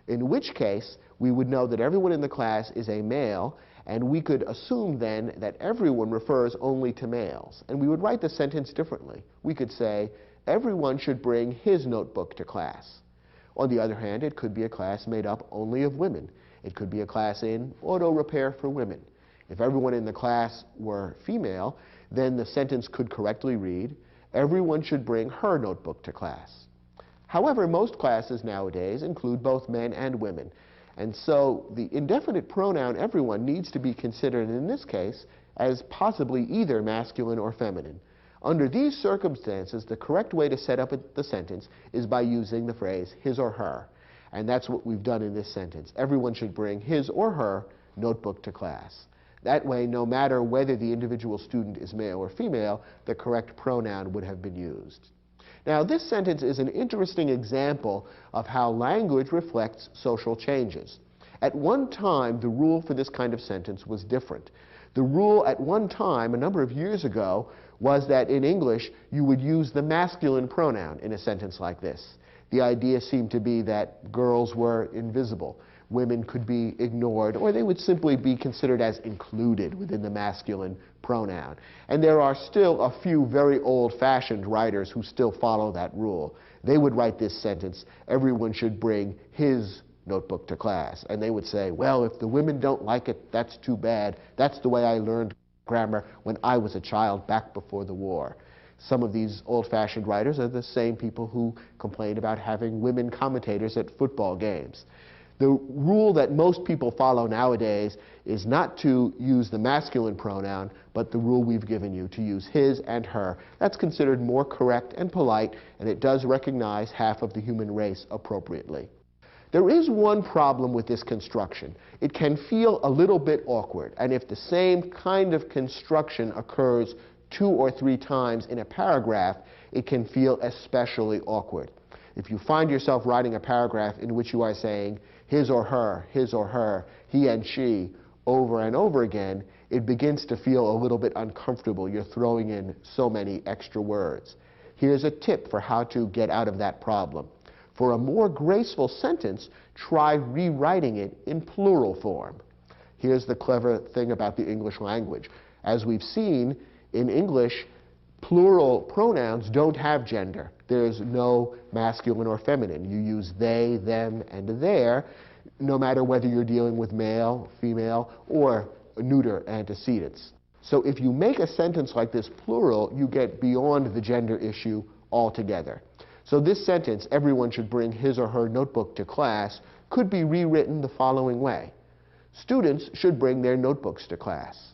in which case we would know that everyone in the class is a male, and we could assume then that everyone refers only to males. And we would write the sentence differently. We could say, everyone should bring his notebook to class. On the other hand, it could be a class made up only of women. It could be a class in auto repair for women. If everyone in the class were female, then the sentence could correctly read, everyone should bring her notebook to class. However, most classes nowadays include both men and women. And so the indefinite pronoun everyone needs to be considered in this case as possibly either masculine or feminine. Under these circumstances, the correct way to set up the sentence is by using the phrase his or her. And that's what we've done in this sentence. Everyone should bring his or her notebook to class. That way, no matter whether the individual student is male or female, the correct pronoun would have been used. Now, this sentence is an interesting example of how language reflects social changes. At one time, the rule for this kind of sentence was different. The rule at one time, a number of years ago, was that in English, you would use the masculine pronoun in a sentence like this. The idea seemed to be that girls were invisible. Women could be ignored, or they would simply be considered as included within the masculine pronoun. And there are still a few very old-fashioned writers who still follow that rule. They would write this sentence, everyone should bring his notebook to class. And they would say, well, if the women don't like it, that's too bad. That's the way I learned grammar when I was a child back before the war. Some of these old-fashioned writers are the same people who complain about having women commentators at football games. The rule that most people follow nowadays is not to use the masculine pronoun, but the rule we've given you, to use his and her. That's considered more correct and polite, and it does recognize half of the human race appropriately. There is one problem with this construction. It can feel a little bit awkward, and if the same kind of construction occurs 2 or 3 times in a paragraph, it can feel especially awkward. If you find yourself writing a paragraph in which you are saying his or her, he and she, over and over again, it begins to feel a little bit uncomfortable. You're throwing in so many extra words. Here's a tip for how to get out of that problem. For a more graceful sentence, try rewriting it in plural form. Here's the clever thing about the English language. As we've seen, in English, plural pronouns don't have gender. There's no masculine or feminine. You use they, them, and their, no matter whether you're dealing with male, female, or neuter antecedents. So if you make a sentence like this plural, you get beyond the gender issue altogether. So this sentence, everyone should bring his or her notebook to class, could be rewritten the following way. Students should bring their notebooks to class.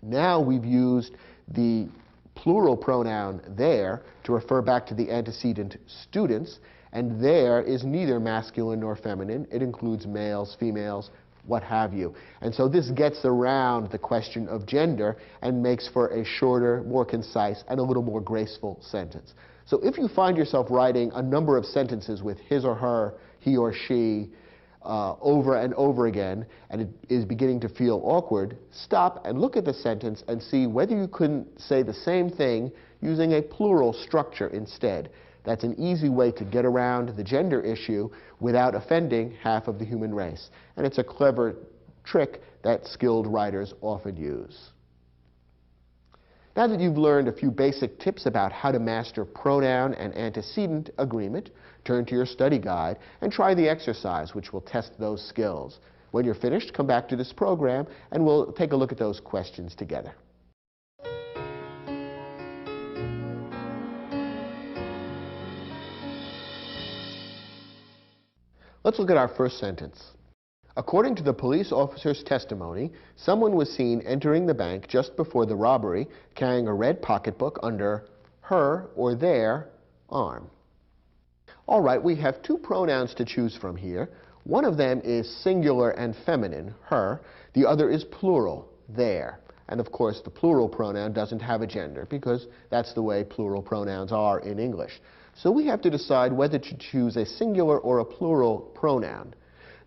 Now we've used the plural pronoun there to refer back to the antecedent students, And there is neither masculine nor feminine. It includes males, females, what have you. And so this gets around the question of gender and makes for a shorter, more concise, and a little more graceful sentence. So if you find yourself writing a number of sentences with his or her, he or she, over and over again, and it is beginning to feel awkward, stop and look at the sentence and see whether you couldn't say the same thing using a plural structure instead. That's an easy way to get around the gender issue without offending half of the human race. And it's a clever trick that skilled writers often use. Now that you've learned a few basic tips about how to master pronoun and antecedent agreement, turn to your study guide and try the exercise, which will test those skills. When you're finished, come back to this program and we'll take a look at those questions together. Let's look at our first sentence. According to the police officer's testimony, someone was seen entering the bank just before the robbery carrying a red pocketbook under her or their arm. All right, we have two pronouns to choose from here. One of them is singular and feminine, her. The other is plural, their. And of course, the plural pronoun doesn't have a gender because that's the way plural pronouns are in English. So we have to decide whether to choose a singular or a plural pronoun.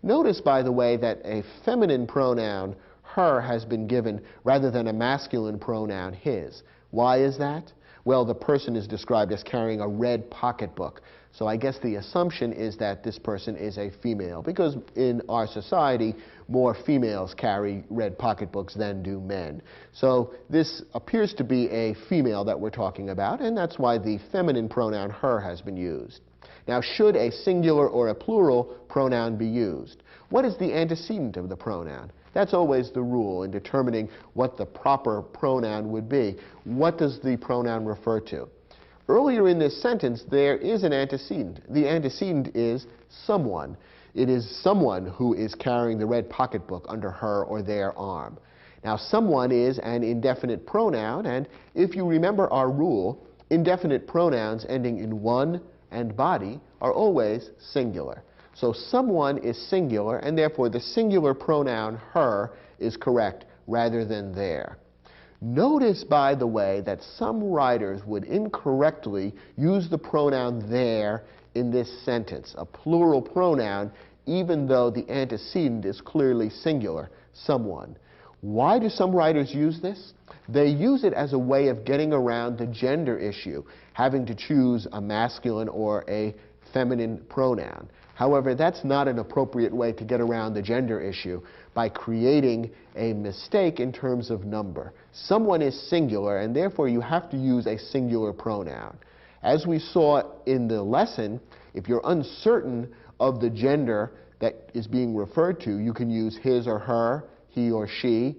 Notice, by the way, that a feminine pronoun, her, has been given rather than a masculine pronoun, his. Why is that? Well, the person is described as carrying a red pocketbook. So I guess the assumption is that this person is a female, because in our society, more females carry red pocketbooks than do men. So this appears to be a female that we're talking about, and that's why the feminine pronoun her has been used. Now, should a singular or a plural pronoun be used? What is the antecedent of the pronoun? That's always the rule in determining what the proper pronoun would be. What does the pronoun refer to? Earlier in this sentence, there is an antecedent. The antecedent is someone. It is someone who is carrying the red pocketbook under her or their arm. Now, someone is an indefinite pronoun, and if you remember our rule, indefinite pronouns ending in one and body are always singular. So someone is singular, and therefore the singular pronoun her is correct rather than their. Notice, by the way, that some writers would incorrectly use the pronoun their in this sentence, a plural pronoun, even though the antecedent is clearly singular, someone. Why do some writers use this? They use it as a way of getting around the gender issue, having to choose a masculine or a feminine pronoun. However, that's not an appropriate way to get around the gender issue by creating a mistake in terms of number. Someone is singular, and therefore you have to use a singular pronoun. As we saw in the lesson, if you're uncertain of the gender that is being referred to, you can use his or her, he or she,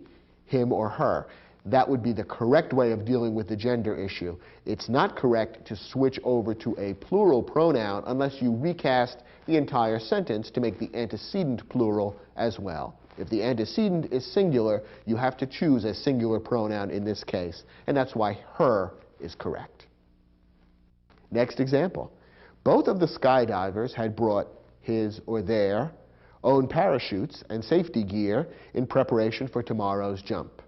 him or her. That would be the correct way of dealing with the gender issue. It's not correct to switch over to a plural pronoun unless you recast the entire sentence to make the antecedent plural as well. If the antecedent is singular, you have to choose a singular pronoun in this case, and that's why her is correct. Next example. Both of the skydivers had brought his or their own parachutes and safety gear in preparation for tomorrow's jump.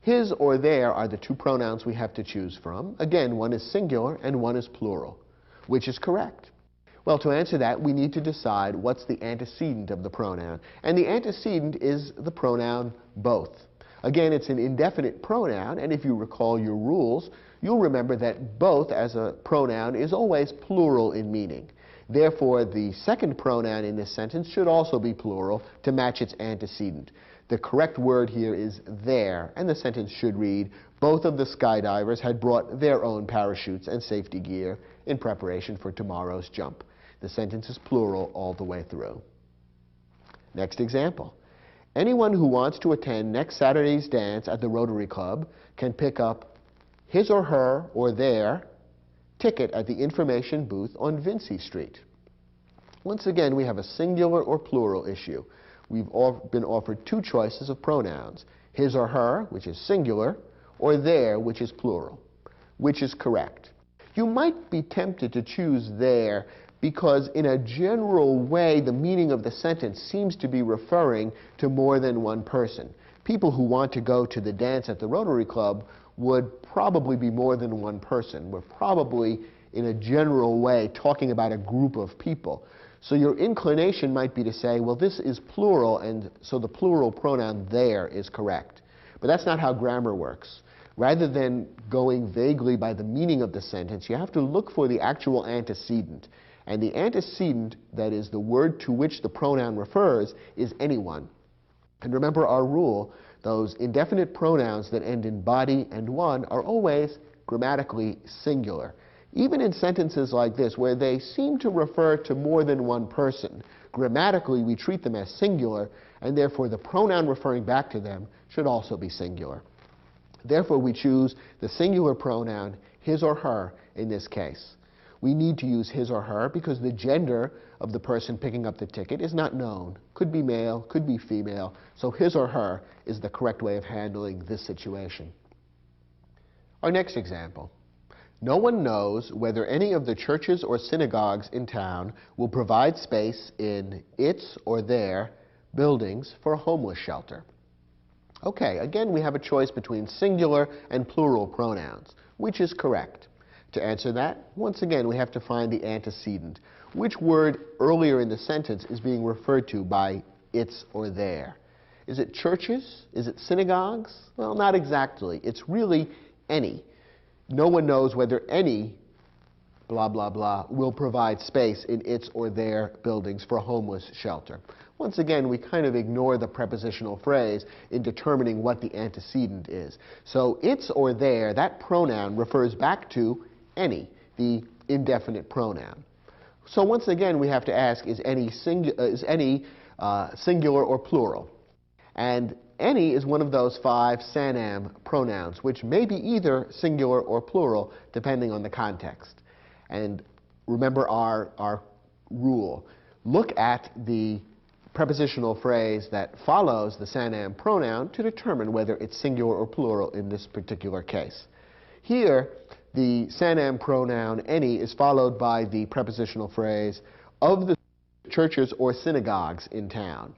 His or their are the two pronouns we have to choose from. Again, one is singular and one is plural. Which is correct? Well, to answer that, we need to decide what's the antecedent of the pronoun. And the antecedent is the pronoun both. Again, it's an indefinite pronoun, and if you recall your rules, you'll remember that both as a pronoun is always plural in meaning. Therefore, the second pronoun in this sentence should also be plural to match its antecedent. The correct word here is their, and the sentence should read, both of the skydivers had brought their own parachutes and safety gear in preparation for tomorrow's jump. The sentence is plural all the way through. Next example. Anyone who wants to attend next Saturday's dance at the Rotary Club can pick up his or her or their ticket at the information booth on Vincy Street. Once again, we have a singular or plural issue. We've been offered two choices of pronouns, his or her, which is singular, or their, which is plural. Which is correct? You might be tempted to choose there because in a general way the meaning of the sentence seems to be referring to more than one person. People who want to go to the dance at the Rotary Club would probably be more than one person. We're probably, in a general way, talking about a group of people. So your inclination might be to say, well, this is plural, and so the plural pronoun there is correct. But that's not how grammar works. Rather than going vaguely by the meaning of the sentence, you have to look for the actual antecedent. And the antecedent, that is the word to which the pronoun refers, is anyone. And remember our rule, those indefinite pronouns that end in body and one are always grammatically singular. Even in sentences like this, where they seem to refer to more than one person, grammatically we treat them as singular, and therefore the pronoun referring back to them should also be singular. Therefore we choose the singular pronoun his or her in this case. We need to use his or her because the gender of the person picking up the ticket is not known. Could be male, could be female, so his or her is the correct way of handling this situation. Our next example. No one knows whether any of the churches or synagogues in town will provide space in its or their buildings for a homeless shelter. Okay, again we have a choice between singular and plural pronouns. Which is correct? To answer that, once again we have to find the antecedent. Which word earlier in the sentence is being referred to by its or their? Is it churches? Is it synagogues? Well, not exactly. It's really any. No one knows whether any blah, blah, blah will provide space in its or their buildings for a homeless shelter. Once again, we kind of ignore the prepositional phrase in determining what the antecedent is. So its or their, that pronoun refers back to any, the indefinite pronoun. So once again, we have to ask, is any singular or plural? And any is one of those 5 Sanam pronouns, which may be either singular or plural, depending on the context. And remember our rule. Look at the prepositional phrase that follows the Sanam pronoun to determine whether it's singular or plural in this particular case. Here, the Sanam pronoun any is followed by the prepositional phrase of the churches or synagogues in town.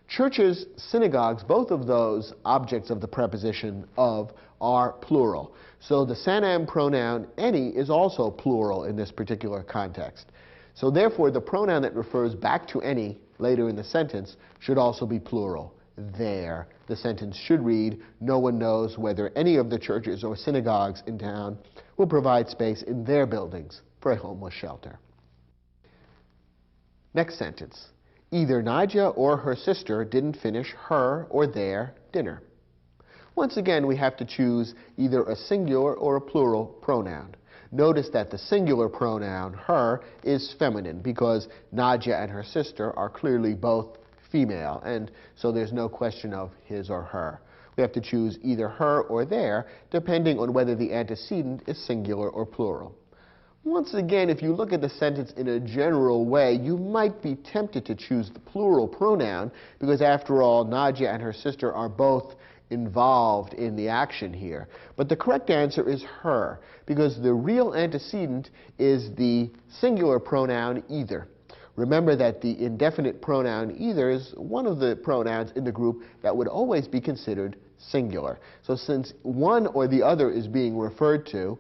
Churches, synagogues, both of those objects of the preposition of are plural. So the Sanam pronoun any is also plural in this particular context. So therefore the pronoun that refers back to any later in the sentence should also be plural. There. The sentence should read, no one knows whether any of the churches or synagogues in town will provide space in their buildings for a homeless shelter. Next sentence. Either Nadia or her sister didn't finish her or their dinner. Once again, we have to choose either a singular or a plural pronoun. Notice that the singular pronoun, her, is feminine because Nadia and her sister are clearly both female, and so there's no question of his or her. We have to choose either her or their, depending on whether the antecedent is singular or plural. Once again, if you look at the sentence in a general way, you might be tempted to choose the plural pronoun because, after all, Nadia and her sister are both involved in the action here. But the correct answer is her, because the real antecedent is the singular pronoun either. Remember that the indefinite pronoun either is one of the pronouns in the group that would always be considered singular. So since one or the other is being referred to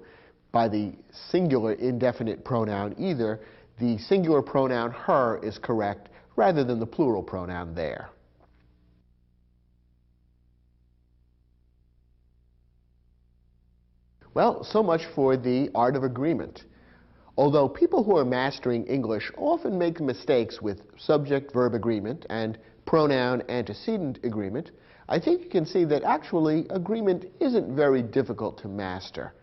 by the singular indefinite pronoun either, the singular pronoun her is correct rather than the plural pronoun there. Well, so much for the art of agreement. Although people who are mastering English often make mistakes with subject-verb agreement and pronoun-antecedent agreement, I think you can see that actually agreement isn't very difficult to master.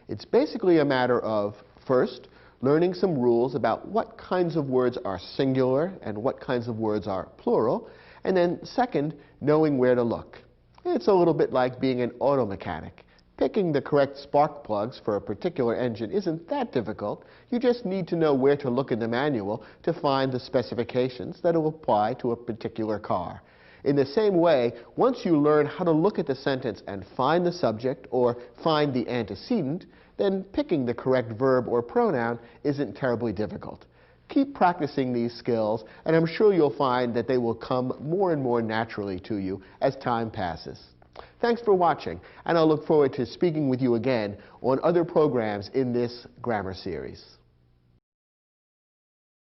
It's basically a matter of, first, learning some rules about what kinds of words are singular and what kinds of words are plural, and then second, knowing where to look. It's a little bit like being an auto mechanic. Picking the correct spark plugs for a particular engine isn't that difficult. You just need to know where to look in the manual to find the specifications that will apply to a particular car. In the same way, once you learn how to look at the sentence and find the subject or find the antecedent, then picking the correct verb or pronoun isn't terribly difficult. Keep practicing these skills, and I'm sure you'll find that they will come more and more naturally to you as time passes. Thanks for watching, and I'll look forward to speaking with you again on other programs in this grammar series.